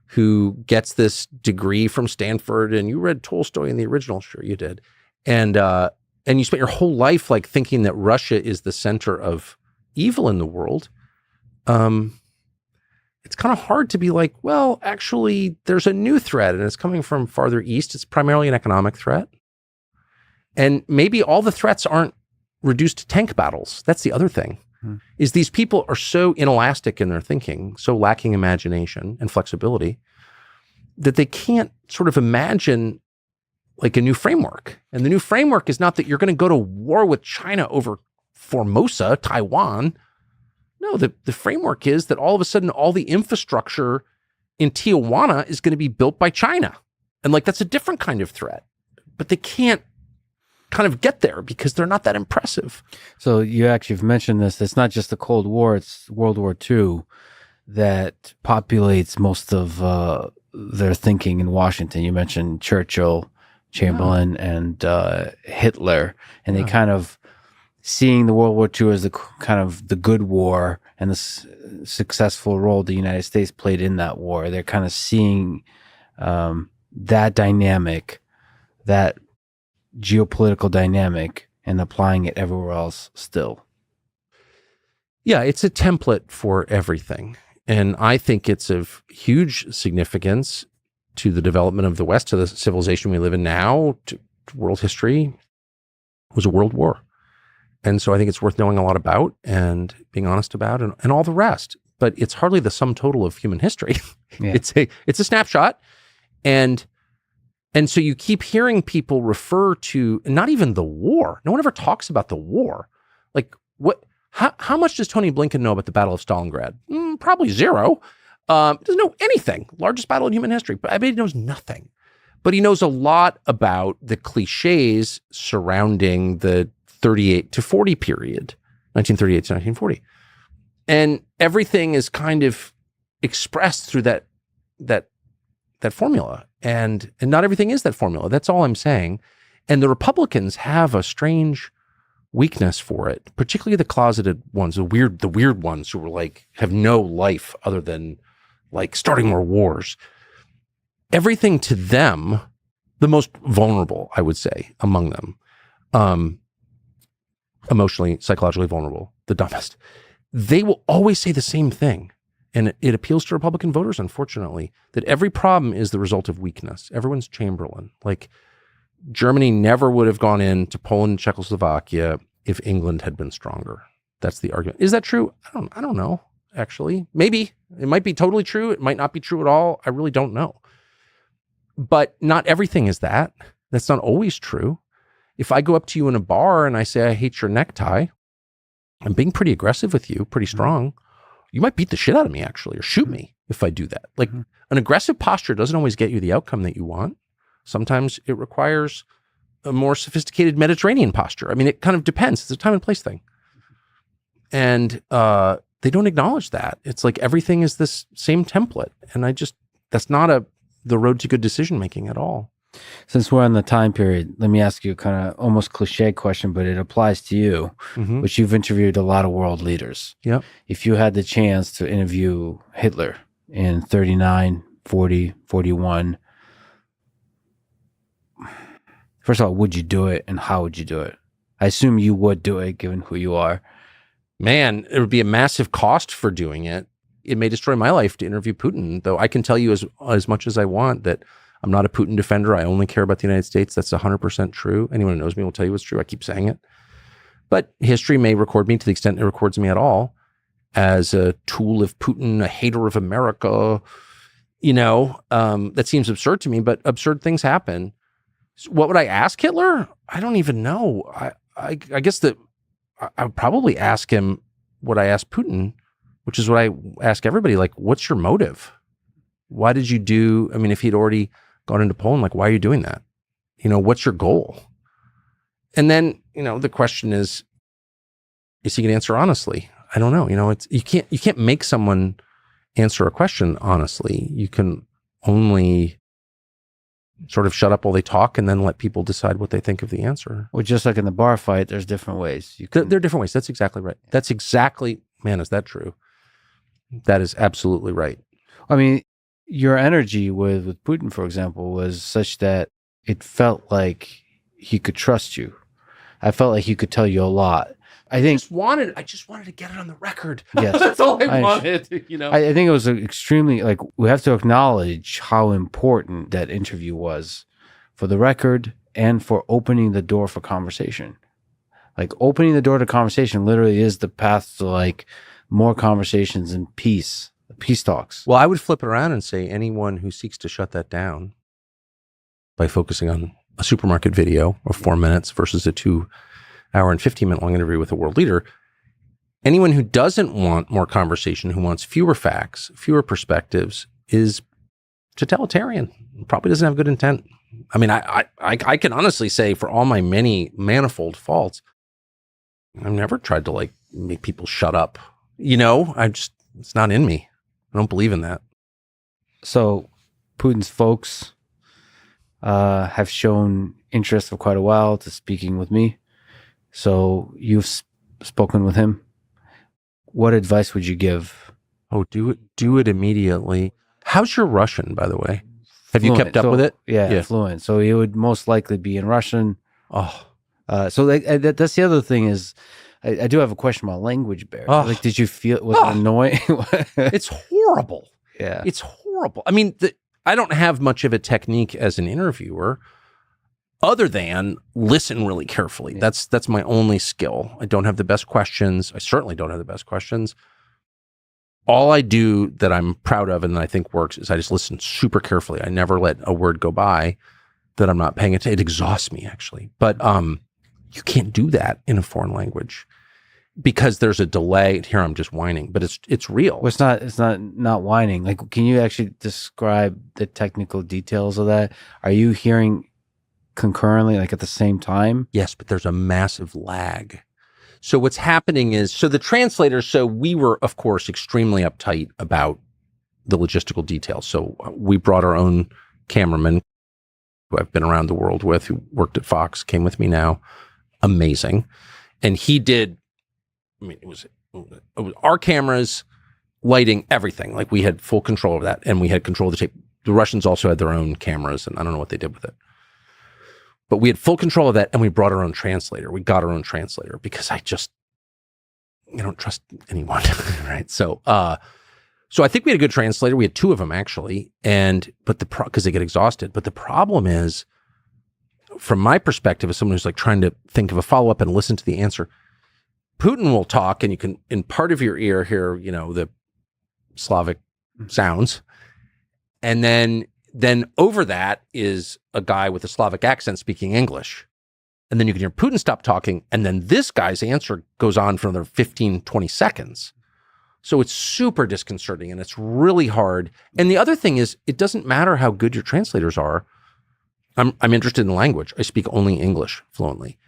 who gets this degree from Stanford, and you read Tolstoy in the original, sure you did. And you spent your whole life like thinking that Russia is the center of evil in the world. It's kind of hard to be like, well, actually, there's a new threat and it's coming from farther east. It's primarily an economic threat. And maybe all the threats aren't reduced to tank battles. That's the other thing, is these people are so inelastic in their thinking, so lacking imagination and flexibility, that they can't sort of imagine like a new framework. And the new framework is not that you're going to go to war with China over Formosa, Taiwan. No, the framework is that all of a sudden, all the infrastructure in Tijuana is going to be built by China. And like, that's a different kind of threat, but they can't kind of get there because they're not that impressive. So you've mentioned this. It's not just the Cold War, it's World War II that populates most of their thinking in Washington. You mentioned Churchill, Chamberlain, and Hitler, and they kind of seeing the World War II as the kind of the good war and the successful role the United States played in that war. They're kind of seeing that dynamic, that geopolitical dynamic, and applying it everywhere else still. Yeah, it's a template for everything. And I think it's of huge significance to the development of the West, to the civilization we live in now, to world history. It was a world war. And so I think it's worth knowing a lot about and being honest about and all the rest. But it's hardly the sum total of human history. Yeah. It's a snapshot. And so you keep hearing people refer to not even the war. No one ever talks about the war. Like how much does Tony Blinken know about the Battle of Stalingrad? Probably zero. Doesn't know anything. Largest battle in human history. But I bet he knows nothing. But he knows a lot about the cliches surrounding the 38 to 40 period, 1938 to 1940. And everything is kind of expressed through that formula. And not everything is that formula. That's all I'm saying. And the Republicans have a strange weakness for it, particularly the closeted ones, the weird ones who were like, have no life other than like starting more wars. Everything to them, the most vulnerable, I would say, among them, emotionally, psychologically vulnerable, the dumbest, they will always say the same thing. And it appeals to Republican voters, unfortunately, that every problem is the result of weakness. Everyone's Chamberlain. Like, Germany never would have gone into Poland and Czechoslovakia if England had been stronger. That's the argument. Is that true? I don't know, actually. Maybe. It might be totally true. It might not be true at all. I really don't know. But not everything is that. That's not always true. If I go up to you in a bar and I say, I hate your necktie, I'm being pretty aggressive with you, pretty strong. You might beat the shit out of me, actually, or shoot me if I do that. Like, an aggressive posture doesn't always get you the outcome that you want. Sometimes it requires a more sophisticated Mediterranean posture. I mean, it kind of depends. It's a time and place thing. And they don't acknowledge that. It's like everything is this same template. And that's not the road to good decision-making at all. Since we're on the time period, let me ask you a kind of almost cliche question, but it applies to you, which you've interviewed a lot of world leaders. Yep. If you had the chance to interview Hitler in 39, 40, 41, first of all, would you do it and how would you do it? I assume you would do it given who you are. Man, it would be a massive cost for doing it. It may destroy my life to interview Putin, though I can tell you as much as I want that I'm not a Putin defender. I only care about the United States. That's 100% true. Anyone who knows me will tell you it's true. I keep saying it. But history may record me, to the extent it records me at all, as a tool of Putin, a hater of America. That seems absurd to me, but absurd things happen. So what would I ask Hitler? I don't even know. I guess that I would probably ask him what I asked Putin, which is what I ask everybody, like, what's your motive? Why did you do, if he'd already gone into Poland, like, why are you doing that? What's your goal? And then, the question is he going to answer honestly? I don't know. You can't make someone answer a question honestly. You can only sort of shut up while they talk and then let people decide what they think of the answer. Well, just like in the bar fight, there's different ways. There are different ways. That's exactly right. That's exactly, man, is that true? That is absolutely right. Your energy with Putin, for example, was such that it felt like he could trust you. I felt like he could tell you a lot. I just wanted to get it on the record. Yes. That's all I wanted, I think it was extremely, we have to acknowledge how important that interview was for the record and for opening the door for conversation. Opening the door to conversation literally is the path to more conversations and peace talks. Well, I would flip it around and say anyone who seeks to shut that down by focusing on a supermarket video of 4 minutes versus a 2-hour and 15-minute long interview with a world leader, anyone who doesn't want more conversation, who wants fewer facts, fewer perspectives, is totalitarian. Probably doesn't have good intent. I can honestly say, for all my many manifold faults, I've never tried to make people shut up. It's not in me. I don't believe in that. So Putin's folks have shown interest for quite a while to speaking with me. So you've spoken with him. What advice would you give? Oh, do it immediately. How's your Russian, by the way? Have you kept up with it? Yeah, fluent. So it would most likely be in Russian. Oh, so that's the other thing is, I do have a question about language barrier. Oh. Did you feel was it annoying? It's horrible. Yeah, it's horrible. I don't have much of a technique as an interviewer, other than listen really carefully. Yeah. That's my only skill. I don't have the best questions. I certainly don't have the best questions. All I do that I'm proud of and that I think works is I just listen super carefully. I never let a word go by that I'm not paying attention. It exhausts me, actually. But you can't do that in a foreign language because there's a delay. Here I'm just whining, but it's real. Well, it's not whining. Can you actually describe the technical details of that? Are you hearing concurrently, at the same time? Yes, but there's a massive lag. So what's happening is, the translators, we were, of course, extremely uptight about the logistical details. So we brought our own cameraman, who I've been around the world with, who worked at Fox, came with me now. Amazing. And he did, it was our cameras, lighting, everything. We had full control of that, and we had control of the tape. The Russians also had their own cameras, and I don't know what they did with it. But we had full control of that, and we brought our own translator. We got our own translator because I don't trust anyone, right? So I think we had a good translator. We had 2 of them, actually, because they get exhausted. But the problem is, from my perspective, as someone who's trying to think of a follow-up and listen to the answer, Putin will talk, and you can, in part of your ear, hear, the Slavic sounds, and then over that is a guy with a Slavic accent speaking English. And then you can hear Putin stop talking. And then this guy's answer goes on for another 15, 20 seconds. So it's super disconcerting and it's really hard. And the other thing is, it doesn't matter how good your translators are. I'm interested in language. I speak only English fluently.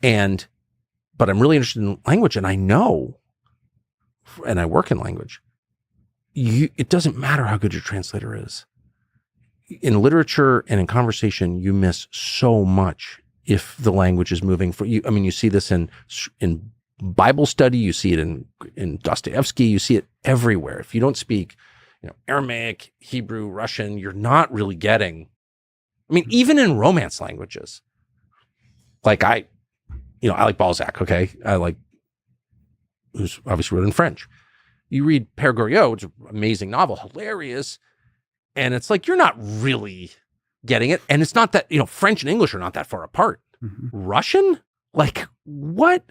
But I'm really interested in language, and I know, and I work in language. It doesn't matter how good your translator is. In literature and in conversation, you miss so much if the language is moving for you. You see this in Bible study, you see it in Dostoevsky, you see it everywhere. If you don't speak, Aramaic, Hebrew, Russian, you're not really getting. Even in romance languages, I like Balzac. Okay, who's obviously wrote in French. You read Père Goriot, it's an amazing novel, hilarious. And it's you're not really getting it. And it's not that, French and English are not that far apart. Mhm. Russian? Like, what?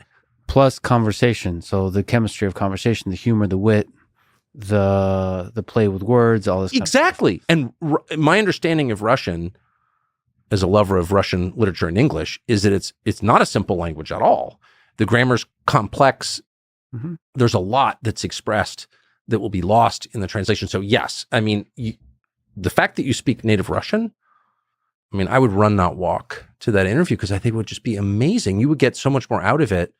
Plus conversation. So the chemistry of conversation, the humor, the wit, the play with words, all this kind of stuff. Exactly. And my understanding of Russian, as a lover of Russian literature and English, is that it's not a simple language at all. The grammar's complex. Mhm. There's a lot that's expressed that will be lost in the translation. So yes, I mean, the fact that you speak native Russian, I mean, I would run, not walk to that interview because I think it would just be amazing. You would get so much more out of it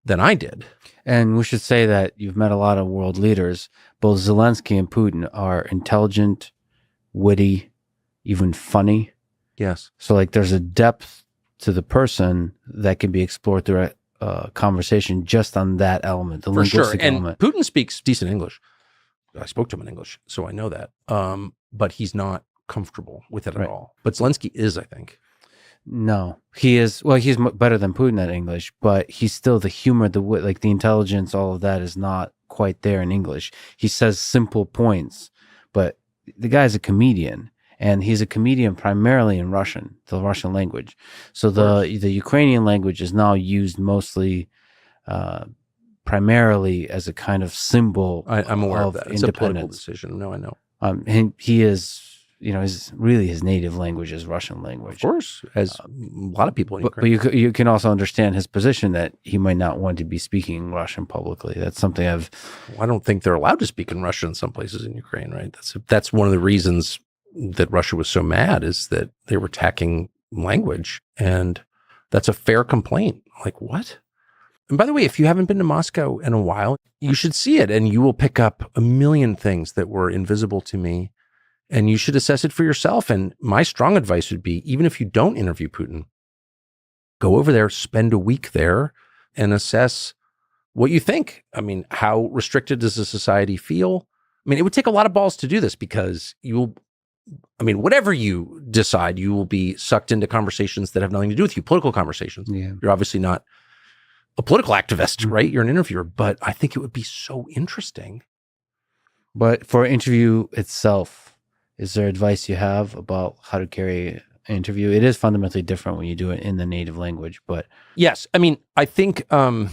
than I did. And we should say that you've met a lot of world leaders. Both Zelensky and Putin are intelligent, witty, even funny. Yes. So like there's a depth to the person that can be explored through a conversation just on that element, the For sure. linguistic And element. Putin speaks decent English. I spoke to him in English, so I know that. But he's not comfortable with it Right. at all. But Zelensky is, I think. No, he is. Well, he's better than Putin at English, but he's still the humor, the wit, like the intelligence, all of that is not quite there in English. He says simple points, but the guy's a comedian, and he's a comedian primarily in Russian, the Russian language. So the Ukrainian language is now used mostly, primarily as a kind of symbol. I'm aware of that. It's a political independence. decision. No, I know. And he is, his native language is Russian language. Of course, as a lot of people in But Ukraine. you can also understand his position that he might not want to be speaking Russian publicly. That's something I don't think they're allowed to speak in Russian in some places in Ukraine, right? That's one of the reasons that Russia was so mad, is that they were attacking language. And that's a fair complaint. Like, what? And by the way, if you haven't been to Moscow in a while, you should see it, and you will pick up a million things that were invisible to me, and you should assess it for yourself. And my strong advice would be, even if you don't interview Putin, go over there, spend a week there, and assess what you think. I mean, how restricted does the society feel? I mean, it would take a lot of balls to do this, because whatever you decide, you will be sucked into conversations that have nothing to do with you, political conversations. Yeah. You're obviously not a political activist, right? You're an interviewer, but I think it would be so interesting. But for an interview itself, is there advice you have about how to carry an interview? It is fundamentally different when you do it in the native language, but Yes. I mean, I think, I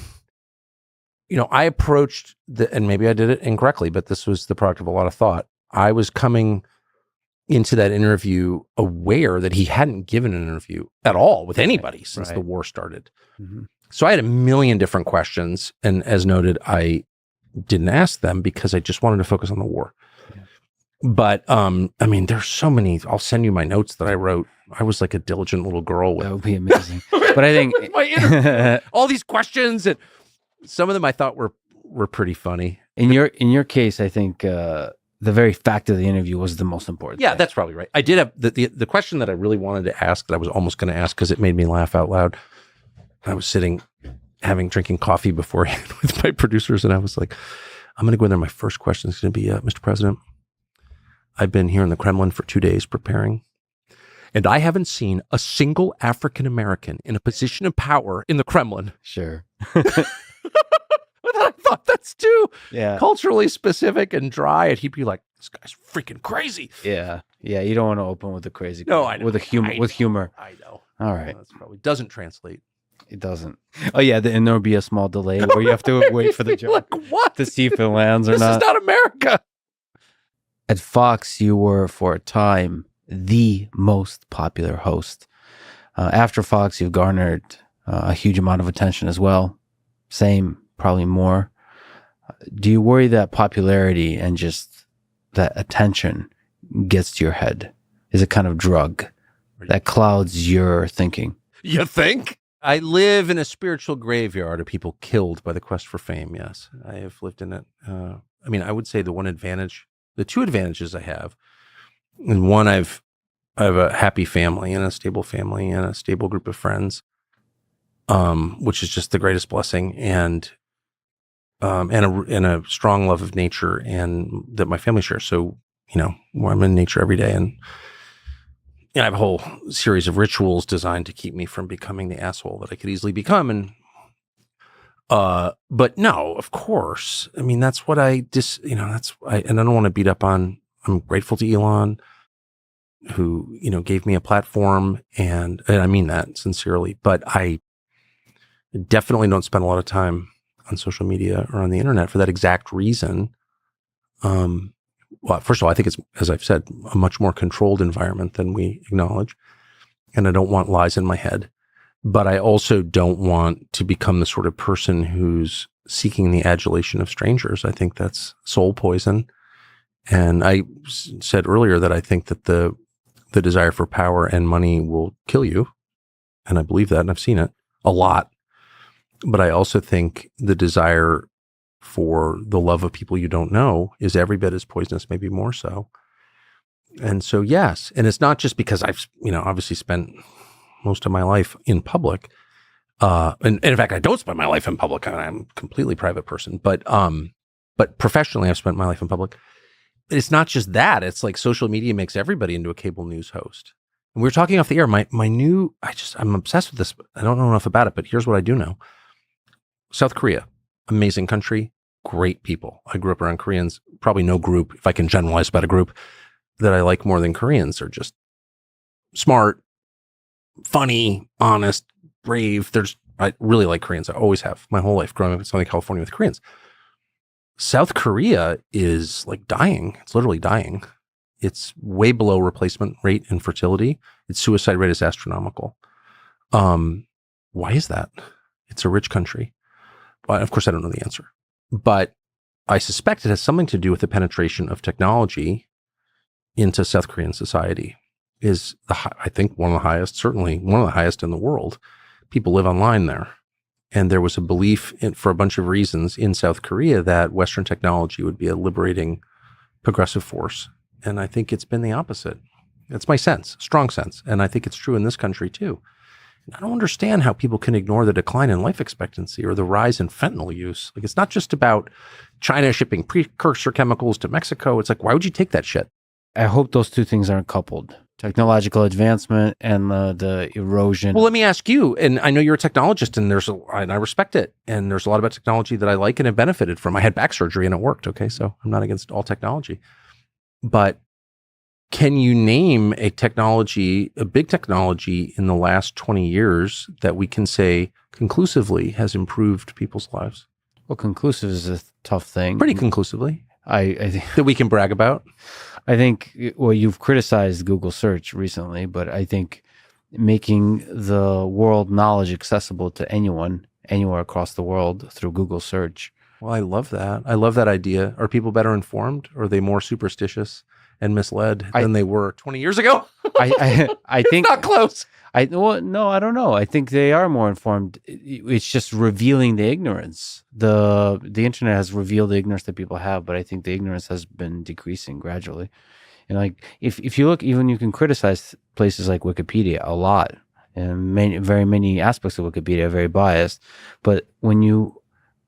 approached and maybe I did it incorrectly, but this was the product of a lot of thought. I was coming into that interview aware that he hadn't given an interview at all with anybody since the war started. Mhm. So I had a million different questions. And as noted, I didn't ask them because I just wanted to focus on the war. Yeah. But, there's so many. I'll send you my notes that I wrote. I was like a diligent little girl with that would be amazing. But I think my interview, all these questions, and some of them I thought were pretty funny. in your case, I think the very fact of the interview was the most important. Yeah, thing. that's probably right. I did have the question that I really wanted to ask, that I was almost going to ask because it made me laugh out loud. I was drinking coffee beforehand with my producers, and I was like, I'm going to go in there. My first question is going to be, Mr. President, I've been here in the Kremlin for 2 days preparing, and I haven't seen a single African-American in a position of power in the Kremlin. Sure. I thought that's too culturally specific and dry, and he'd be like, "This guy's freaking crazy." Yeah. You don't want to open with a crazy. No, I know. With humor. I know. All right. That's probably doesn't translate. It doesn't. Oh yeah, and there'll be a small delay where you have to wait for the joke Like, what? to see if it lands or This not. is not America. At Fox, you were for a time the most popular host. After Fox, you've garnered a huge amount of attention as well. Same, probably more. Do you worry that popularity and just that attention gets to your head? Is a kind of drug that clouds your thinking? You think? I live in a spiritual graveyard of people killed by the quest for fame. Yes, I have lived in it. I would say the two advantages I have, and one, I have a happy family and a stable family and a stable group of friends, which is just the greatest blessing, and a strong love of nature, and that my family shares. So, I'm in nature every day, and I have a whole series of rituals designed to keep me from becoming the asshole that I could easily become. And, but no, of course. That's what and I don't want to beat up on, I'm grateful to Elon. who, gave me a platform, and I mean that sincerely, but I definitely don't spend a lot of time on social media or on the internet for that exact reason. Well, first of all, I think it's, as I've said, a much more controlled environment than we acknowledge. And I don't want lies in my head. But I also don't want to become the sort of person who's seeking the adulation of strangers. I think that's soul poison. And I said earlier that I think that the desire for power and money will kill you. And I believe that, and I've seen it a lot. But I also think the desire for the love of people you don't know is every bit as poisonous, maybe more so. And so, yes. And it's not just because I've, obviously spent most of my life in public. And in fact, I don't spend my life in public. I'm a completely private person, but professionally, I've spent my life in public. It's not just that. It's like social media makes everybody into a cable news host. And we were talking off the air. I'm obsessed with this. I don't know enough about it, but here's what I do know. South Korea, amazing country, great people. I grew up around Koreans. Probably no group, if I can generalize about a group, that I like more than Koreans. They're just smart, funny, honest, brave. I really like Koreans. I always have my whole life growing up in Southern California with Koreans. South Korea is like dying. It's literally dying. It's way below replacement rate in fertility. Its suicide rate is astronomical. Why is that? It's a rich country. Well, of course, I don't know the answer, but I suspect it has something to do with the penetration of technology into South Korean society. Is I think one of the highest, certainly one of the highest in the world. People live online there. And there was a belief for a bunch of reasons in South Korea that Western technology would be a liberating progressive force. And I think it's been the opposite. That's my sense, strong sense. And I think it's true in this country too. And I don't understand how people can ignore the decline in life expectancy or the rise in fentanyl use. Like, it's not just about China shipping precursor chemicals to Mexico. It's like, why would you take that shit? I hope those two things aren't coupled. Technological advancement and the erosion. Well, let me ask you, and I know you're a technologist, and I respect it, and there's a lot about technology that I like and have benefited from. I had back surgery and it worked, okay? So I'm not against all technology. But can you name a big technology in the last 20 years that we can say conclusively has improved people's lives? Well, conclusive is a tough thing. Pretty conclusively. I think that we can brag about. I think, well, you've criticized Google search recently, but I think making the world knowledge accessible to anyone, anywhere across the world through Google search. Well, I love that. I love that idea. Are people better informed? Or are they more superstitious and misled than they were 20 years ago? I think it's not close. No, I don't know. I think they are more informed. It's just revealing the ignorance. The internet has revealed the ignorance that people have, but I think the ignorance has been decreasing gradually. And like, if you look, even you can criticize places like Wikipedia a lot, and very many aspects of Wikipedia are very biased. But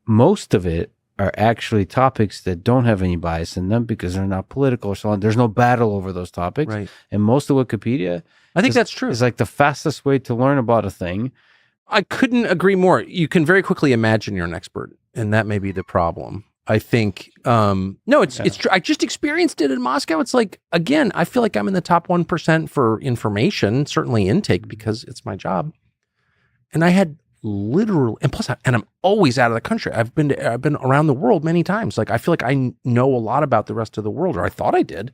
most of it are actually topics that don't have any bias in them because they're not political or so on. There's no battle over those topics. Right. And most of Wikipedia, I think that's true. It's like the fastest way to learn about a thing. I couldn't agree more. You can very quickly imagine you're an expert, and that may be the problem. I think, it's true. I just experienced it in Moscow. It's like, again, I feel like I'm in the top 1% for information, certainly intake, because it's my job. And I had literally, and plus, I'm always out of the country. I've been around the world many times. Like, I feel like I know a lot about the rest of the world, or I thought I did.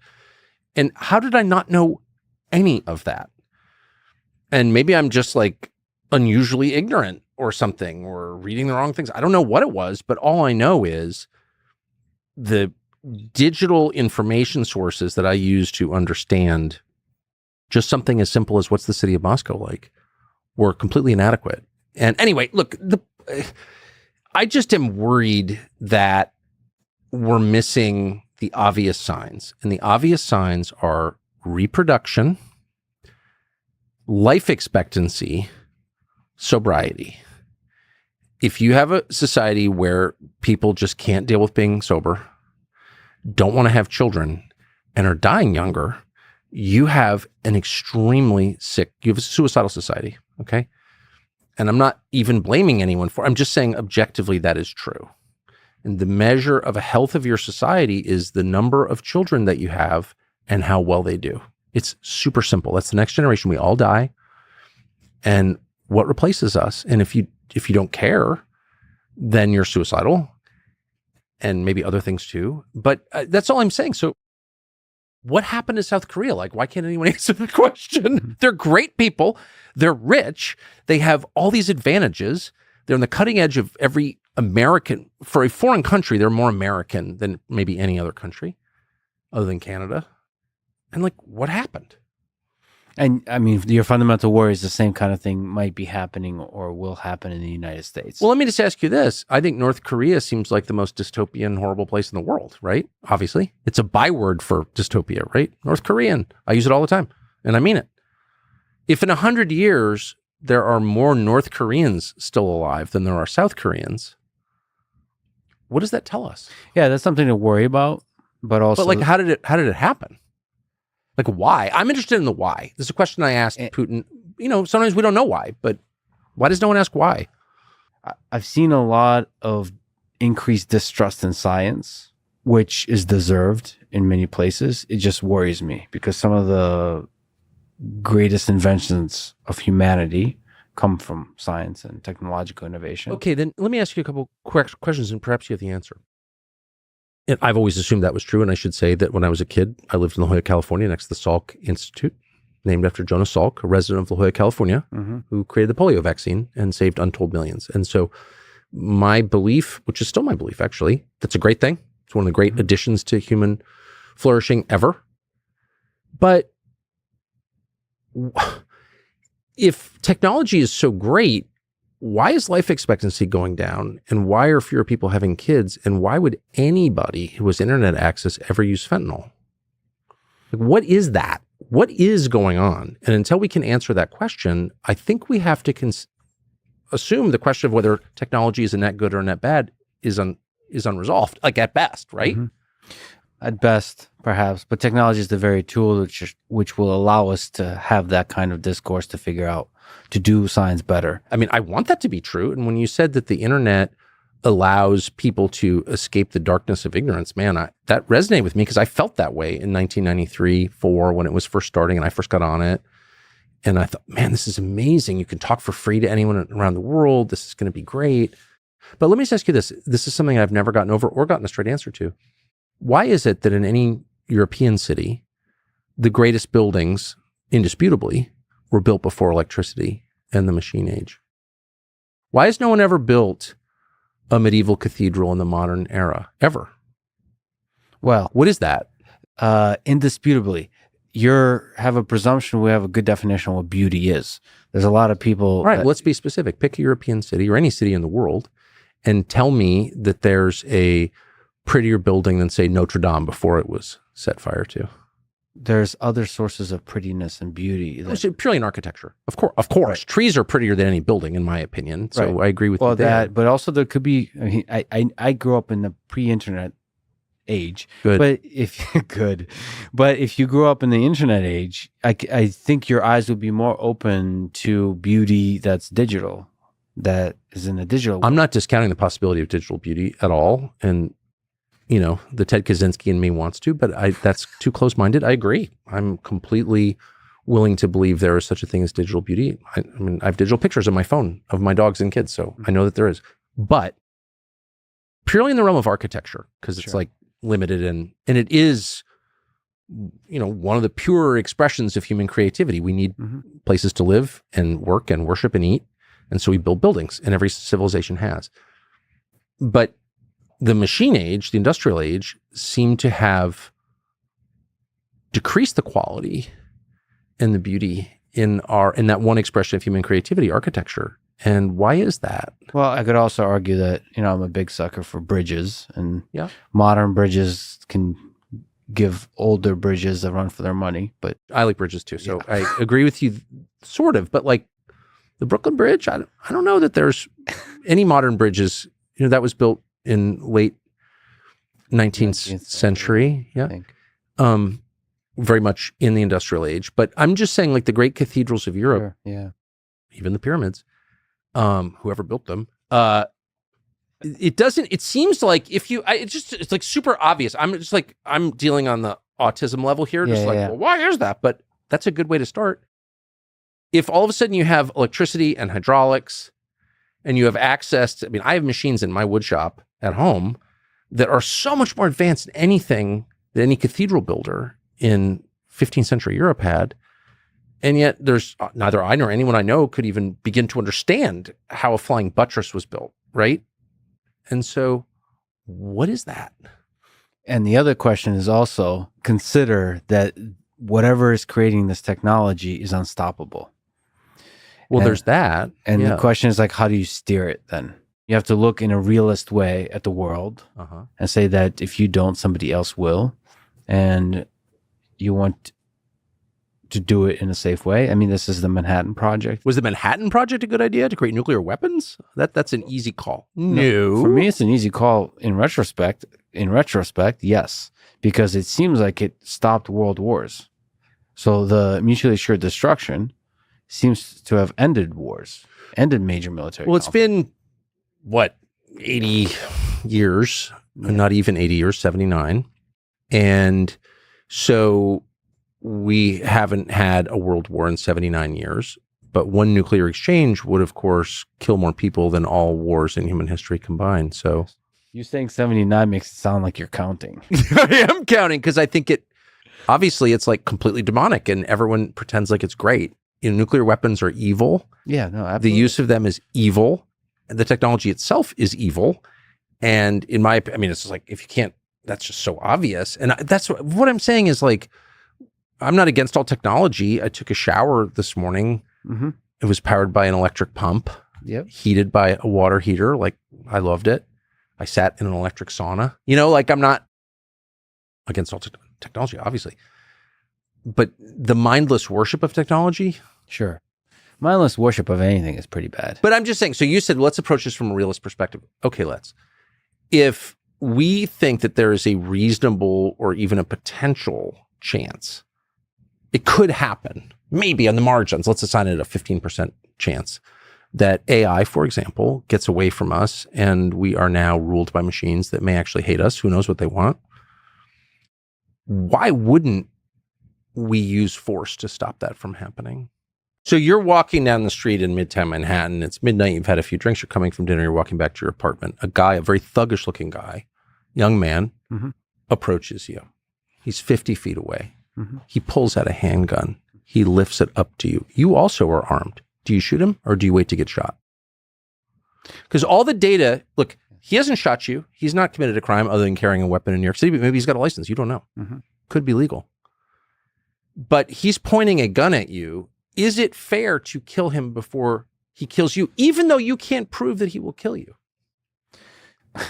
And how did I not know any of that? And maybe I'm just like unusually ignorant or something, or reading the wrong things. I don't know what it was, but all I know is the digital information sources that I use to understand just something as simple as what's the city of Moscow like were completely inadequate. And anyway, look, I just am worried that we're missing the obvious signs. And the obvious signs are reproduction, life expectancy, sobriety. If you have a society where people just can't deal with being sober, don't want to have children, and are dying younger, you have an extremely sick, you have a suicidal society, okay? And I'm not even blaming anyone I'm just saying objectively that is true. And the measure of a health of your society is the number of children that you have and how well they do. It's super simple. That's the next generation. We all die. And what replaces us? And if you don't care, then you're suicidal, and maybe other things too. But that's all I'm saying. So what happened to South Korea? Like, why can't anyone answer the question? They're great people. They're rich. They have all these advantages. They're on the cutting edge of every American. For a foreign country, they're more American than maybe any other country other than Canada. And like, what happened? And I mean, your fundamental worry is the same kind of thing might be happening or will happen in the United States. Well, let me just ask you this. I think North Korea seems like the most dystopian, horrible place in the world, right? Obviously. It's a byword for dystopia, right? North Korean. I use it all the time, and I mean it. If in 100 years, there are more North Koreans still alive than there are South Koreans, what does that tell us? Yeah, that's something to worry about, but also... But like, how did it happen? Like, why? I'm interested in the why. This is a question I asked Putin. You know, sometimes we don't know why, but why does no one ask why? I've seen a lot of increased distrust in science, which is deserved in many places. It just worries me because some of the greatest inventions of humanity come from science and technological innovation. Okay, then let me ask you a couple questions, and perhaps you have the answer. And I've always assumed that was true, and I should say that when I was a kid, I lived in La Jolla, California, next to the Salk Institute, named after Jonas Salk, a resident of La Jolla, California, who created the polio vaccine and saved untold millions. And so my belief, which is still my belief, actually, that's a great thing. It's one of the great additions to human flourishing ever. But if technology is so great, why is life expectancy going down? And why are fewer people having kids? And why would anybody who has internet access ever use fentanyl? Like, what is that? What is going on? And until we can answer that question, I think we have to assume the question of whether technology is a net good or a net bad is unresolved, like at best, right? At best, perhaps. But technology is the very tool which will allow us to have that kind of discourse to figure out, to do science better. I mean, I want that to be true. And when you said that the internet allows people to escape the darkness of ignorance, man, that resonated with me because I felt that way in 1993, 4 when it was first starting and I first got on it. And I thought, man, this is amazing. You can talk for free to anyone around the world. This is going to be great. But let me just ask you this. This is something I've never gotten over or gotten a straight answer to. Why is it that in any European city, the greatest buildings, indisputably, were built before electricity and the machine age? Why has no one ever built a medieval cathedral in the modern era, ever? Well, what is that? Indisputably, have a presumption we have a good definition of what beauty is. There's a lot of people... All right, let's be specific. Pick a European city or any city in the world and tell me that there's a prettier building than, say, Notre Dame before it was set fire to. There's other sources of prettiness and beauty. Purely in architecture. Of course. Right. Trees are prettier than any building, in my opinion. So right. I agree with you there. But also there could be, I grew up in the pre-internet age. Good. But if you grew up in the internet age, I think your eyes would be more open to beauty that's digital, that is in a digital world. I'm not discounting the possibility of digital beauty at all. And you know, the Ted Kaczynski in me wants to, but that's too close-minded. I agree. I'm completely willing to believe there is such a thing as digital beauty. I mean, I have digital pictures on my phone of my dogs and kids, so I know that there is. But purely in the realm of architecture, because it's like limited and it is, you know, one of the pure expressions of human creativity. We need places to live and work and worship and eat. And so we build buildings, and every civilization has. But the machine age, the industrial age, seemed to have decreased the quality and the beauty in that one expression of human creativity, architecture. And why is that? Well, I could also argue that, you know, I'm a big sucker for bridges, and modern bridges can give older bridges a run for their money. But I like bridges too. So I agree with you, sort of. But like the Brooklyn Bridge, I don't know that there's any modern bridges. You know, that was built in late 19th century. Very much in the industrial age. But I'm just saying, like the great cathedrals of Europe, even the pyramids, whoever built them, it seems like it's like super obvious. I'm dealing on the autism level here, just Yeah, like, yeah. well, why is that? But that's a good way to start. If all of a sudden you have electricity and hydraulics and you have access to, I mean, I have machines in my wood shop at home that are so much more advanced than anything that any cathedral builder in 15th century Europe had. And yet there's neither I nor anyone I know could even begin to understand how a flying buttress was built, right? And so what is that? And the other question is also consider that whatever is creating this technology is unstoppable. Well, there's that. And the question is like, how do you steer it then? You have to look in a realist way at the world and say that if you don't, somebody else will. And you want to do it in a safe way. I mean, this is the Manhattan Project. Was the Manhattan Project a good idea to create nuclear weapons? That's an easy call. No. For me, it's an easy call in retrospect. In retrospect, yes, because it seems like it stopped world wars. So the mutually assured destruction seems to have ended wars, ended major military conflict. It's been, 80 years, not even 80 years, 79. And so we haven't had a world war in 79 years, but one nuclear exchange would, of course, kill more people than all wars in human history combined. So you saying 79 makes it sound like you're counting. I am counting because I think obviously it's like completely demonic and everyone pretends like it's great. Nuclear weapons are evil. Yeah, no, absolutely. The use of them is evil. The technology itself is evil. And in my opinion, it's just like, if you can't, that's just so obvious. And that's what I'm saying is like, I'm not against all technology. I took a shower this morning. Mm-hmm. It was powered by an electric pump, heated by a water heater. Like, I loved it. I sat in an electric sauna. Like I'm not against all technology, obviously. But the mindless worship of technology? Sure. Mindless worship of anything is pretty bad. But I'm just saying, so you said, let's approach this from a realist perspective. Okay, let's. If we think that there is a reasonable or even a potential chance, it could happen, maybe on the margins, let's assign it a 15% chance that AI, for example, gets away from us and we are now ruled by machines that may actually hate us. Who knows what they want? Why wouldn't we use force to stop that from happening? So you're walking down the street in Midtown Manhattan. It's midnight. You've had a few drinks. You're coming from dinner. You're walking back to your apartment. A guy, a very thuggish looking guy, young man, approaches you. He's 50 feet away. Mm-hmm. He pulls out a handgun. He lifts it up to you. You also are armed. Do you shoot him or do you wait to get shot? Because all the data, look, he hasn't shot you. He's not committed a crime other than carrying a weapon in New York City, but maybe he's got a license. You don't know. Mm-hmm. Could be legal. But he's pointing a gun at you. Is it fair to kill him before he kills you, even though you can't prove that he will kill you?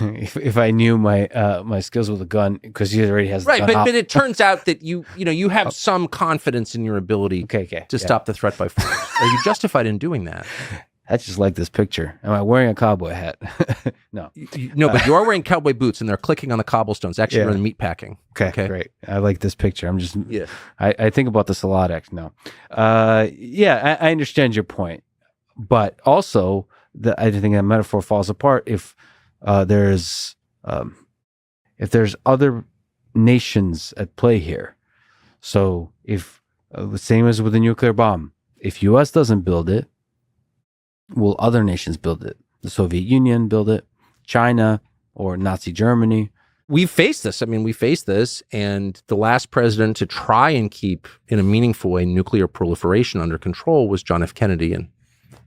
If I knew my skills with a gun, because he already has right, but it turns out that you have some confidence in your ability to stop the threat by force. Are you justified in doing that? I just like this picture. Am I wearing a cowboy hat? No. No, but you are wearing cowboy boots and they're clicking on the cobblestones. Actually, you're in meat packing. Okay, great. I like this picture. I'm just, I think about this a lot, actually. No. I understand your point. But also, I think that metaphor falls apart if there's other nations at play here. So if, the same as with the nuclear bomb, if U.S. doesn't build it, will other nations build it? The Soviet Union build it? China or Nazi Germany? We've faced this. I mean, we faced this, and the last president to try and keep, in a meaningful way, nuclear proliferation under control was John F. Kennedy, and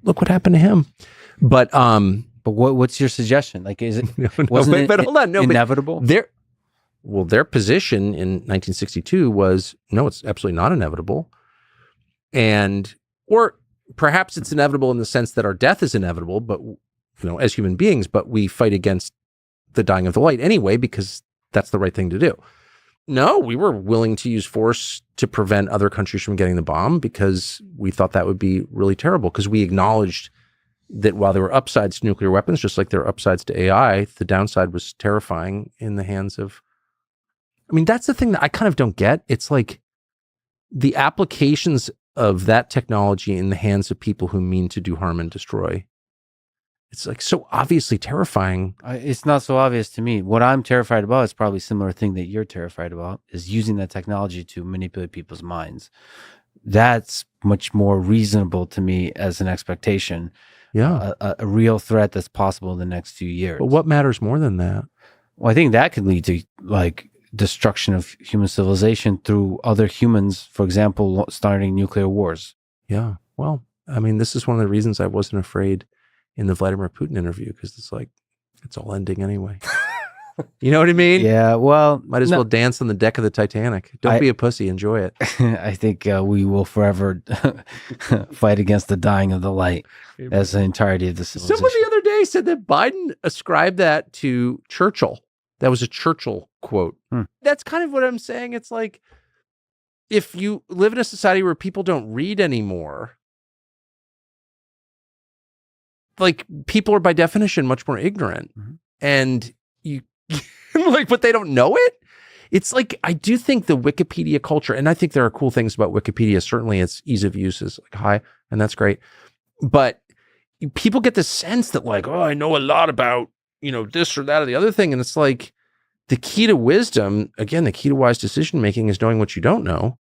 look what happened to him. But what's your suggestion? Like, is it but hold on, inevitable? Their position in 1962 was no, it's absolutely not inevitable, or perhaps it's inevitable in the sense that our death is inevitable, but as human beings, but we fight against the dying of the light anyway because that's the right thing to do. No, we were willing to use force to prevent other countries from getting the bomb because we thought that would be really terrible, because we acknowledged that while there were upsides to nuclear weapons, just like there are upsides to AI, the downside was terrifying in the hands of, that's the thing that I kind of don't get. It's like the applications of that technology in the hands of people who mean to do harm and destroy It's like so obviously terrifying. It's not so obvious to me. What I'm terrified about is probably a similar thing that you're terrified about, is using that technology to manipulate people's minds. That's much more reasonable to me as an expectation. Yeah. A real threat that's possible in the next few years. But what matters more than that? Well, I think that could lead to like destruction of human civilization through other humans, for example, starting nuclear wars. Yeah. Well, I mean, this is one of the reasons I wasn't afraid in the Vladimir Putin interview, because it's like, it's all ending anyway. You know what I mean? Yeah, well, Might as well dance on the deck of the Titanic. Don't be a pussy. Enjoy it. I think we will forever fight against the dying of the light as the entirety of the civilization. Someone the other day said that Biden ascribed that to Churchill. That was a Churchill quote. That's kind of what I'm saying. It's like, if you live in a society where people don't read anymore, like, people are by definition much more ignorant. And you like, but they don't know it. It's like, I do think the Wikipedia culture, and I think there are cool things about Wikipedia. Certainly its ease of use is like high, and that's great. But people get the sense that like, oh, I know a lot about, you know, this or that or the other thing. And it's like, the key to wisdom, again, the key to wise decision-making is knowing what you don't know.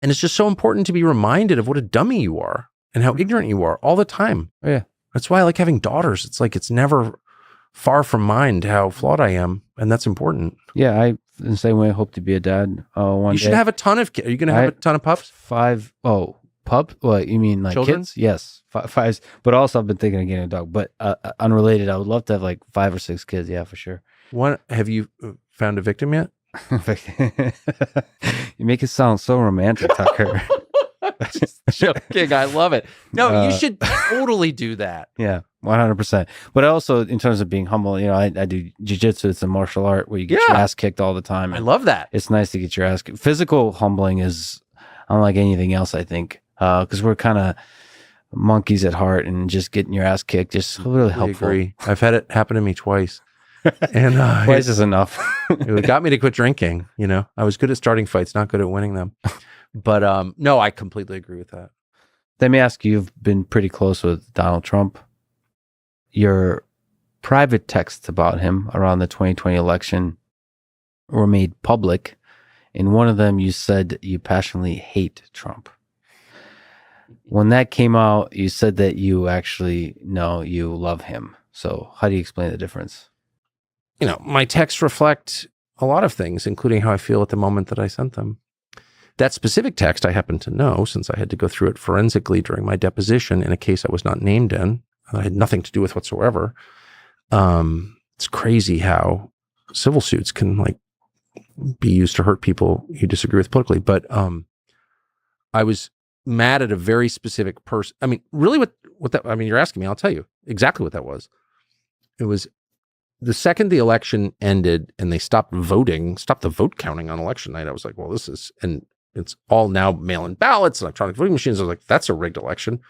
And it's just so important to be reminded of what a dummy you are and how ignorant you are all the time. Oh, yeah. That's why I like having daughters. It's like, it's never far from mind how flawed I am. And that's important. Yeah, I, in the same way, hope to be a dad one day. You should have a ton of kids. Are you going to have a ton of pups? 5, pup? What, you mean like Children? kids? Yes, 5. But also I've been thinking of getting a dog. But unrelated, I would love to have like 5 or 6 kids. Yeah, for sure. Have you found a victim yet? You make it sound so romantic, Tucker. Just joking. I love it. No, you should totally do that. Yeah, 100%. But also, in terms of being humble, you know, I do jiu-jitsu. It's a martial art where you get your ass kicked all the time. I love that. It's nice to get your ass kicked. Physical humbling is unlike anything else, I think, because we're kind of monkeys at heart, and just getting your ass kicked just really helpful. Agree. I've had it happen to me twice. And twice is enough. It got me to quit drinking. You know, I was good at starting fights, not good at winning them. But no, I completely agree with that. Let me ask you, you've been pretty close with Donald Trump. Your private texts about him around the 2020 election were made public. In one of them, you said you passionately hate Trump. When that came out, you said that you actually know you love him. So how do you explain the difference? You know, my texts reflect a lot of things, including how I feel at the moment that I sent them. That specific text I happen to know, since I had to go through it forensically during my deposition in a case I was not named in. I had nothing to do with whatsoever. It's crazy how civil suits can like be used to hurt people you disagree with politically. But I was mad at a very specific person. I mean, really what that, I mean, you're asking me, I'll tell you exactly what that was. It was the second the election ended and they stopped the vote counting on election night. I was like, well, and it's all now mail-in ballots, electronic voting machines. I was like, that's a rigged election.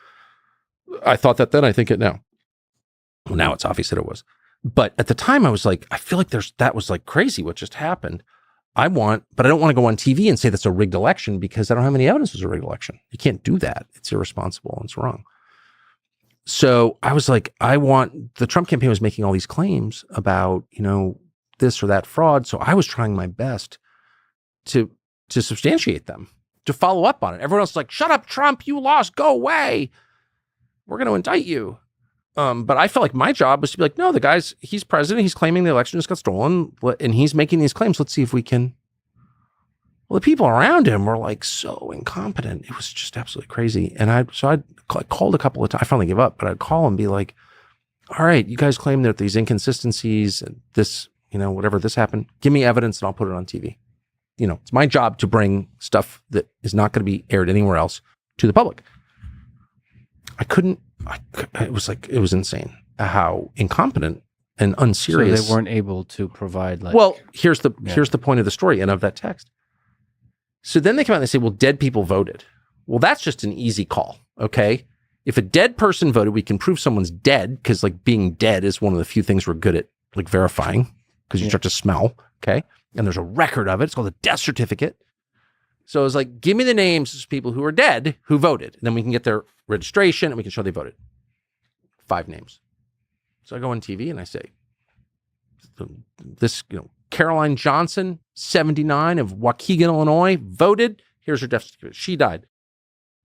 I thought that then, I think it now. Well, now it's obvious that it was. But at the time I was like, I feel like that was like crazy what just happened. But I don't want to go on TV and say that's a rigged election because I don't have any evidence it was a rigged election. You can't do that. It's irresponsible and it's wrong. So I was like, the Trump campaign was making all these claims about, you know, this or that fraud. So I was trying my best to substantiate them, to follow up on it. Everyone else was like, shut up, Trump, you lost, go away. We're going to indict you. But I felt like my job was to be like, no, he's president. He's claiming the election just got stolen and he's making these claims. Let's see if we can. Well, the people around him were like so incompetent. It was just absolutely crazy. And I called a couple of times. I finally gave up, but I'd call and be like, all right, you guys claim that these inconsistencies and this, you know, whatever this happened, give me evidence and I'll put it on TV. You know, it's my job to bring stuff that is not going to be aired anywhere else to the public. It was insane how incompetent and unserious. So they weren't able to provide well, here's the point of the story and of that text. So then they come out and they say, well, dead people voted. Well, that's just an easy call. Okay. If a dead person voted, we can prove someone's dead because like being dead is one of the few things we're good at like verifying because you start to smell. Okay. And there's a record of it. It's called a death certificate. So it was like, give me the names of people who are dead who voted. And then we can get their registration and we can show they voted. 5 names. So I go on TV and I say, this, Caroline Johnson, 79 of Waukegan, Illinois, voted. Here's her death certificate. She died.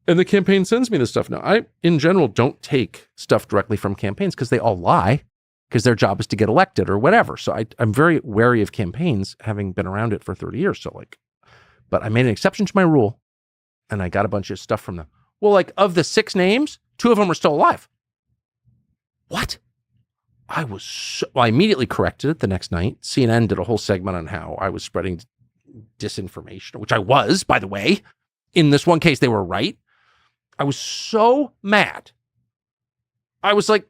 And the campaign sends me this stuff. Now, I, in general, don't take stuff directly from campaigns because they all lie because their job is to get elected or whatever. So I'm very wary of campaigns, having been around it for 30 years. So but I made an exception to my rule and I got a bunch of stuff from them. Well, of the 6 names, 2 of them are still alive. What? I immediately corrected it the next night. CNN did a whole segment on how I was spreading disinformation, which I was, by the way. In this one case, they were right. I was so mad. I was like,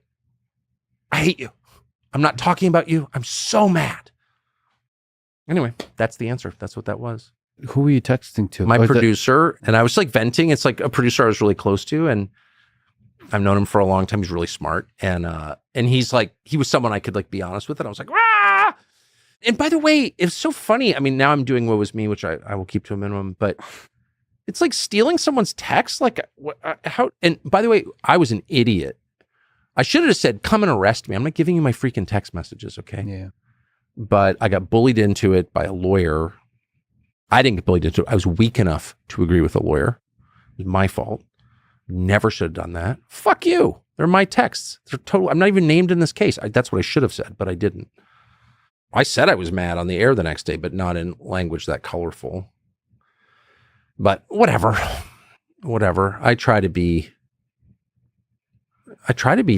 I hate you. I'm not talking about you. I'm so mad. Anyway, that's the answer. That's what that was. Who were you texting to? My producer. And I was venting. It's a producer I was really close to. And I've known him for a long time. He's really smart. And he's he was someone I could be honest with. And I was like, ah! And by the way, it's so funny. I mean, now I'm doing What Was Me, which I will keep to a minimum, but it's stealing someone's text. How? And by the way, I was an idiot. I should have said, come and arrest me. I'm not giving you my freaking text messages, okay? Yeah. But I got bullied into it by a lawyer. I didn't get bullied into it. I was weak enough to agree with a lawyer. It was my fault. Never should have done that. Fuck you. They're my texts. They're total. I'm not even named in this case. That's what I should have said, but I didn't. I said I was mad on the air the next day, but not in language that colorful. But whatever. I try to be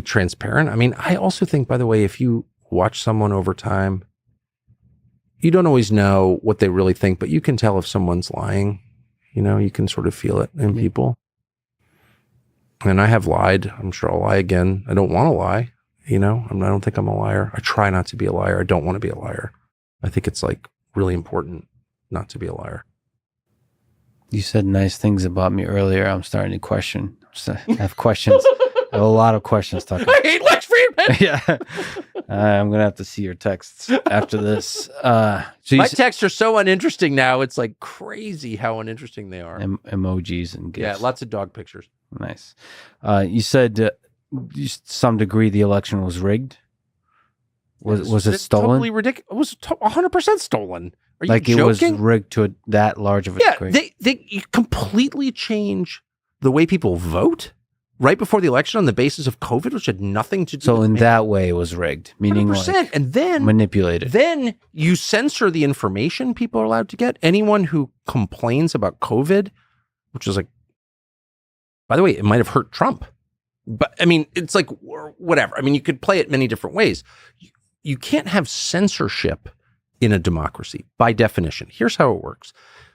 transparent. I mean, I also think, by the way, if you watch someone over time, you don't always know what they really think, but you can tell if someone's lying. You can sort of feel it in people. And I have lied. I'm sure I'll lie again. I don't want to lie. I don't think I'm a liar. I try not to be a liar. I don't want to be a liar. I think it's really important not to be a liar. You said nice things about me earlier. I'm starting to question. I have questions. I have a lot of questions, Tucker. I hate Lex Fridman. Yeah. I'm going to have to see your texts after this. My texts are so uninteresting now. It's crazy how uninteresting they are. Emojis and GIFs. Yeah, lots of dog pictures. Nice. You said to some degree the election was rigged. Was it stolen? Totally ridiculous. It was 100% stolen. Are you joking? It was rigged to that large of a degree? Yeah, they completely change the way people vote right before the election on the basis of COVID, which had nothing to do so with in that way it was rigged, meaning 100%. And then manipulated. Then you censor the information people are allowed to get. Anyone who complains about COVID, which is by the way, it might have hurt Trump. But I mean, it's whatever. I mean, you could play it many different ways. You can't have censorship in a democracy by definition. Here's how it works.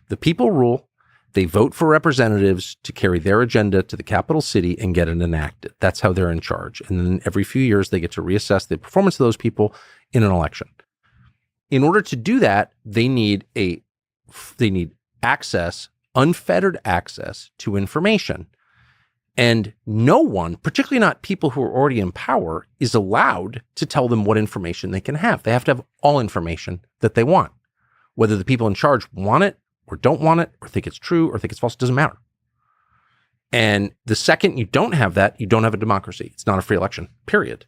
The people rule. They vote for representatives to carry their agenda to the capital city and get it enacted. That's how they're in charge. And then every few years, they get to reassess the performance of those people in an election. In order to do that, they need access, unfettered access to information. And no one, particularly not people who are already in power, is allowed to tell them what information they can have. They have to have all information that they want. Whether the people in charge want it or don't want it or think it's true or think it's false, it doesn't matter. And the second you don't have that, you don't have a democracy. It's not a free election, period.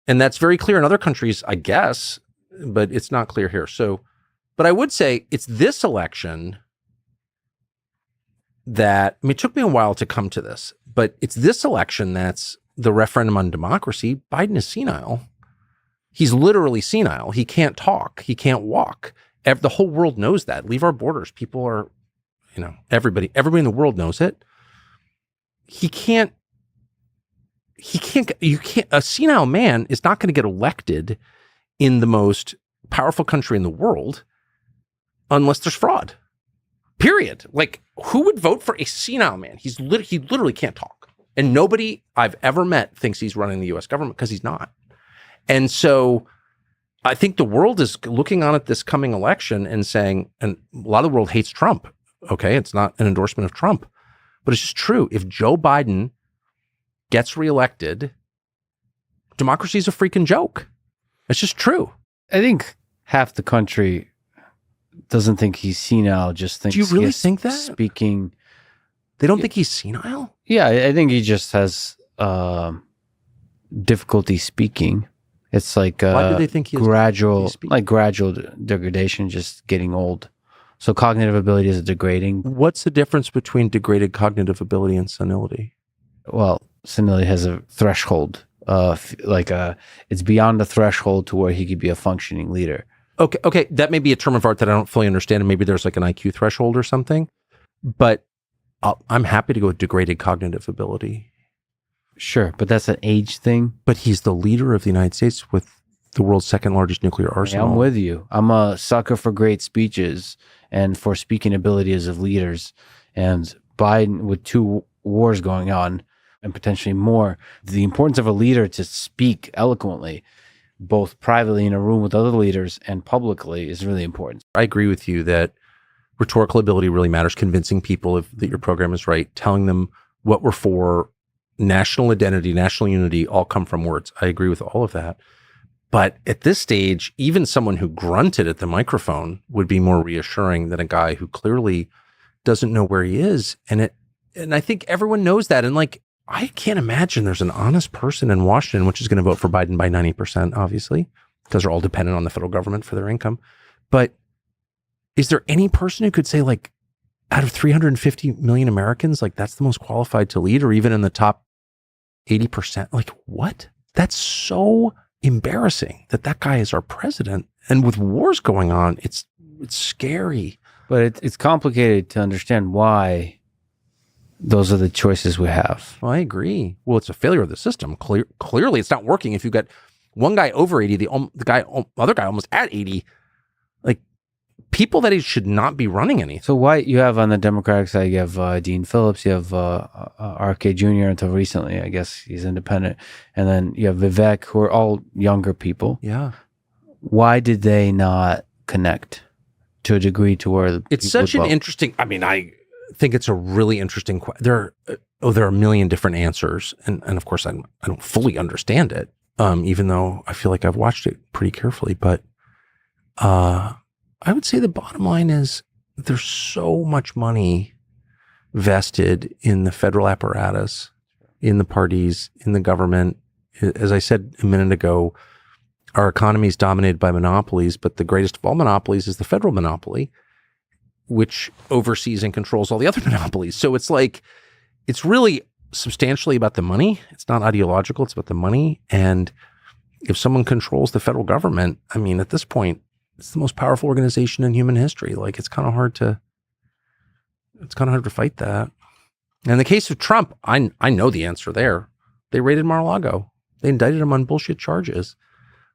And that's very clear in other countries, I guess, but it's not clear here. So, but I would say it's this election that, it took me a while to come to this, but it's this election that's the referendum on democracy. Biden is senile. He's literally senile. He can't talk. He can't walk. The whole world knows that. Leave our borders. People are, everybody in the world knows it. A senile man is not going to get elected in the most powerful country in the world unless there's fraud. Period. Who would vote for a senile man? He literally can't talk. And nobody I've ever met thinks he's running the U.S. government because he's not. And so I think the world is looking on at this coming election and saying, and a lot of the world hates Trump. Okay, it's not an endorsement of Trump, but it's just true. If Joe Biden gets reelected, democracy is a freaking joke. It's just true. I think half the country doesn't think he's senile, just thinks. Do you really think that? difficulty speaking. It's like Why do they think he has gradual difficulty degradation, just getting old. So cognitive ability is degrading. What's the difference between degraded cognitive ability and senility? Well, senility has a threshold. It's beyond the threshold to where he could be a functioning leader. Okay, that may be a term of art that I don't fully understand, and maybe there's like an IQ threshold or something. But I'm happy to go with degraded cognitive ability. Sure, but that's an age thing. But he's the leader of the United States with the world's second largest nuclear arsenal. I'm with you. I'm a sucker for great speeches and for speaking abilities of leaders. And Biden, with 2 wars going on and potentially more, the importance of a leader to speak eloquently, both privately in a room with other leaders and publicly, is really important. I agree with you that rhetorical ability really matters, convincing people that your program is right, telling them what we're for, national identity, national unity, all come from words. I agree with all of that. But at this stage, even someone who grunted at the microphone would be more reassuring than a guy who clearly doesn't know where he is. And I think everyone knows that. And like, I can't imagine there's an honest person in Washington which is going to vote for Biden by 90%, obviously, because they're all dependent on the federal government for their income. But is there any person who could say, like, out of 350 million Americans, like, that's the most qualified to lead, or even in the top 80%? Like, what? That's so embarrassing that guy is our president. And with wars going on, it's scary. But it's complicated to understand why those are the choices we have. Well, I agree. Well, it's a failure of the system. Clearly, it's not working. If you've got one guy over 80, the other guy almost at 80, like, people that age should not be running anything. So why you have on the Democratic side, you have Dean Phillips, you have RK Jr. until recently, I guess he's independent. And then you have Vivek, who are all younger people. Yeah. Why did they not connect to a degree to where it's such an interesting, I mean, I think it's a really interesting question. There are a million different answers. And of course, I don't fully understand it, even though I feel like I've watched it pretty carefully. But I would say the bottom line is there's so much money vested in the federal apparatus, in the parties, in the government. As I said a minute ago, our economy is dominated by monopolies, but the greatest of all monopolies is the federal monopoly, which oversees and controls all the other monopolies. So it's like, it's really substantially about the money. It's not ideological. It's about the money. And if someone controls the federal government, I mean, at this point, it's the most powerful organization in human history. Like, it's kind of hard to fight that. And in the case of Trump, I know the answer there. They raided Mar-a-Lago. They indicted him on bullshit charges.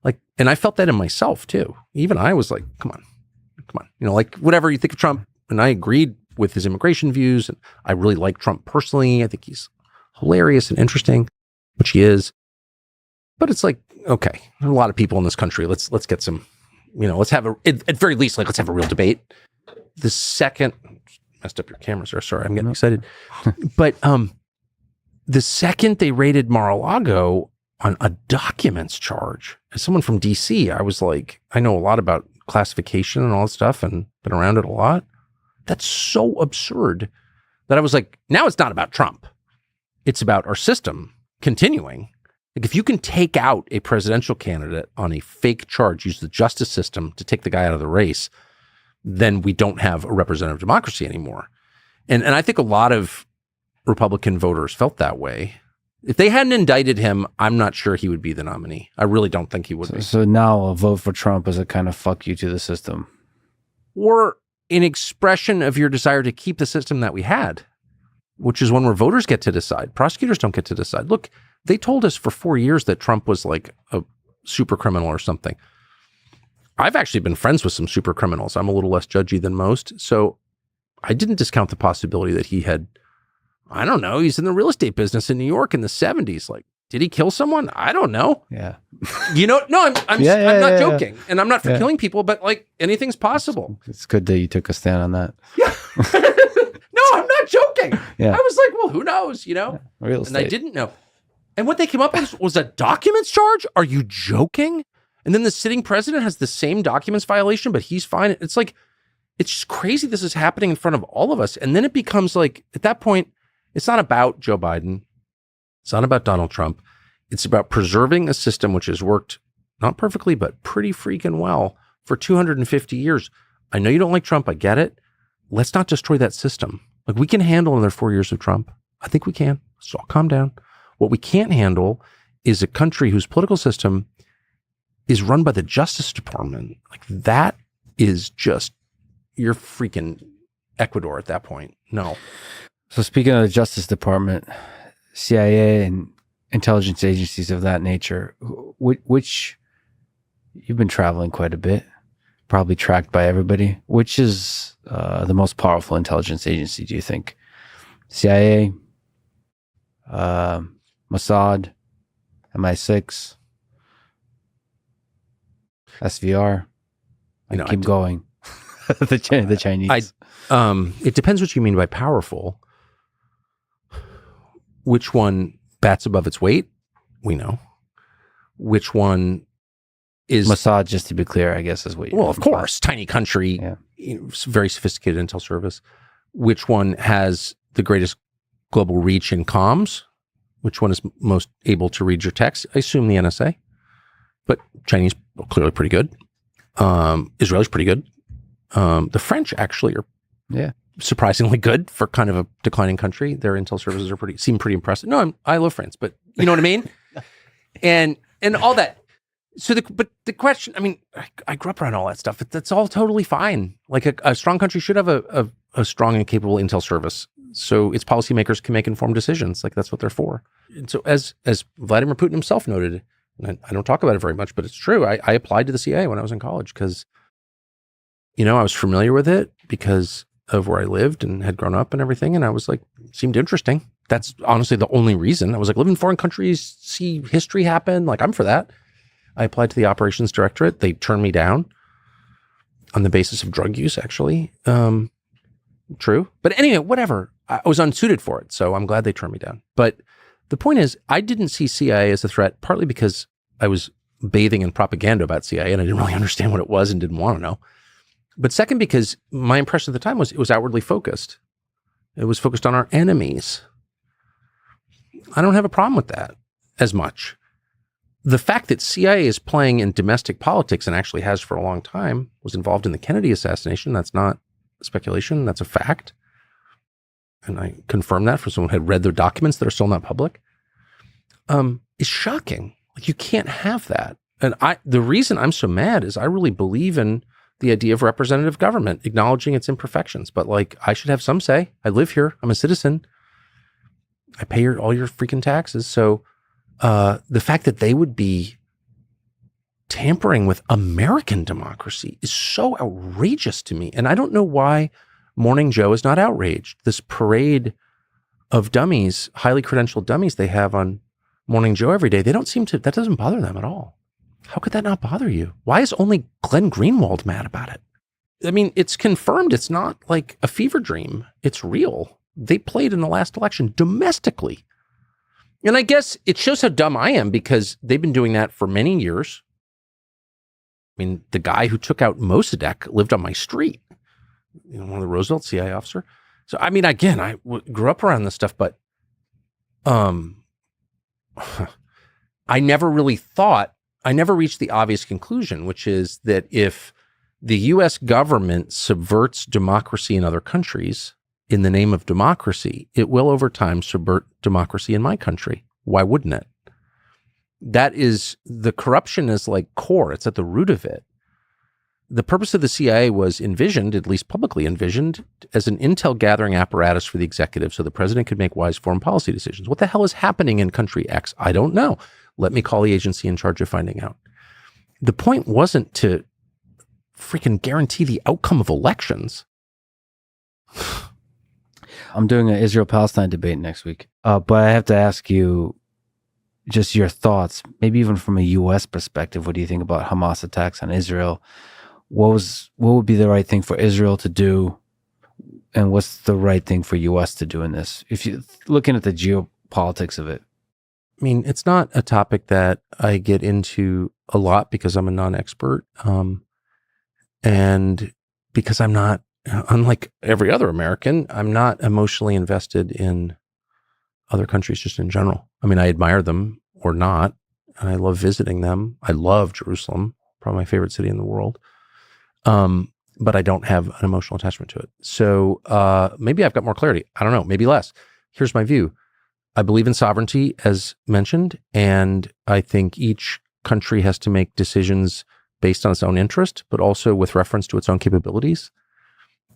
Like, and I felt that in myself too. Even I was like, come on. You know, like, whatever you think of Trump, and I agreed with his immigration views, and I really like Trump personally. I think he's hilarious and interesting, which he is. But it's like, okay, there are a lot of people in this country. Let's get some, you know, let's have at very least, like, let's have a real debate. The second, messed up your camera, sir. Sorry, I'm getting excited. But the second they raided Mar-a-Lago on a documents charge, as someone from DC, I was like, I know a lot about classification and all that stuff and been around it a lot. That's so absurd that I was like, now it's not about Trump. It's about our system continuing. Like, if you can take out a presidential candidate on a fake charge, use the justice system to take the guy out of the race, then we don't have a representative democracy anymore. And I think a lot of Republican voters felt that way. If they hadn't indicted him, I'm not sure he would be the nominee. I really don't think he would be. So now a vote for Trump is a kind of fuck you to the system. Or an expression of your desire to keep the system that we had, which is one where voters get to decide. Prosecutors don't get to decide. Look, they told us for 4 years that Trump was like a super criminal or something. I've actually been friends with some super criminals. I'm a little less judgy than most. So I didn't discount the possibility that he had, I don't know, he's in the real estate business in New York in the 70s. Like, did he kill someone? I don't know. Yeah. You know, no, I'm not joking. And I'm not for killing people, but like, anything's possible. It's good that you took a stand on that. Yeah. No, I'm not joking. Yeah. I was like, well, who knows, you know? Yeah. Real estate. And I didn't know. And what they came up with was a documents charge? Are you joking? And then the sitting president has the same documents violation, but he's fine. It's like, it's just crazy this is happening in front of all of us. And then it becomes like, at that point, it's not about Joe Biden. It's not about Donald Trump. It's about preserving a system which has worked not perfectly, but pretty freaking well for 250 years. I know you don't like Trump. I get it. Let's not destroy that system. Like, we can handle another 4 years of Trump. I think we can. So I'll calm down. What we can't handle is a country whose political system is run by the Justice Department. Like, that is just, you're freaking Ecuador at that point. No. So speaking of the Justice Department, CIA and intelligence agencies of that nature, which you've been traveling quite a bit, probably tracked by everybody. Which is the most powerful intelligence agency, do you think? CIA, Mossad, MI6, SVR? Keep going. the Chinese. It depends what you mean by powerful. Which one bats above its weight? We know. Which one is Mossad, just to be clear, I guess is what you Well, of course, tiny country, very sophisticated intel service. Which one has the greatest global reach in comms? Which one is most able to read your text? I assume the NSA, but Chinese clearly pretty good. Israel's pretty good. The French actually are surprisingly good for kind of a declining country. Their intel services seem pretty impressive. No, I love France, but you know what I mean? and all that. So the question, I mean, I grew up around all that stuff. That's all totally fine. Like, a strong country should have a strong and capable intel service, so its policymakers can make informed decisions. Like, that's what they're for. And so as Vladimir Putin himself noted, and I don't talk about it very much, but it's true. I applied to the CIA when I was in college because, I was familiar with it because of where I lived and had grown up and everything. And I was like, seemed interesting. That's honestly the only reason. I was like, live in foreign countries, see history happen. Like, I'm for that. I applied to the operations directorate. They turned me down on the basis of drug use, actually. True. But anyway, whatever. I was unsuited for it. So I'm glad they turned me down. But the point is, I didn't see CIA as a threat, partly because I was bathing in propaganda about CIA and I didn't really understand what it was and didn't want to know. But second, because my impression at the time was it was outwardly focused. It was focused on our enemies. I don't have a problem with that as much. The fact that CIA is playing in domestic politics and actually has for a long time, was involved in the Kennedy assassination. That's not speculation. That's a fact. And I confirm that for someone who had read their documents that are still not public, is shocking. Like, you can't have that. And the reason I'm so mad is I really believe in the idea of representative government, acknowledging its imperfections. But like, I should have some say. I live here. I'm a citizen. I pay all your freaking taxes. So the fact that they would be tampering with American democracy is so outrageous to me. And I don't know why Morning Joe is not outraged. This parade of dummies, highly credentialed dummies they have on Morning Joe every day, that doesn't bother them at all. How could that not bother you? Why is only Glenn Greenwald mad about it? I mean, it's confirmed. It's not like a fever dream. It's real. They played in the last election domestically. And I guess it shows how dumb I am because they've been doing that for many years. I mean, the guy who took out Mossadegh lived on my street. One of the Roosevelt CIA officer. So, I mean, again, I grew up around this stuff, but I never reached the obvious conclusion, which is that if the U.S. government subverts democracy in other countries in the name of democracy, it will over time subvert democracy in my country. Why wouldn't it? The corruption is like core. It's at the root of it. The purpose of the CIA was envisioned, at least publicly envisioned, as an intel gathering apparatus for the executive so the president could make wise foreign policy decisions. What the hell is happening in country X? I don't know. Let me call the agency in charge of finding out. The point wasn't to freaking guarantee the outcome of elections. I'm doing an Israel-Palestine debate next week, but I have to ask you just your thoughts, maybe even from a U.S. perspective. What do you think about Hamas attacks on Israel? What would be the right thing for Israel to do, and what's the right thing for U.S. to do in this? If you're looking at the geopolitics of it. I mean, it's not a topic that I get into a lot because I'm a non-expert, and because I'm not, unlike every other American, I'm not emotionally invested in other countries just in general. I mean, I admire them. or not. And I love visiting them. I love Jerusalem, probably my favorite city in the world. But I don't have an emotional attachment to it. So maybe I've got more clarity. I don't know, maybe less. Here's my view. I believe in sovereignty, as mentioned, and I think each country has to make decisions based on its own interest, but also with reference to its own capabilities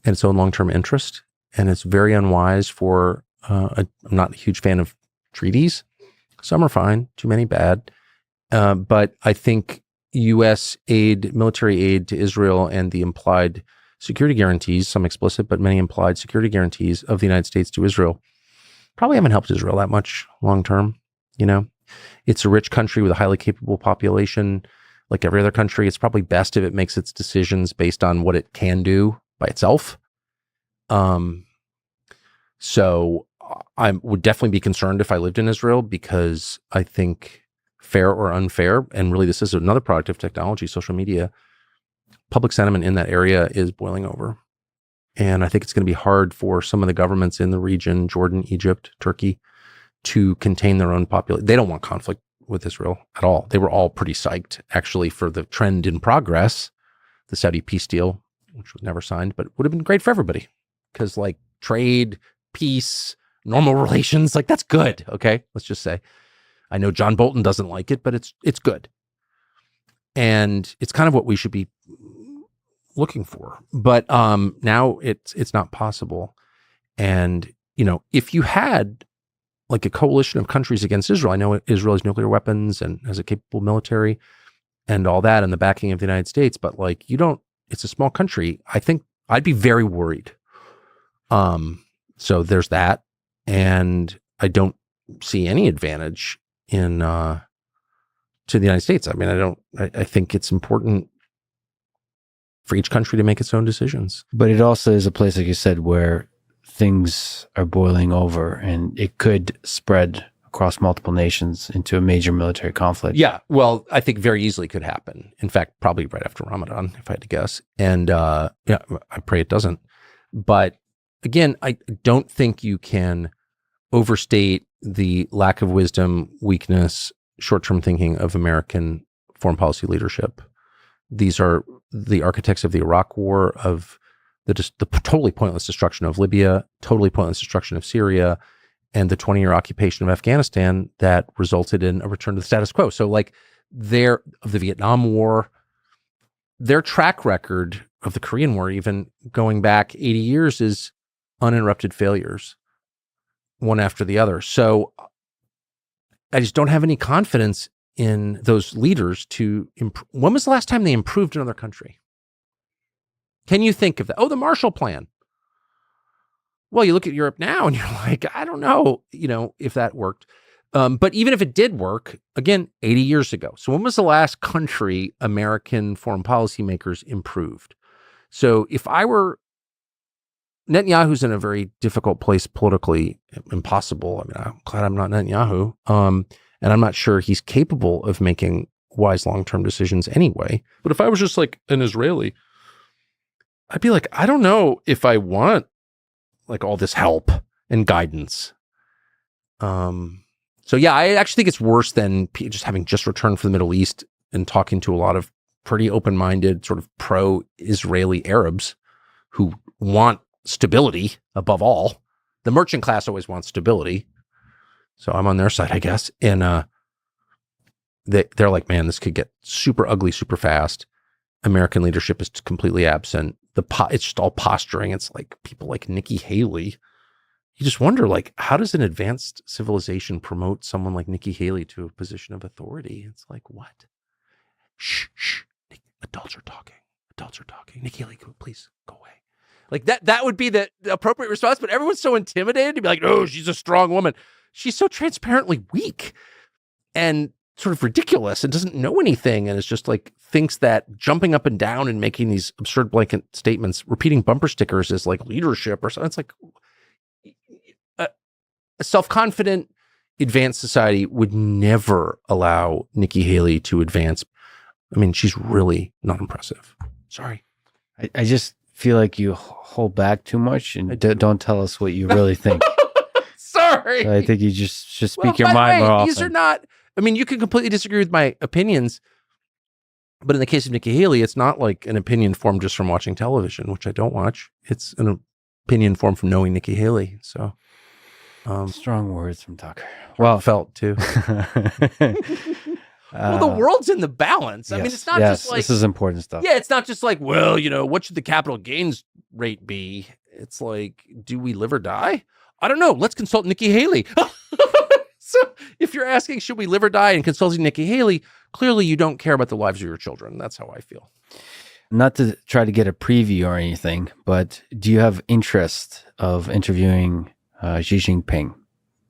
and its own long-term interest. And it's very unwise for, I'm not a huge fan of treaties. Some are fine, too many bad. But I think U.S. aid, military aid to Israel and the implied security guarantees, some explicit, but many implied security guarantees of the United States to Israel probably haven't helped Israel that much long-term. It's a rich country with a highly capable population. Like every other country, it's probably best if it makes its decisions based on what it can do by itself. So I would definitely be concerned if I lived in Israel, because I think, fair or unfair, and really this is another product of technology, social media, public sentiment in that area is boiling over. And I think it's going to be hard for some of the governments in the region, Jordan, Egypt, Turkey, to contain their own population. They don't want conflict with Israel at all. They were all pretty psyched, actually, for the trend in progress, the Saudi peace deal, which was never signed, but would have been great for everybody. Because like trade, peace, normal relations, like that's good, okay? Let's just say. I know John Bolton doesn't like it, but it's good. And it's kind of what we should be looking for. But now it's not possible. And, if you had like a coalition of countries against Israel, I know Israel has nuclear weapons and has a capable military and all that, and the backing of the United States, but like it's a small country. I think I'd be very worried. So there's that. And I don't see any advantage in to the United States. I mean, I think it's important for each country to make its own decisions. But it also is a place, like you said, where things are boiling over and it could spread across multiple nations into a major military conflict. Yeah, well, I think very easily could happen. In fact, probably right after Ramadan, if I had to guess. And I pray it doesn't. But again, I don't think you can overstate the lack of wisdom, weakness, short-term thinking of American foreign policy leadership. These are the architects of the Iraq War, of the totally pointless destruction of Libya, totally pointless destruction of Syria, and the 20-year occupation of Afghanistan that resulted in a return to the status quo. So like of the Vietnam War, their track record of the Korean War, even going back 80 years, is uninterrupted failures, one after the other. So I just don't have any confidence in those leaders to improve. When was the last time they improved another country? Can you think of that? Oh, the Marshall Plan. Well, you look at Europe now and you're like, I don't know, if that worked. But even if it did work, again, 80 years ago. So when was the last country American foreign policymakers improved? So if I were, Netanyahu's in a very difficult place politically, impossible. I mean, I'm glad I'm not Netanyahu. And I'm not sure he's capable of making wise long-term decisions anyway. But if I was just like an Israeli, I'd be like, I don't know if I want like all this help and guidance. So yeah, I actually think it's worse than just having just returned from the Middle East and talking to a lot of pretty open-minded sort of pro-Israeli Arabs who want stability above all. The merchant class always wants stability. So I'm on their side, I guess. And they're like, man, this could get super ugly super fast. American leadership is completely absent. It's just all posturing. It's like people like Nikki Haley. You just wonder, like, how does an advanced civilization promote someone like Nikki Haley to a position of authority? It's like, what? Shh. Adults are talking. Nikki Haley, please go away. Like that would be the appropriate response, but everyone's so intimidated to be like, oh, she's a strong woman. She's so transparently weak and sort of ridiculous and doesn't know anything. And it's just like thinks that jumping up and down and making these absurd blanket statements, repeating bumper stickers is like leadership or something. It's like a self-confident, advanced society would never allow Nikki Haley to advance. I mean, she's really not impressive. Sorry. I just feel like you hold back too much and don't tell us what you really think. Sorry. So I think you just should speak your mind more often. These are not I mean, you can completely disagree with my opinions, but in the case of Nikki Haley, it's not like an opinion formed just from watching television, which I don't watch. It's an opinion formed from knowing Nikki Haley. So, strong words from Tucker. Well, felt too. Well, the world's in the balance. I mean, it's not just like, this is important stuff. Yeah, it's not just like, well, what should the capital gains rate be? It's like, do we live or die? I don't know. Let's consult Nikki Haley. So if you're asking, should we live or die, and consulting Nikki Haley, clearly you don't care about the lives of your children. That's how I feel. Not to try to get a preview or anything, but do you have interest of interviewing Xi Jinping?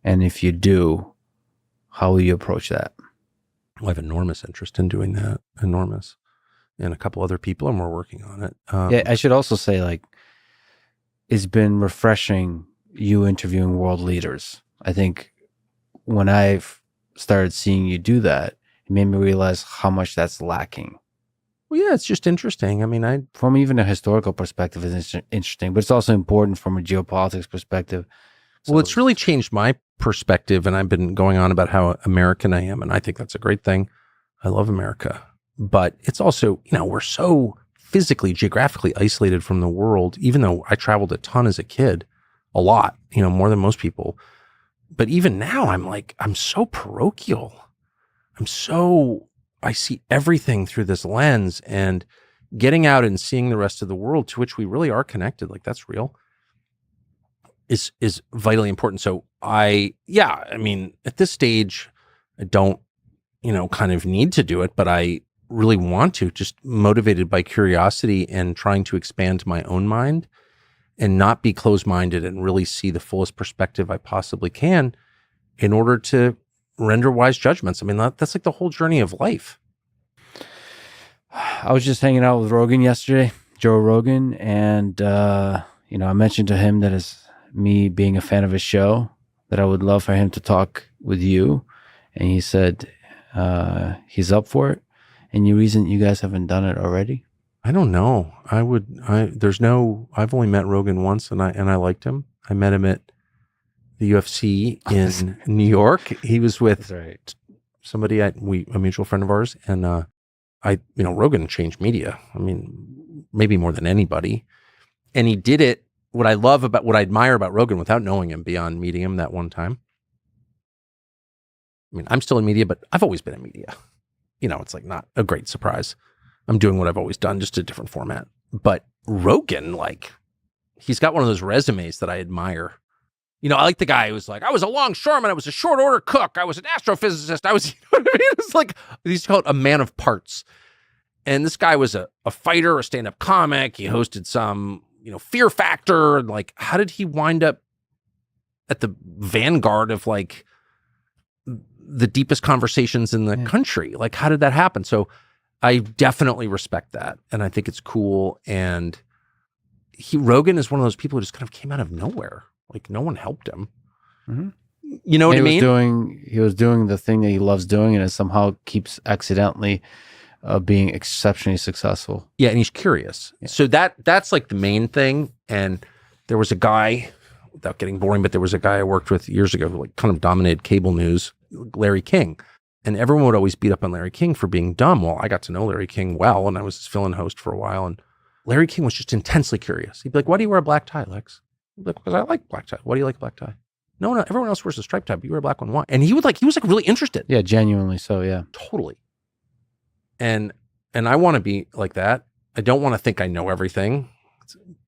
And if you do, how will you approach that? I have enormous interest in doing that. Enormous. And a couple other people, and we're working on it. Yeah, I should also say, like, it's been refreshing you interviewing world leaders. I think when I've started seeing you do that, it made me realize how much that's lacking. Well, yeah, it's just interesting. I mean, from even a historical perspective, it's interesting, but it's also important from a geopolitics perspective. So well, it's really changed my perspective, and I've been going on about how American I am, and I think that's a great thing. I love America, but it's also, we're so physically, geographically isolated from the world, even though I traveled a ton as a kid, a lot, more than most people. But even now, I'm so parochial. I see everything through this lens, and getting out and seeing the rest of the world, to which we really are connected, like that's real, is vitally important. So I mean, at this stage, I don't, kind of need to do it, but I really want to, just motivated by curiosity and trying to expand my own mind and not be closed-minded and really see the fullest perspective I possibly can in order to render wise judgments. I mean, that's like the whole journey of life. I was just hanging out with Rogan yesterday, Joe Rogan, and, I mentioned to him that as me being a fan of his show, that I would love for him to talk with you. And he said he's up for it. Any reason you guys haven't done it already? I don't know. I've only met Rogan once, and I liked him. I met him at the UFC in New York. He was with somebody a mutual friend of ours, and Rogan changed media. I mean, maybe more than anybody. And he did it. What I admire about Rogan, without knowing him beyond meeting him that one time. I mean, I'm still in media, but I've always been in media. It's like not a great surprise. I'm doing what I've always done, just a different format. But Rogan, he's got one of those resumes that I admire. I like the guy who's like, I was a longshoreman, I was a short order cook, I was an astrophysicist, I was, It's like, he's called a man of parts. And this guy was a fighter, a stand-up comic. He hosted some, Fear Factor. Like, how did he wind up at the vanguard of the deepest conversations in the country? Like, how did that happen? So I definitely respect that. And I think it's cool. And Rogan is one of those people who just kind of came out of nowhere. Like, no one helped him. Mm-hmm. You know what I mean? He was doing the thing that he loves doing, and it somehow keeps accidentally being exceptionally successful. Yeah, and he's curious. Yeah. So that's like the main thing. And there was a guy, without getting boring, but there was a guy I worked with years ago who kind of dominated cable news, Larry King. And everyone would always beat up on Larry King for being dumb. Well, I got to know Larry King well, and I was his fill-in host for a while. And Larry King was just intensely curious. He'd be like, why do you wear a black tie, Lex? He'd be like, because I like black tie. Why do you like a black tie? No, everyone else wears a striped tie, but you wear a black one. Why? And he was really interested. Yeah, genuinely so, yeah. Totally. And I want to be like that. I don't want to think I know everything.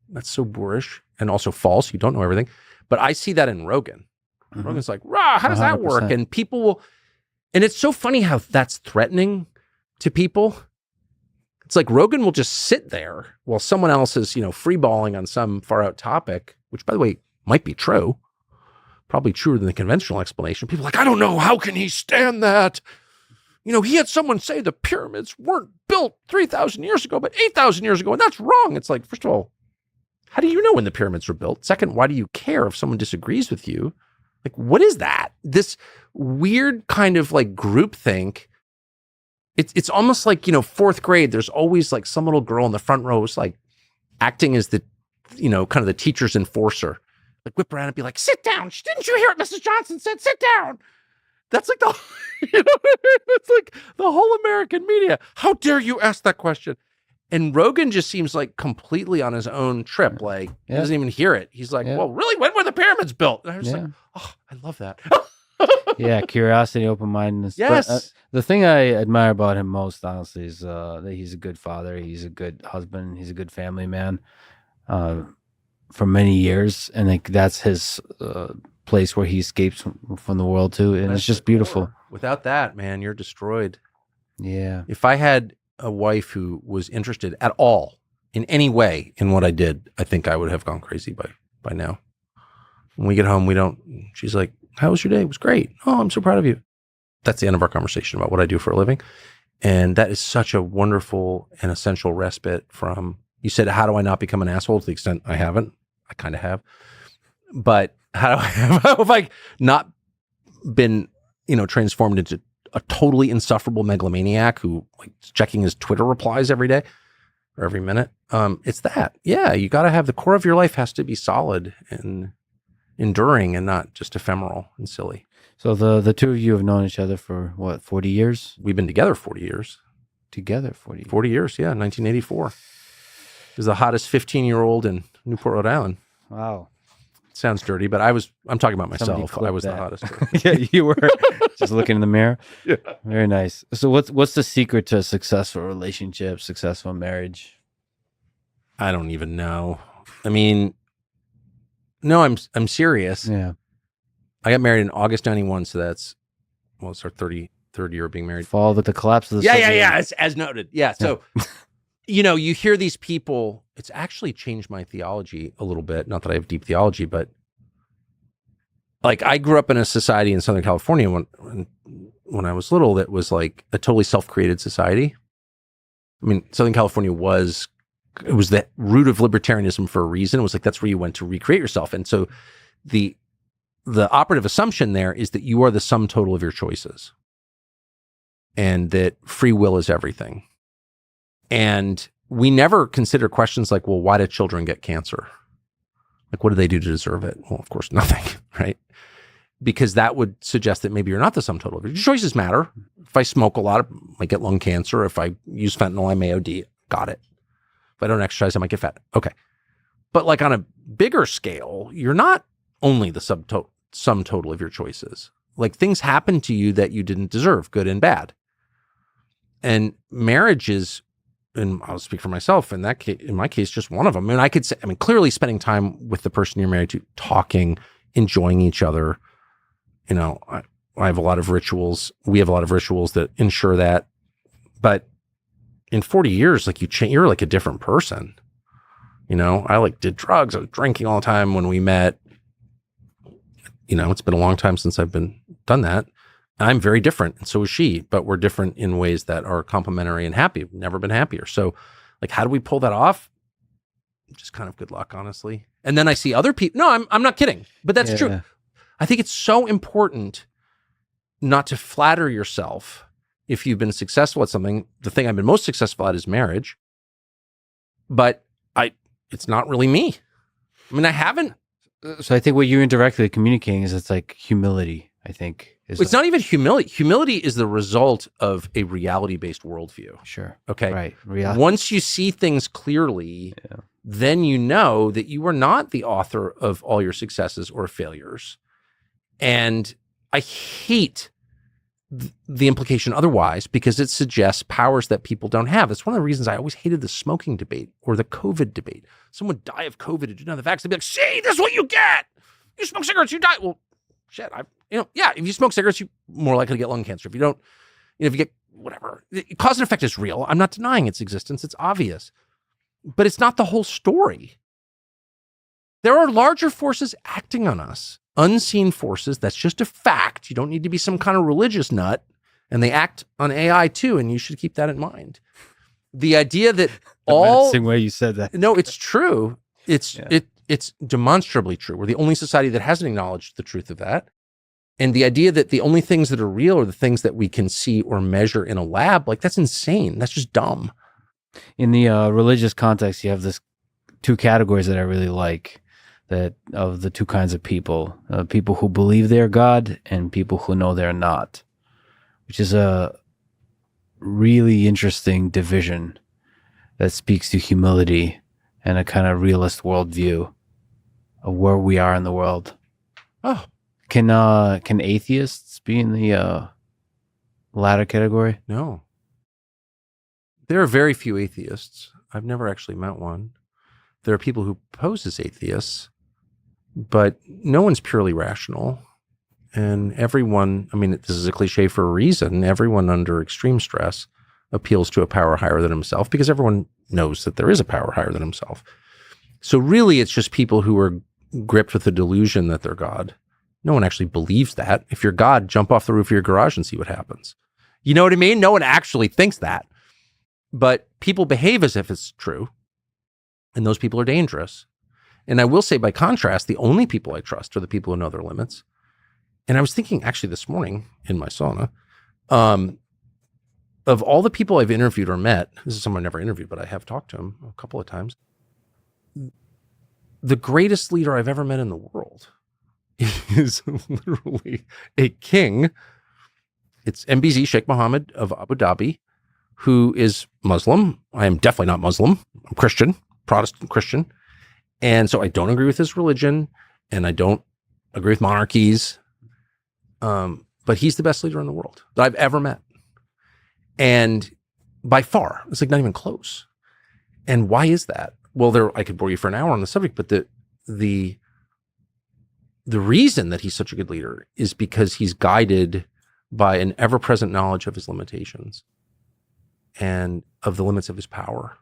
That's so boorish and also false. You don't know everything. But I see that in Rogan. Mm-hmm. Rogan's like, rah, how does 100%. That work? And people will, and it's so funny how that's threatening to people. It's like Rogan will just sit there while someone else is, freeballing on some far out topic, which, by the way, might be true. Probably truer than the conventional explanation. People are like, I don't know. How can he stand that? He had someone say the pyramids weren't built 3,000 years ago, but 8,000 years ago. And that's wrong. It's like, first of all, how do you know when the pyramids were built? Second, why do you care if someone disagrees with you? Like, what is that? This weird kind of like groupthink. It's almost like, fourth grade, there's always like some little girl in the front row who's like acting as the, kind of the teacher's enforcer. Like whip around and be like, sit down. Didn't you hear what Mrs. Johnson said? Sit down. That's like It's like the whole American media. How dare you ask that question? And Rogan just seems like completely on his own trip. Like he doesn't even hear it. He's like, well, really? When were the pyramids built? And I was like, oh, I love that. Yeah, curiosity, open-mindedness. Yes. But, the thing I admire about him most, honestly, is that he's a good father. He's a good husband. He's a good family man for many years. And like that's his place where he escapes from the world to. And it's just beautiful. Without that, man, you're destroyed. Yeah. If I had a wife who was interested at all in any way in what I did, I think I would have gone crazy by now. When we get home, she's like, how was your day? It was great. Oh, I'm so proud of you. That's the end of our conversation about what I do for a living. And that is such a wonderful and essential respite from, you said, how do I not become an asshole? To the extent I haven't, I kind of have. But how have I not been, transformed into a totally insufferable megalomaniac who like checking his Twitter replies every day or every minute? It's that. Yeah, you got to have the core of your life has to be solid and enduring and not just ephemeral and silly. So the two of you have known each other for what, 40 years? We've been together 40 years. Together 40 years. 40 years, yeah, 1984. He was the hottest 15-year-old in Newport, Rhode Island. Wow. Sounds dirty, but I'm talking about myself. I was that. The hottest. Yeah, you were just looking in the mirror. Yeah. Very nice. So what's the secret to a successful relationship, successful marriage? I don't even know. I mean, no, I'm serious. Yeah. I got married in August 91, so it's our 33rd year of being married. Fall with the collapse of the Yeah. As noted. Yeah. So, you hear these people, it's actually changed my theology a little bit. Not that I have deep theology, but like I grew up in a society in Southern California when I was little that was like a totally self-created society. I mean, Southern California was the root of libertarianism for a reason. It was like, that's where you went to recreate yourself. And so the operative assumption there is that you are the sum total of your choices and that free will is everything. And we never consider questions like, well, why do children get cancer? Like, what do they do to deserve it? Well, of course, nothing, right? Because that would suggest that maybe you're not the sum total of your choices matter. If I smoke a lot, I might get lung cancer. If I use fentanyl, I may OD. Got it. If I don't exercise, I might get fat. Okay. But like on a bigger scale, you're not only the sum total of your choices. Like things happen to you that you didn't deserve, good and bad. And marriage is, and I'll speak for myself, in my case, just one of them. And I could say, clearly spending time with the person you're married to, talking, enjoying each other. I have a lot of rituals. We have a lot of rituals that ensure that. But in 40 years, like you're like a different person. I did drugs. I was drinking all the time when we met. It's been a long time since I've done that. I'm very different, and so is she, but we're different in ways that are complementary and happy. We've never been happier. So, like, how do we pull that off? Just kind of good luck, honestly. And then I see other people. No, I'm not kidding, but that's true. I think it's so important not to flatter yourself if you've been successful at something. The thing I've been most successful at is marriage, but it's not really me. I haven't. So I think what you're indirectly communicating is it's like humility, I think. It's not even humility. Humility is the result of a reality-based worldview. Sure. Okay. Right. Once you see things clearly, then you know that you are not the author of all your successes or failures. And I hate the implication otherwise because it suggests powers that people don't have. It's one of the reasons I always hated the smoking debate or the COVID debate. Someone would die of COVID and do none of the vaccine. They'd be like, see, this is what you get. You smoke cigarettes, you die. Well, shit, if you smoke cigarettes, you're more likely to get lung cancer. If you don't, if you get whatever, cause and effect is real. I'm not denying its existence. It's obvious, but it's not the whole story. There are larger forces acting on us, unseen forces. That's just a fact. You don't need to be some kind of religious nut, and they act on AI too. And you should keep that in mind. The idea that the same way you said that. No, it's true. It's demonstrably true. We're the only society that hasn't acknowledged the truth of that. And the idea that the only things that are real are the things that we can see or measure in a lab, like that's insane. That's just dumb. In the religious context, you have this two categories that I really like, that of the two kinds of people, people who believe they're God and people who know they're not. which is a really interesting division that speaks to humility and a kind of realist worldview of where we are in the world. Oh, can atheists be in the latter category? no. There are very few atheists. I've never actually met one. There are people who pose as atheists, but no one's purely rational. And everyone, I mean, this is a cliche for a reason, everyone under extreme stress appeals to a power higher than himself because everyone knows that there is a power higher than himself. So really, it's just people who are gripped with the delusion that they're God. No one actually believes that. If you're God, jump off the roof of your garage and see what happens. You know what I mean? No one actually thinks that. But people behave as if it's true. And those people are dangerous. And I will say, by contrast, the only people I trust are the people who know their limits. And I was thinking actually this morning in my sauna, of all the people I've interviewed or met, this is someone I never interviewed, but I have talked to him a couple of times. The greatest leader I've ever met in the world is literally a king. It's MBZ Sheikh Mohammed of Abu Dhabi, who is Muslim. I am definitely not Muslim. I'm Christian, Protestant Christian. And so I don't agree with his religion and I don't agree with monarchies. But he's the best leader in the world that I've ever met. And by far, it's like not even close. And why is that? Well, I could bore you for an hour on the subject, but the reason that he's such a good leader is because he's guided by an ever-present knowledge of his limitations and of the limits of his power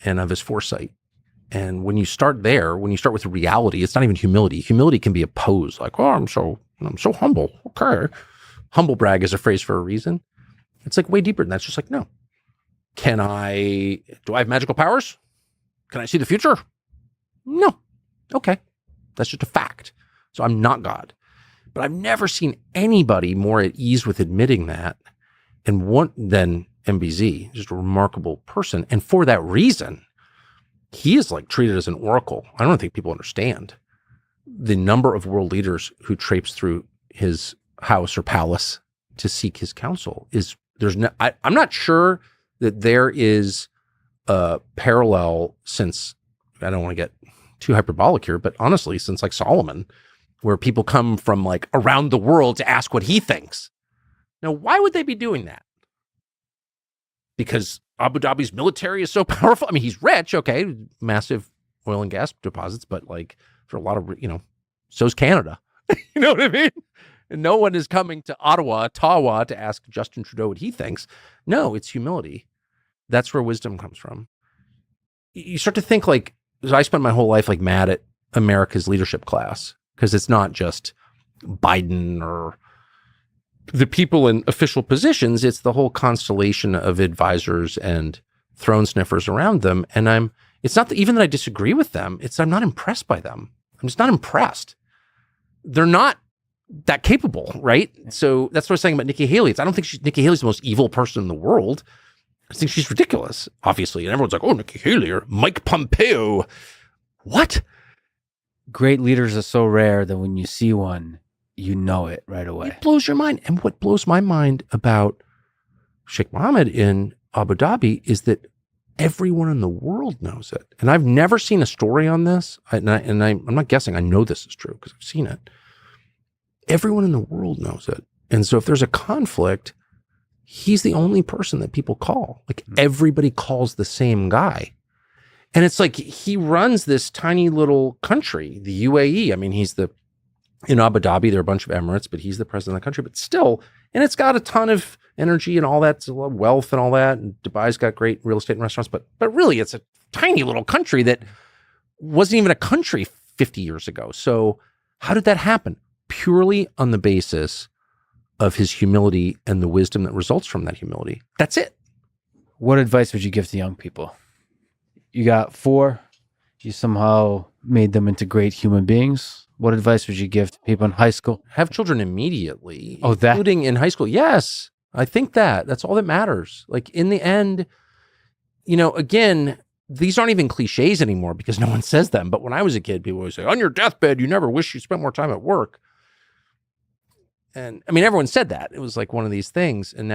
and of his foresight. And when you start there, when you start with reality, it's not even humility. Humility can be a pose, like, oh, I'm so humble. Okay. Humble brag is a phrase for a reason. It's like way deeper than that. It's just like, no. Do I have magical powers? Can I see the future? No. Okay. That's just a fact. So I'm not God. But I've never seen anybody more at ease with admitting that than MBZ, just a remarkable person. And for that reason, he is like treated as an oracle. I don't think people understand the number of world leaders who traipse through his house or palace to seek his counsel. I'm not sure that there is a parallel since, I don't want to get too hyperbolic here, but honestly, since like Solomon, where people come from like around the world to ask what he thinks. Now, why would they be doing that? Because Abu Dhabi's military is so powerful. I mean, he's rich, okay, massive oil and gas deposits, but like for a lot of, so's Canada. You know what I mean? And no one is coming to Ottawa to ask Justin Trudeau what he thinks. No, it's humility. That's where wisdom comes from. You start to think like, I spent my whole life like mad at America's leadership class because it's not just Biden or the people in official positions. It's the whole constellation of advisors and throne sniffers around them. And it's not even that I disagree with them. I'm not impressed by them. I'm just not impressed. They're not that capable, right? So that's what I was saying about Nikki Haley. I don't think Nikki Haley's the most evil person in the world. I think she's ridiculous, obviously. And everyone's like, oh, Nikki Haley or Mike Pompeo. What? Great leaders are so rare that when you see one, you know it right away. It blows your mind. And what blows my mind about Sheikh Mohammed in Abu Dhabi is that everyone in the world knows it. And I've never seen a story on this. I'm not guessing. I know this is true because I've seen it. Everyone in the world knows it. And so if there's a conflict, he's the only person that people call. Like everybody calls the same guy. And it's like he runs this tiny little country, the UAE. I mean, in Abu Dhabi, there are a bunch of Emirates, but he's the president of the country. But still, and it's got a ton of energy and all that, it's a lot of wealth and all that. And Dubai's got great real estate and restaurants. But really, it's a tiny little country that wasn't even a country 50 years ago. So how did that happen? Purely on the basis of his humility and the wisdom that results from that humility. That's it. What advice would you give to young people? You got 4. You somehow made them into great human beings. What advice would you give to people in high school? Have children immediately. Oh, that? Including in high school. Yes. I think that's all that matters. Like in the end, again, these aren't even cliches anymore because no one says them. But when I was a kid, people always say, on your deathbed, you never wish you spent more time at work. And I mean, everyone said that. It was like one of these things. And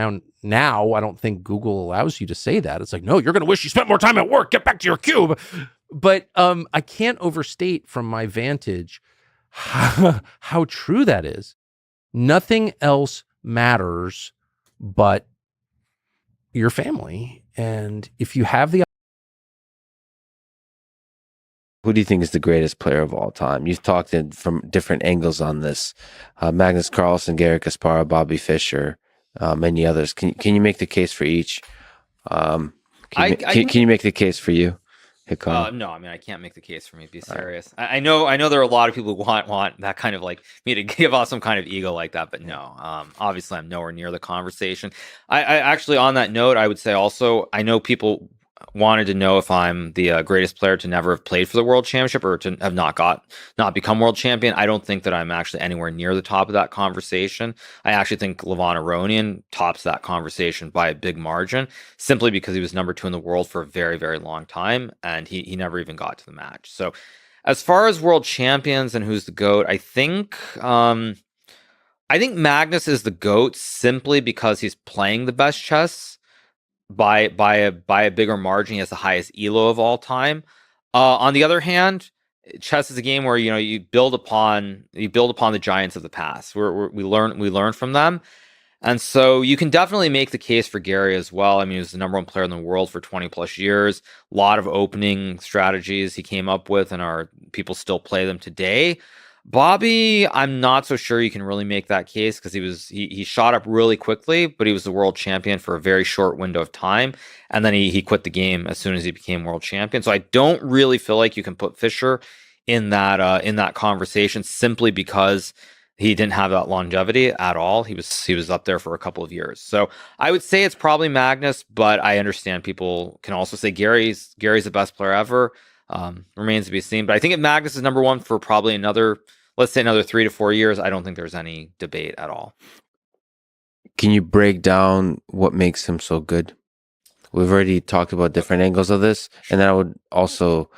now I don't think Google allows you to say that. It's like, no, you're going to wish you spent more time at work. Get back to your cube. But I can't overstate from my vantage how true that is. Nothing else matters but your family. And if you have the... Who do you think is the greatest player of all time? You've talked from different angles on this. Magnus Carlsen, Garry Kasparov, Bobby Fischer, many others. Can you make the case for each? Can you make the case for you, Hikaru? No, I mean, I can't make the case for me. Be serious. Right. I know there are a lot of people who want that kind of like me to give off some kind of ego like that, but no. Obviously, I'm nowhere near the conversation. I actually, on that note, I would say also, I know people wanted to know if I'm the greatest player to never have played for the World Championship or to have not become world champion. I don't think that I'm actually anywhere near the top of that conversation. I actually think Levon Aronian tops that conversation by a big margin, simply because he was number 2 in the world for a very, very long time, and he never even got to the match. So as far as world champions and who's the GOAT, I think Magnus is the GOAT simply because he's playing the best chess by a bigger margin. He has the highest ELO of all time. On the other hand, chess is a game where you build upon the giants of the past. We learn from them, and so you can definitely make the case for Garry as well. I mean, he was the number 1 player in the world for 20 plus years. A lot of opening strategies he came up with, and people still play them today. Bobby, I'm not so sure you can really make that case because he shot up really quickly, but he was the world champion for a very short window of time, and then he quit the game as soon as he became world champion. So I don't really feel like you can put Fischer in that conversation simply because he didn't have that longevity at all. He was up there for a couple of years. So I would say it's probably Magnus, but I understand people can also say Gary's the best player ever. Remains to be seen. But I think if Magnus is number 1 for probably another 3 to 4 years, I don't think there's any debate at all. Can you break down what makes him so good? We've already talked about different angles of this, and then I would also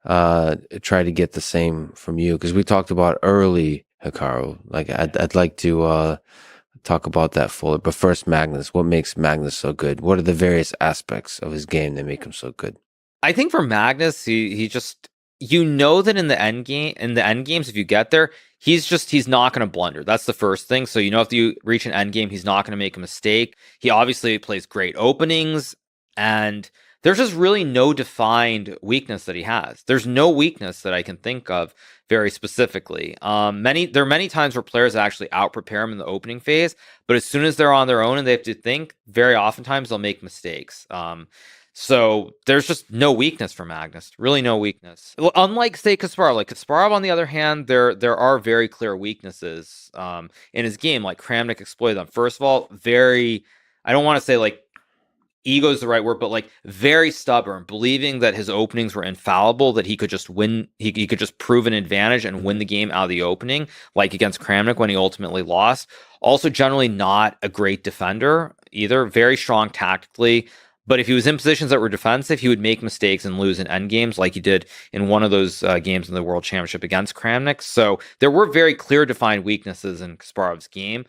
try to get the same from you, because we talked about early Hikaru. Like I'd like to talk about that fuller. But first, Magnus. What makes Magnus so good? What are the various aspects of his game that make him so good? I think for Magnus, he just, that in the end games, if you get there, he's not going to blunder. That's the first thing. So if you reach an end game, he's not going to make a mistake. He obviously plays great openings, and there's just really no defined weakness that he has. There's no weakness that I can think of very specifically. There are many times where players actually out-prepare him in the opening phase, but as soon as they're on their own and they have to think, very oftentimes they'll make mistakes. So there's just no weakness for Magnus, really no weakness. Unlike, say, Kasparov. Like Kasparov, on the other hand, there are very clear weaknesses in his game, like Kramnik exploited them. First of all, I don't want to say like ego is the right word, but like very stubborn, believing that his openings were infallible, that he could just win, he could just prove an advantage and win the game out of the opening, like against Kramnik when he ultimately lost. Also, generally not a great defender either, very strong tactically. But if he was in positions that were defensive, he would make mistakes and lose in end games, like he did in one of those games in the World Championship against Kramnik. So there were very clear defined weaknesses in Kasparov's game.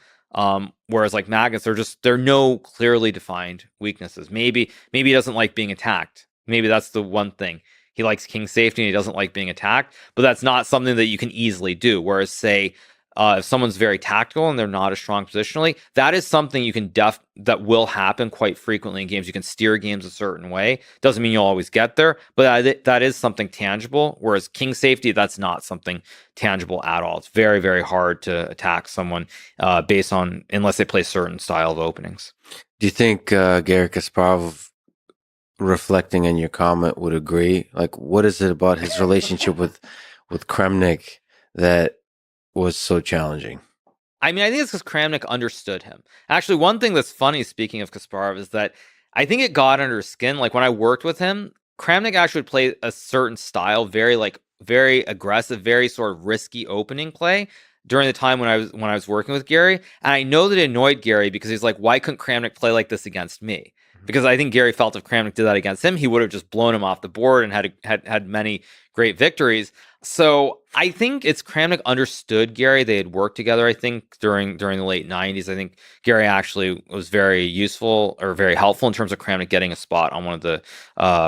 Whereas like Magnus, there are no clearly defined weaknesses. Maybe he doesn't like being attacked. Maybe that's the one thing. He likes king safety and he doesn't like being attacked, but that's not something that you can easily do. Whereas say, if someone's very tactical and they're not as strong positionally, that is something you can that will happen quite frequently in games. You can steer games a certain way. Doesn't mean you'll always get there, but that is something tangible. Whereas king safety, that's not something tangible at all. It's very, very hard to attack someone unless they play certain style of openings. Do you think Garry Kasparov, reflecting on your comment, would agree? Like, what is it about his relationship with Kramnik that was so challenging? I mean, I think it's because Kramnik understood him. Actually, one thing that's funny, speaking of Kasparov, is that I think it got under his skin. Like when I worked with him, Kramnik actually would play a certain style, very aggressive, very sort of risky opening play during the time when I was working with Garry. And I know that it annoyed Garry because he's like, why couldn't Kramnik play like this against me? because I think Gary felt if Kramnik did that against him, he would have just blown him off the board and had many great victories. So I think it's Kramnik understood Gary. They had worked together, I think, during the late 90s. I think Gary actually was very useful or very helpful in terms of Kramnik getting a spot on one of the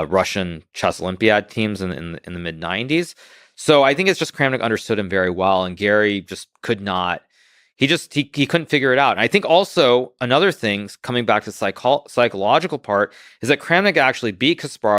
Russian chess Olympiad teams in the mid 90s. So I think it's just Kramnik understood him very well, and Gary just could not. He couldn't figure it out. And I think also another thing, coming back to the psychological part, is that Kramnik actually beat Kasparov